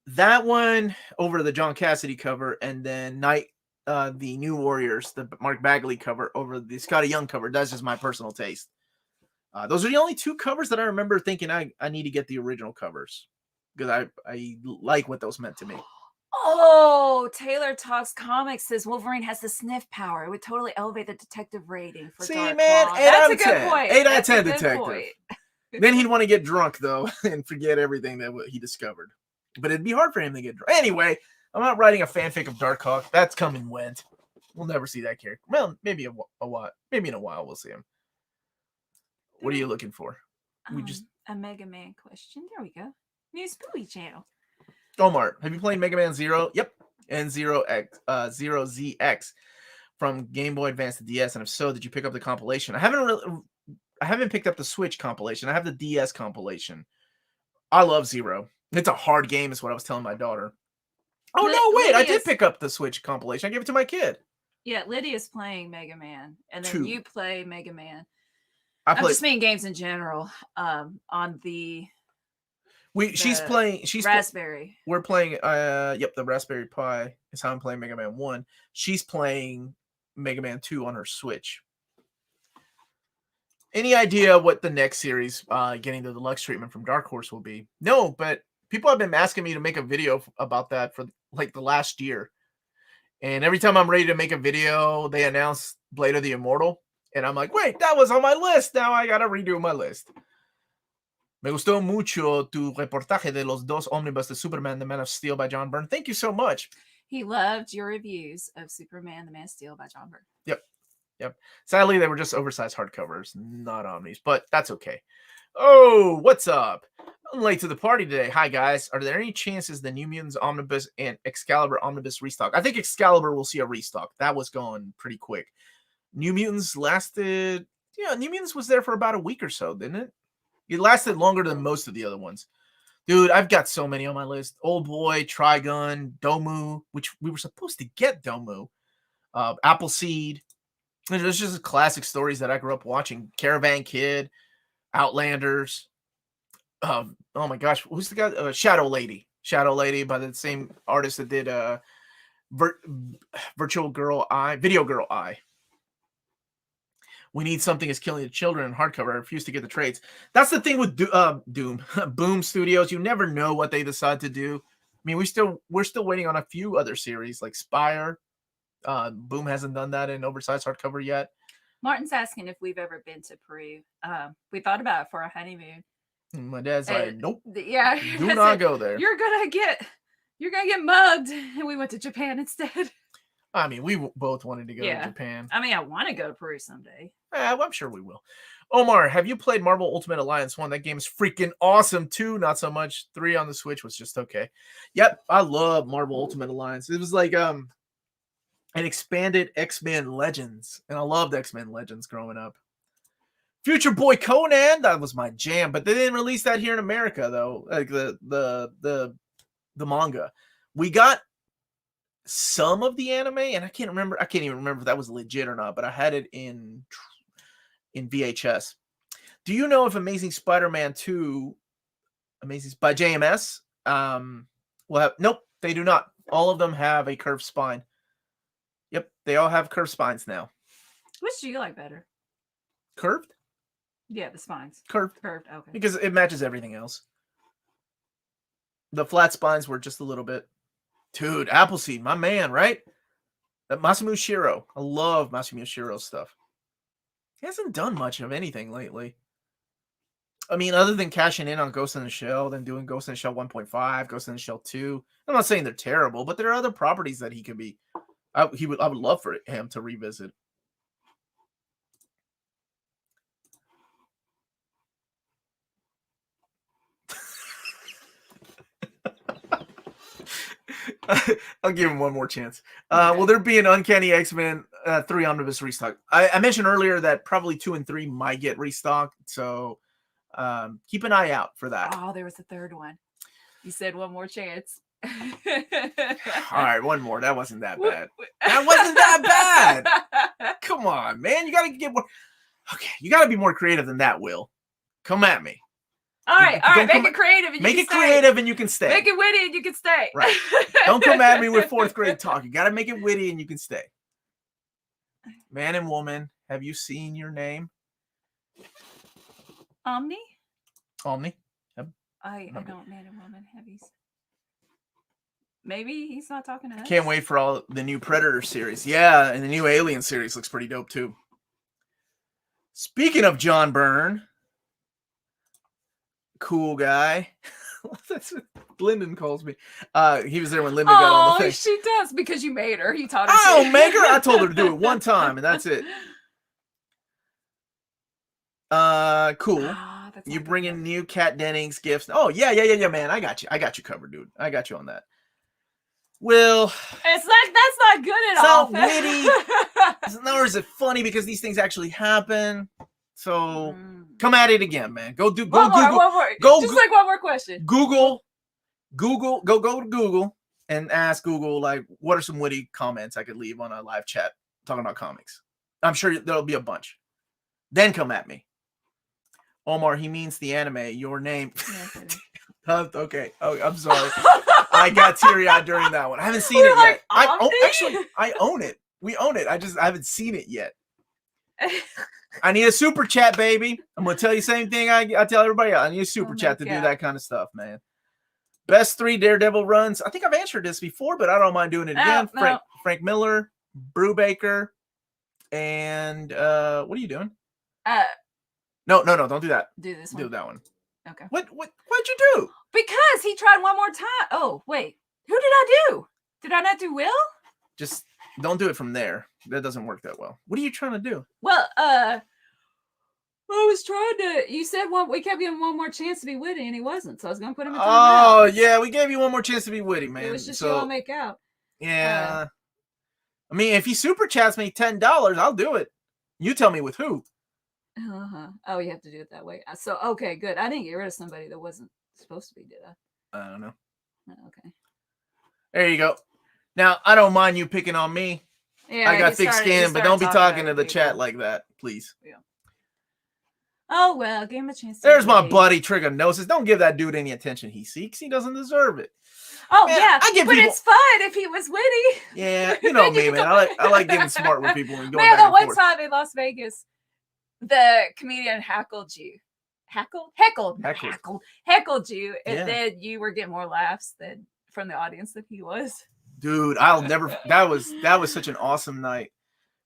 That one over the John Cassidy cover, and then the New Warriors, the Mark Bagley cover over the Scotty Young cover. That's just my personal taste. Those are the only 2 covers that I remember thinking I need to get the original covers because I like what those meant to me. Oh, Taylor Talks Comics says Wolverine has the sniff power. It would totally elevate the detective rating for Dark man, Claw. 8 out of 10. Good point. 8 out of 10 detective. Then he'd want to get drunk, though, and forget everything that he discovered. But it'd be hard for him to get drunk. Anyway, I'm not writing a fanfic of Darkhawk. That's come and went. We'll never see that character. Well, maybe a while. Maybe in a while we'll see him. What are you looking for? A Mega Man question. There we go. New Spooky channel. Omar, have you played Mega Man 0? Yep. And 0ZX from Game Boy Advance to DS, and if so, did you pick up the compilation? I haven't picked up the Switch compilation. I have the DS compilation. I love 0. It's a hard game, is what I was telling my daughter. Oh, no, wait. I did pick up the Switch compilation. I gave it to my kid. Yeah, Lydia's playing Mega Man, and then 2. you play Mega Man. I'm just mean games in general. On the she's playing Raspberry. We're playing the Raspberry Pi is how I'm playing Mega Man 1. She's playing Mega Man 2 on her Switch. Any idea what the next series getting the deluxe treatment from Dark Horse will be? No, but people have been asking me to make a video about that for like the last year. And every time I'm ready to make a video, they announce Blade of the Immortal. And I'm like, wait, that was on my list. Now I got to redo my list. Me gustó mucho tu reportaje de los dos omnibus de Superman, the Man of Steel by John Byrne. Thank you so much. He loved your reviews of Superman, the Man of Steel by John Byrne. Yep. Sadly, they were just oversized hardcovers, not omnis, but that's okay. Oh, what's up? I'm late to the party today. Hi, guys. Are there any chances the New Mutants Omnibus and Excalibur Omnibus restock? I think Excalibur will see a restock. That was going pretty quick. New Mutants lasted... Yeah, New Mutants was there for about a week or so, didn't it? It lasted longer than most of the other ones. Dude, I've got so many on my list. Old Boy, Trigun, Domu, which we were supposed to get Domu. Appleseed. There's just classic stories that I grew up watching. Caravan Kid, Outlanders. Oh my gosh, who's the guy? Shadow Lady by the same artist that did Virtual Girl Eye, Video Girl Eye. We Need Something Is Killing the Children in hardcover. I refuse to get the trades. That's the thing with Doom Boom Studios. You never know what they decide to do. I mean, we're still waiting on a few other series like Spire. Boom hasn't done that in oversized hardcover yet. Martin's asking if we've ever been to Peru. We thought about it for a honeymoon. My dad's like, nope. Yeah, do not go there. You're gonna get mugged, and we went to Japan instead. I mean, we both wanted to go to Japan. I mean, I want to go to Peru someday. Well, I'm sure we will. Omar, have you played Marvel Ultimate Alliance 1? That game is freaking awesome. 2, not so much. 3 on the Switch was just okay. Yep, I love Marvel Ultimate Alliance. It was like an expanded X-Men Legends, and I loved X-Men Legends growing up. Future Boy Conan, that was my jam, but they didn't release that here in America though. Like the manga. We got some of the anime, and I can't even remember if that was legit or not, but I had it in VHS. Do you know if Amazing Spider-Man 2 by JMS will have... Nope, they do not. All of them have a curved spine. Yep, they all have curved spines now. Which do you like better? Curved? Yeah, the spines. Curved, okay. Because it matches everything else. The flat spines were just a little bit... Dude, Appleseed, my man, right? That Masamu Shiro. I love Masamu Shiro's stuff. He hasn't done much of anything lately. I mean, other than cashing in on Ghost in the Shell, then doing Ghost in the Shell 1.5, Ghost in the Shell 2. I'm not saying they're terrible, but there are other properties that he could be... I would love for him to revisit. I'll give him one more chance. Will there be an Uncanny X-Men 3 Omnibus restock? I mentioned earlier that probably 2 and 3 might get restocked, so keep an eye out for that. Oh, there was a third one. You said one more chance. All right, one more. That wasn't that bad. That wasn't that bad. Come on, man. You gotta get more. Okay, you gotta be more creative than that, Will. Come at me. All right. Make it creative. And make it creative, and you can stay. Make it witty, and you can stay. Right. Don't come at me with 4th grade talk. You gotta make it witty, and you can stay. Man and woman, have you seen your name? Omni. Yep. I don't. Man and woman. Have you? Maybe he's not talking to us. Can't wait for all the new Predator series. Yeah, and the new Alien series looks pretty dope too. Speaking of John Byrne, cool guy. That's what Lyndon calls me. He was there when Lyndon got on the thing. She does because you made her. He taught her. I don't make her. I told her to do it one time, and that's it. Cool. You bring in new Kat Dennings gifts. Oh yeah, man. I got you covered, dude. I got you on that. Well, that's not good at all. It's not witty. Nor is it funny because these things actually happen. So come at it again, man. Go Google. One more. Like one more question. Google. Go to Google and ask Google like, what are some witty comments I could leave on a live chat talking about comics? I'm sure there'll be a bunch. Then come at me. Omar, he means the anime. Your name. Okay. Oh, I'm sorry. I got teary-eyed during that one. I haven't seen it yet. I own it. We own it. I haven't seen it yet. I need a super chat, baby. I'm gonna tell you the same thing I tell everybody else. I need a super chat to do that kind of stuff, man. Best 3 Daredevil runs. I think I've answered this before, but I don't mind doing it again. Frank Frank Miller, Brubaker, and what are you doing? No, don't do that. Do this one. Do that one. Okay. What'd you do? Because he tried one more time. Oh, wait. Who did I do? Did I not do Will? Just don't do it from there. That doesn't work that well. What are you trying to do? Well, I was trying to. You said we kept giving one more chance to be witty, and he wasn't. So I was gonna put him in timeout. Oh yeah, we gave you one more chance to be witty, man. It was just you all make out. Yeah. I mean, if he super chats me $10, I'll do it. You tell me with who. Oh, you have to do it that way. So okay, good. I didn't get rid of somebody that wasn't supposed to be, did I? I don't know. Okay. There you go. Now I don't mind you picking on me. Yeah, I got thick skin, but don't be talking to the chat like that, please. Yeah. Oh well, give him a chance. There's my buddy Trigonosis. Don't give that dude any attention he seeks. He doesn't deserve it. Oh man, yeah, it's fun if he was witty. Yeah, you know me, man. I like getting smart with people and going man, back and one forth. time in Las Vegas, the comedian heckled you. Heckled you, and then you were getting more laughs from the audience than he was. Dude, I'll never. That was such an awesome night.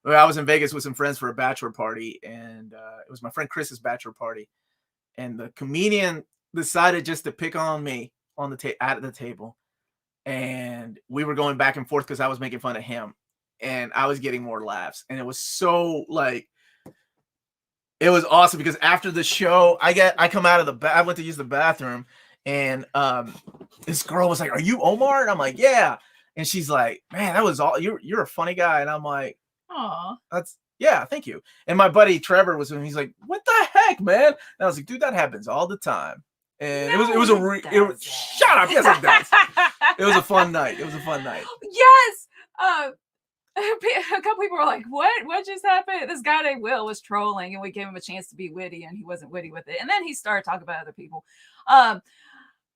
I was in Vegas with some friends for a bachelor party, and it was my friend Chris's bachelor party, and the comedian decided just to pick on me on the at the table, and we were going back and forth because I was making fun of him, and I was getting more laughs, and it was so like. It was awesome because after the show, I come out of I went to use the bathroom, and this girl was like, "Are you Omar?" And I'm like, "Yeah." And she's like, "Man, that was all. You're a funny guy." And I'm like, "Aw, yeah, thank you." And my buddy Trevor was with me. He's like, "What the heck, man?" And I was like, "Dude, that happens all the time." And shut up. Yes, it does. It was a fun night. Yes. A couple people were like, what just happened? This guy named Will was trolling, and we gave him a chance to be witty, and he wasn't witty with it. And then he started talking about other people.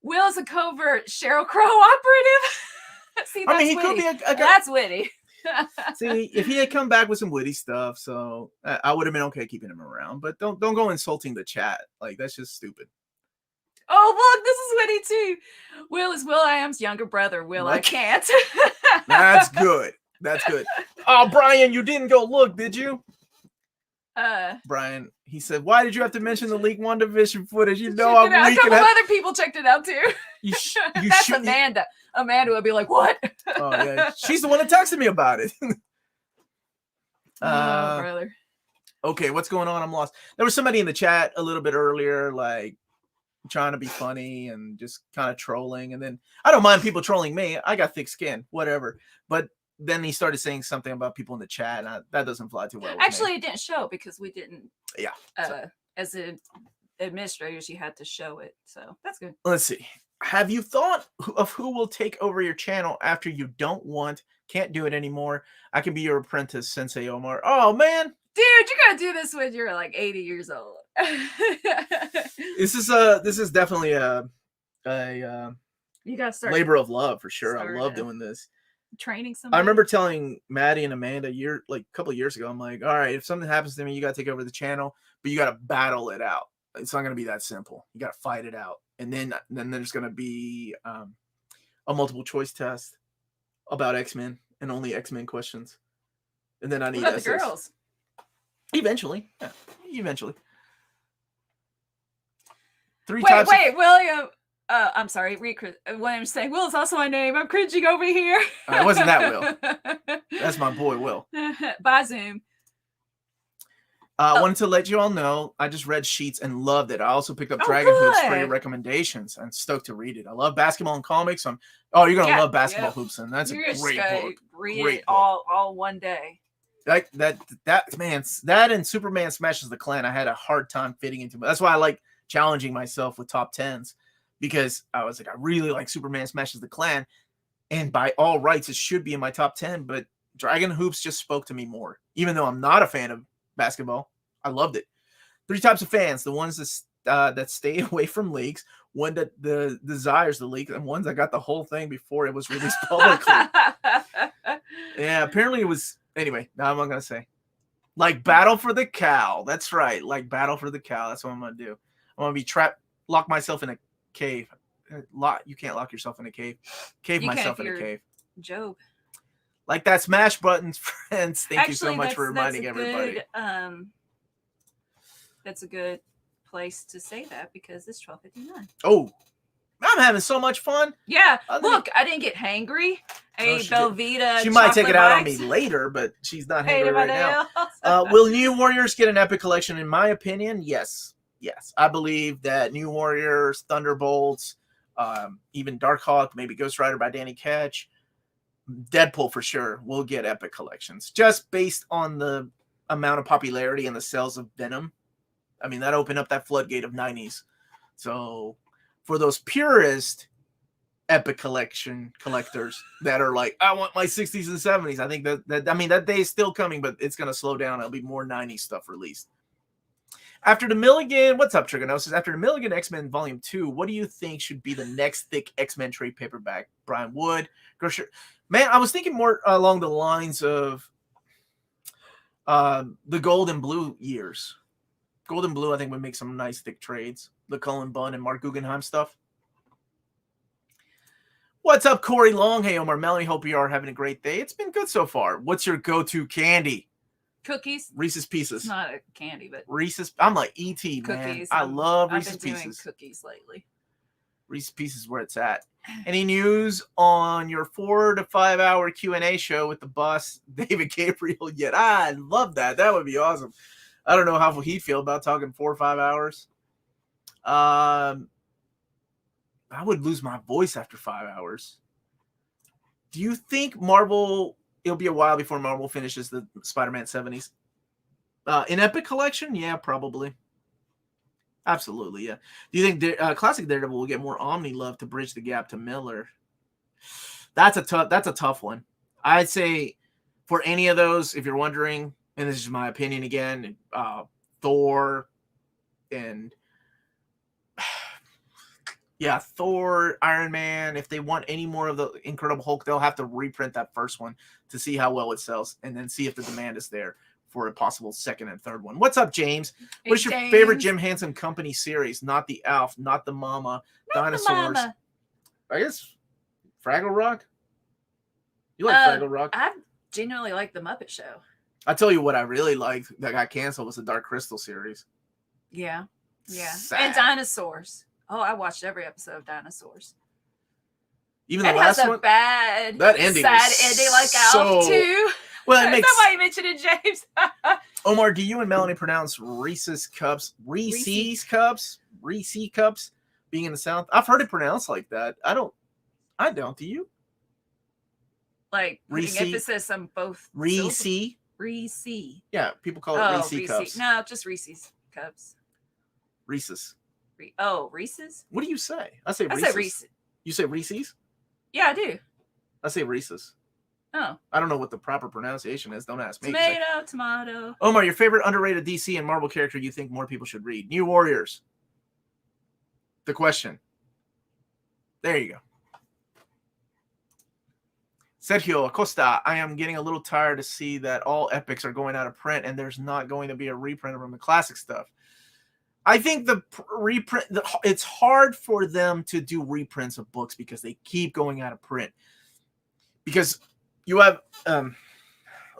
Will's a covert Sheryl Crow operative. See, that's he witty. could be that's witty. See, if he had come back with some witty stuff, so I would have been okay keeping him around. But don't go insulting the chat. Like, that's just stupid. Oh, look, this is witty too. Will is Will.i.am's younger brother. Will, I can't. That's good. That's good. Oh, Brian, you didn't go look, did you? Brian, he said, "Why did you have to mention the leaked WandaVision footage? You know I'm weak." A couple other people checked it out too. That's Amanda. Amanda would be like, "What?" Oh yeah, she's the one that texted me about it. Brother. Okay, what's going on? I'm lost. There was somebody in the chat a little bit earlier, like trying to be funny and just kind of trolling. And then I don't mind people trolling me. I got thick skin, whatever. But then he started saying something about people in the chat, and that doesn't fly too well. Actually, it didn't show because we didn't. Yeah. As administrators, you had to show it, so that's good. Let's see. Have you thought of who will take over your channel after you can't do it anymore? I can be your apprentice, Sensei Omar. Oh man, dude, you gotta do this when you're like 80 years old. This is definitely a you gotta start labor of love for sure. I love doing this. Training somebody. I remember telling Maddie and Amanda a couple of years ago, I'm like, all right, if something happens to me, you got to take over the channel, but you got to battle it out. It's not going to be that simple. You got to fight it out. And then there's going to be a multiple choice test about X-Men and only X-Men questions. And then I need the girls. Eventually. Yeah, eventually. Wait, William. I'm sorry, William's saying, Will is also my name. I'm cringing over here. It wasn't that Will. That's my boy, Will. Bye, Zoom. I wanted to let you all know, I just read Sheets and loved it. I also picked up Dragon Hoops for your recommendations. I'm stoked to read it. I love basketball and comics. You're going to love Basketball Hoops, and that's a great book. Read it all one day. That and Superman Smashes the Klan, I had a hard time fitting into. That's why I like challenging myself with top 10s. Because I was like, I really like Superman Smashes the Klan. And by all rights, it should be in my top 10. But Dragon Hoops just spoke to me more. Even though I'm not a fan of basketball, I loved it. 3 types of fans. The ones that stay away from leagues. One that desires the league. And ones that got the whole thing before it was released publicly. Yeah, apparently it was... Anyway, now I'm not going to say. Like Battle for the Cow. That's right. Like Battle for the Cow. That's what I'm going to do. I'm going to be trapped, lock myself in a cave. You can't lock yourself in a cave. Cave myself in a cave. Job. Like that smash buttons, friends. Thank you so much for reminding that's everybody. That's a good place to say that because it's 12:59. Oh, I'm having so much fun. Yeah, look, I didn't get hangry. Hey, Velveeta. She might take it out on me later, but she's not hangry right now. Will New Warriors get an epic collection? In my opinion, yes. Yes. I believe that New Warriors, Thunderbolts, even Darkhawk, maybe Ghost Rider by Danny Ketch, Deadpool for sure will get epic collections. Just based on the amount of popularity and the sales of Venom. I mean, that opened up that floodgate of 90s. So for those purist epic collection collectors that are like, I want my 60s and 70s. I think that day is still coming, but it's going to slow down. It'll be more 90s stuff released. After the Milligan, what's up, Trigonosis? After the Milligan X-Men Volume 2, what do you think should be the next thick X-Men trade paperback? Brian Wood, Grosher. Man, I was thinking more along the lines of the Gold and Blue years. Gold and Blue, I think, would make some nice thick trades. The Cullen Bunn and Mark Guggenheim stuff. What's up, Corey Long? Hey, Omar, Melanie, hope you are having a great day. It's been good so far. What's your go-to candy? Cookies. Reese's Pieces. It's not a candy, but Reese's. I'm like E.T., man. Cookies. I love Reese's I've been Pieces. doing cookies lately. Reese's Pieces is where it's at. Any news on your 4 to 5 hour Q&A show with the boss, David Gabriel, yet? I love that. That would be awesome. I don't know how he'd feel about talking 4 or 5 hours. I would lose my voice after 5 hours. Do you think Marvel, it'll be a while before Marvel finishes the Spider-Man 70s? In Epic Collection? Yeah, probably. Absolutely, yeah. Do you think Classic Daredevil will get more Omni love to bridge the gap to Miller? That's a tough one. I'd say for any of those, if you're wondering, and this is my opinion again, Thor and yeah, Thor, Iron Man, if they want any more of the Incredible Hulk, they'll have to reprint that first one to see how well it sells and then see if the demand is there for a possible second and third one. What's up, James? Hey, what's your James. favorite Jim Henson Company series? Not the Alf, not the Mama, Not Dinosaurs. the Mama. I guess Fraggle Rock? You like Fraggle Rock? I genuinely like the Muppet Show. I tell you what I really liked that got canceled was the Dark Crystal series. Yeah. Yeah. Sad. And Dinosaurs. Oh, I watched every episode of Dinosaurs. Even the It last has a one, bad, that ending sad was ending like so... Alf too. Well, it Is makes... that why you mentioned it, James? Omar, do you and Melanie pronounce Reese's Cups being in the South? I've heard it pronounced like that. I don't. Do you? Like putting Reese. emphasis on both. Reese. Reese. Yeah, people call it Reese Cups. No, just Reese's Cups. Reese's. Reese's? What do you say? I say Reese's. I say Reese. You say Reese's? Yeah, I do. I say Reese's. Oh. I don't know what the proper pronunciation is. Don't ask me. Tomato. Omar, your favorite underrated DC and Marvel character you think more people should read? New Warriors. The question. There you go. Sergio Acosta, I am getting a little tired to see that all epics are going out of print and there's not going to be a reprint from the classic stuff. I think the reprint, it's hard for them to do reprints of books because they keep going out of print. Because you have,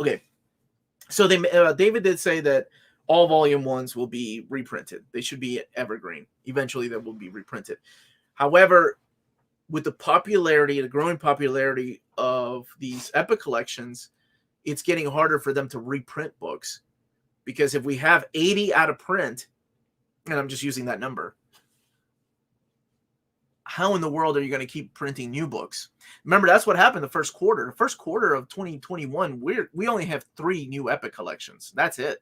okay, so David did say that all volume ones will be reprinted. They should be evergreen. Eventually, they will be reprinted. However, with the growing popularity of these epic collections, it's getting harder for them to reprint books. Because if we have 80 out of print, and I'm just using that number, how in the world are you going to keep printing new books? Remember, that's what happened the first quarter. The first quarter of 2021, we only have 3 new epic collections. That's it.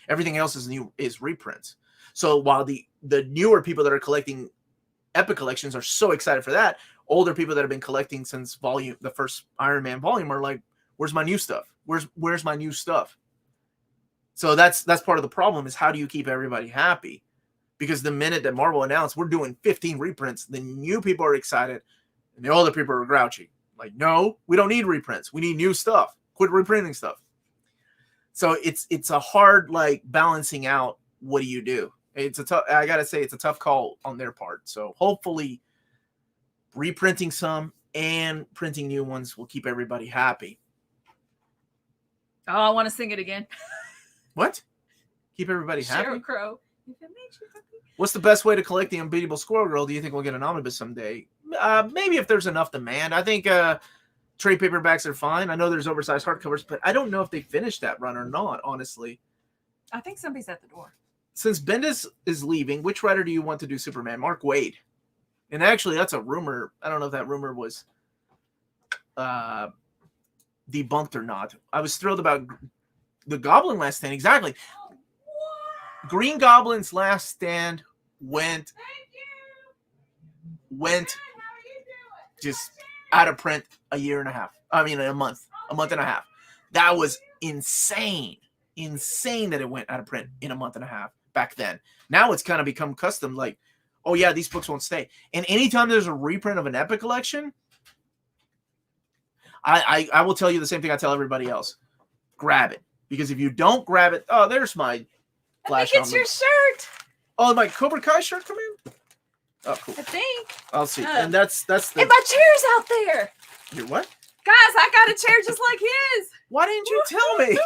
Everything else is reprints. So while the newer people that are collecting epic collections are so excited for that, older people that have been collecting since the first Iron Man volume are like, where's my new stuff? Where's my new stuff? So that's part of the problem, is how do you keep everybody happy? Because the minute that Marvel announced we're doing 15 reprints, the new people are excited and the older people are grouchy. Like, no, we don't need reprints. We need new stuff. Quit reprinting stuff. So it's a hard balancing out. What do you do? I gotta say, it's a tough call on their part. So hopefully reprinting some and printing new ones will keep everybody happy. Oh, I want to sing it again. What? Keep everybody happy? Sheryl Crow. If it makes you happy. What's the best way to collect the unbeatable Squirrel Girl? Do you think we'll get an omnibus someday? Maybe if there's enough demand. I think trade paperbacks are fine. I know there's oversized hardcovers, but I don't know if they finished that run or not, honestly. I think somebody's at the door. Since Bendis is leaving, which writer do you want to do Superman? Mark Waid. And actually, that's a rumor. I don't know if that rumor was debunked or not. I was thrilled about the Goblin Last Stand. Exactly. Green Goblin's Last Stand went just out of print a month and a half. That was insane that it went out of print in a month and a half back then. Now it's kind of become custom, like, oh yeah, these books won't stay. And anytime there's a reprint of an Epic collection, I will tell you the same thing I tell everybody else. Grab it. Because if you don't grab it, oh, there's my Flash. I think it's your shirt. Oh, my Cobra Kai shirt come in? Oh, cool. I think. I'll see. And that's the... And my chair's out there. Your what? Guys, I got a chair just like his. Why didn't you tell me?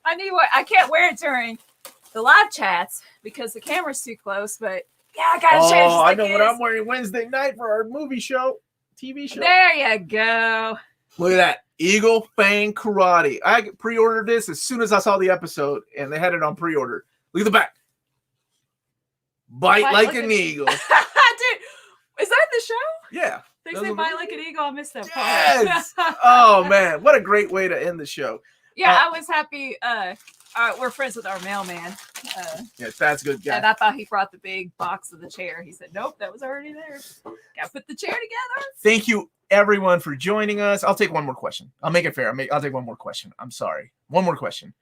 I can't wear it during the live chats because the camera's too close, but yeah, I got a chair just like I know his. what I'm wearing Wednesday night for our movie show, TV show. There you go. Look at that. Eagle Fang Karate. I pre-ordered this as soon as I saw the episode, and they had it on pre-order. Look at the back. Bite like an eagle. Dude, is that the show? Yeah. They say bite like an eagle. I missed that part. Yes. Oh, man. What a great way to end the show. Yeah, I was happy. We're friends with our mailman. Yes, that's a good guy. And I thought he brought the big box of the chair. He said, nope, that was already there. Got to put the chair together. Thank you, everyone, for joining us. I'll take one more question. I'll make it fair. I'll take one more question. I'm sorry. One more question.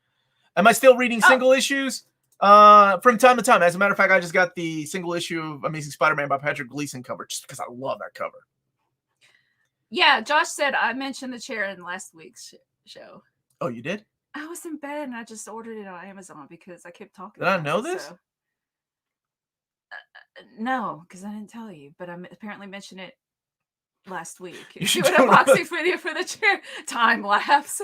Am I still reading single issues? From time to time. As a matter of fact, I just got the single issue of Amazing Spider-Man by Patrick Gleason cover just because I love that cover. Yeah, Josh said I mentioned the chair in last week's show. Oh, you did? I was in bed and I just ordered it on Amazon because I kept talking. Did I know this? So. No, because I didn't tell you, but I apparently mentioned it last week. You should do an unboxing video for the chair. Time lapse.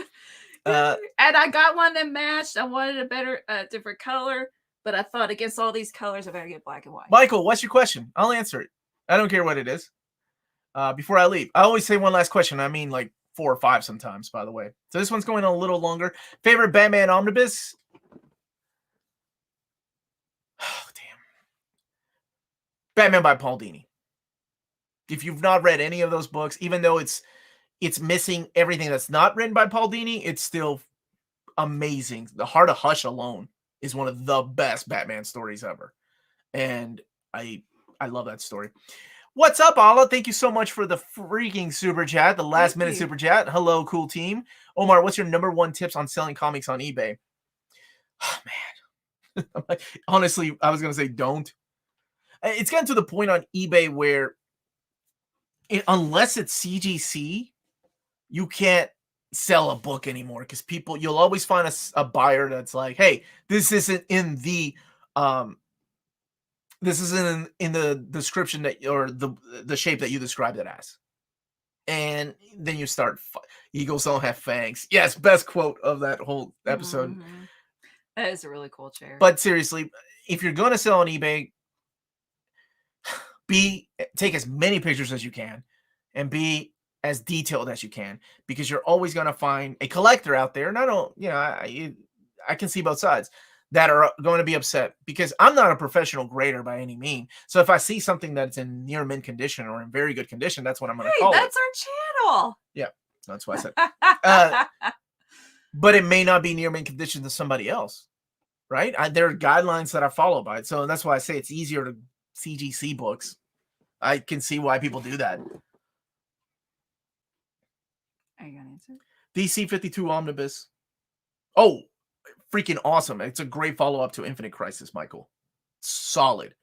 And I got one that matched. I wanted a better, different color, but I thought against all these colors, I better get black and white. Michael, what's your question? I'll answer it. I don't care what it is. Before I leave, I always say one last question. I mean, like 4 or 5 sometimes, by the way. So this one's going a little longer. Favorite Batman omnibus? Oh, damn. Batman by Paul Dini. If you've not read any of those books, even though it's missing everything that's not written by Paul Dini, it's still amazing. The Heart of Hush alone is one of the best Batman stories ever. And I love that story. What's up, Allah? Thank you so much for the freaking super chat, the last minute super chat. Hello, cool team. Omar, what's your number 1 tips on selling comics on eBay? Oh, man. Honestly, I was going to say don't. It's gotten to the point on eBay where unless it's CGC, you can't sell a book anymore because you'll always find a buyer that's like, hey, this isn't in the description that or the shape that you described it as. And then you start, eagles don't have fangs. Yes, best quote of that whole episode. Mm-hmm. That is a really cool chair. But seriously, if you're going to sell on eBay, take as many pictures as you can and be as detailed as you can, because you're always going to find a collector out there. And I can see both sides that are going to be upset because I'm not a professional grader by any means. So if I see something that's in near mint condition or in very good condition, that's what I'm going to call that's it. Our channel. Yeah, that's what I said. But it may not be near mint condition to somebody else, right? There are guidelines that I follow by it. So that's why I say it's easier to CGC books. I can see why people do that. Are you going to answer? DC 52 Omnibus. Oh, freaking awesome. It's a great follow-up to Infinite Crisis, Michael. Solid.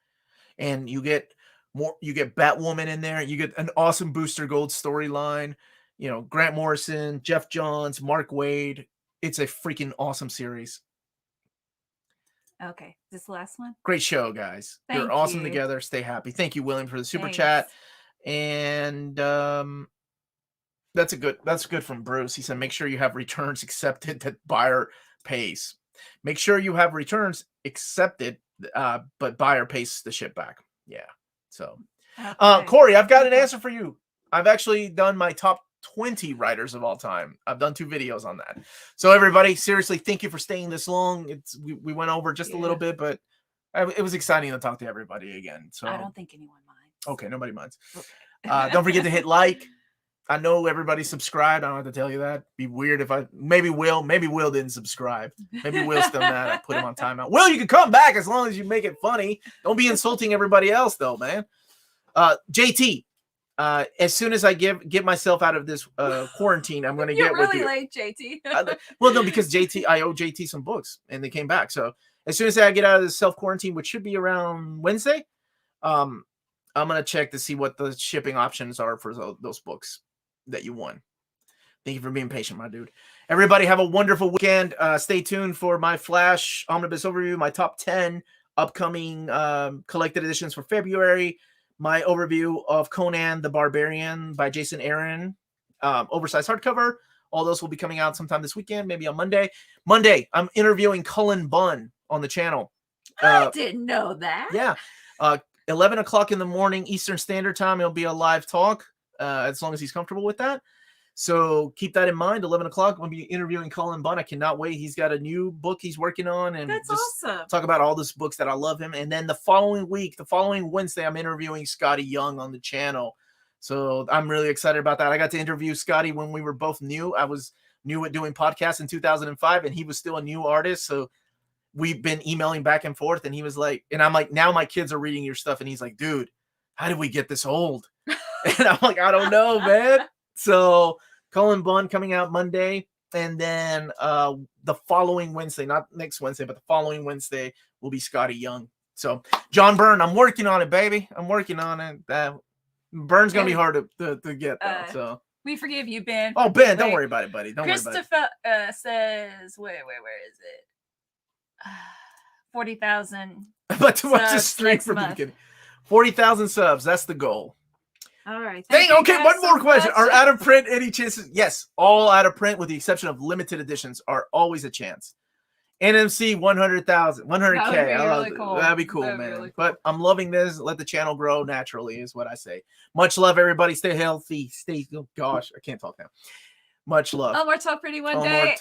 And you get Batwoman in there. You get an awesome Booster Gold storyline. Grant Morrison, Jeff Johns, Mark Waid. It's a freaking awesome series. Okay. Is this the last one? Great show, guys. You're awesome together. Stay happy. Thank you, William, for the super chat. And That's good from Bruce. He said, make sure you have returns accepted that buyer pays. Make sure you have returns accepted, but buyer pays the ship back. Yeah. So, Okay. Corey, I've got an answer for you. I've actually done my top 20 writers of all time. I've done 2 videos on that. So everybody, seriously, thank you for staying this long. We went over just a little bit, but it was exciting to talk to everybody again. So I don't think anyone minds. Okay, nobody minds. Okay. Don't forget to hit like. I know everybody subscribed. I don't have to tell you that. Be weird if maybe Will didn't subscribe. Maybe Will's still mad. I put him on timeout. Will, you can come back as long as you make it funny. Don't be insulting everybody else though, man. JT, as soon as I get myself out of this quarantine, I'm gonna get with you. You're really late, JT. Well, no, because I owe JT some books, and they came back. So as soon as I get out of this self quarantine, which should be around Wednesday, I'm gonna check to see what the shipping options are for those books that you won. Thank you for being patient, my dude. Everybody have a wonderful weekend. Stay tuned for my Flash Omnibus overview, my top 10 upcoming collected editions for February, my overview of Conan the Barbarian by Jason Aaron, oversized hardcover. All those will be coming out sometime this weekend, maybe on Monday. Monday, I'm interviewing Cullen Bunn on the channel. I didn't know that. Yeah. 11 o'clock in the morning Eastern Standard Time. It'll be a live talk as long as he's comfortable with that. So keep that in mind. 11 o'clock, we'll be interviewing Cullen Bunn. I cannot wait. He's got a new book he's working on. And that's just awesome. Talk about all these books that I love him. And then the following Wednesday, I'm interviewing Scotty Young on the channel. So I'm really excited about that. I got to interview Scotty when we were both new. I was new at doing podcasts in 2005, and he was still a new artist. So we've been emailing back and forth, and he was like, and I'm like, now my kids are reading your stuff. And he's like, dude, how did we get this old? And I'm like, I don't know, man. So Cullen Bunn coming out Monday. And then the following Wednesday, not next Wednesday, but the following Wednesday will be Scotty Young. So John Byrne, I'm working on it, baby. I'm working on it. Byrne's going to be hard to get, though. So we forgive you, Ben. Oh, Ben, don't worry about it, buddy. Don't worry about it. Christopher says, where is it? 40,000. But to watch the stream from the beginning. 40,000 subs. That's the goal. All right. Okay, one more question. Are out of print any chances? Yes, all out of print with the exception of limited editions are always a chance. NMC 100,000, 100K. Cool. That'd be cool, man. Really cool. But I'm loving this. Let the channel grow naturally is what I say. Much love, everybody. Stay healthy. Gosh, I can't talk now. Much love. Omar talk pretty one day.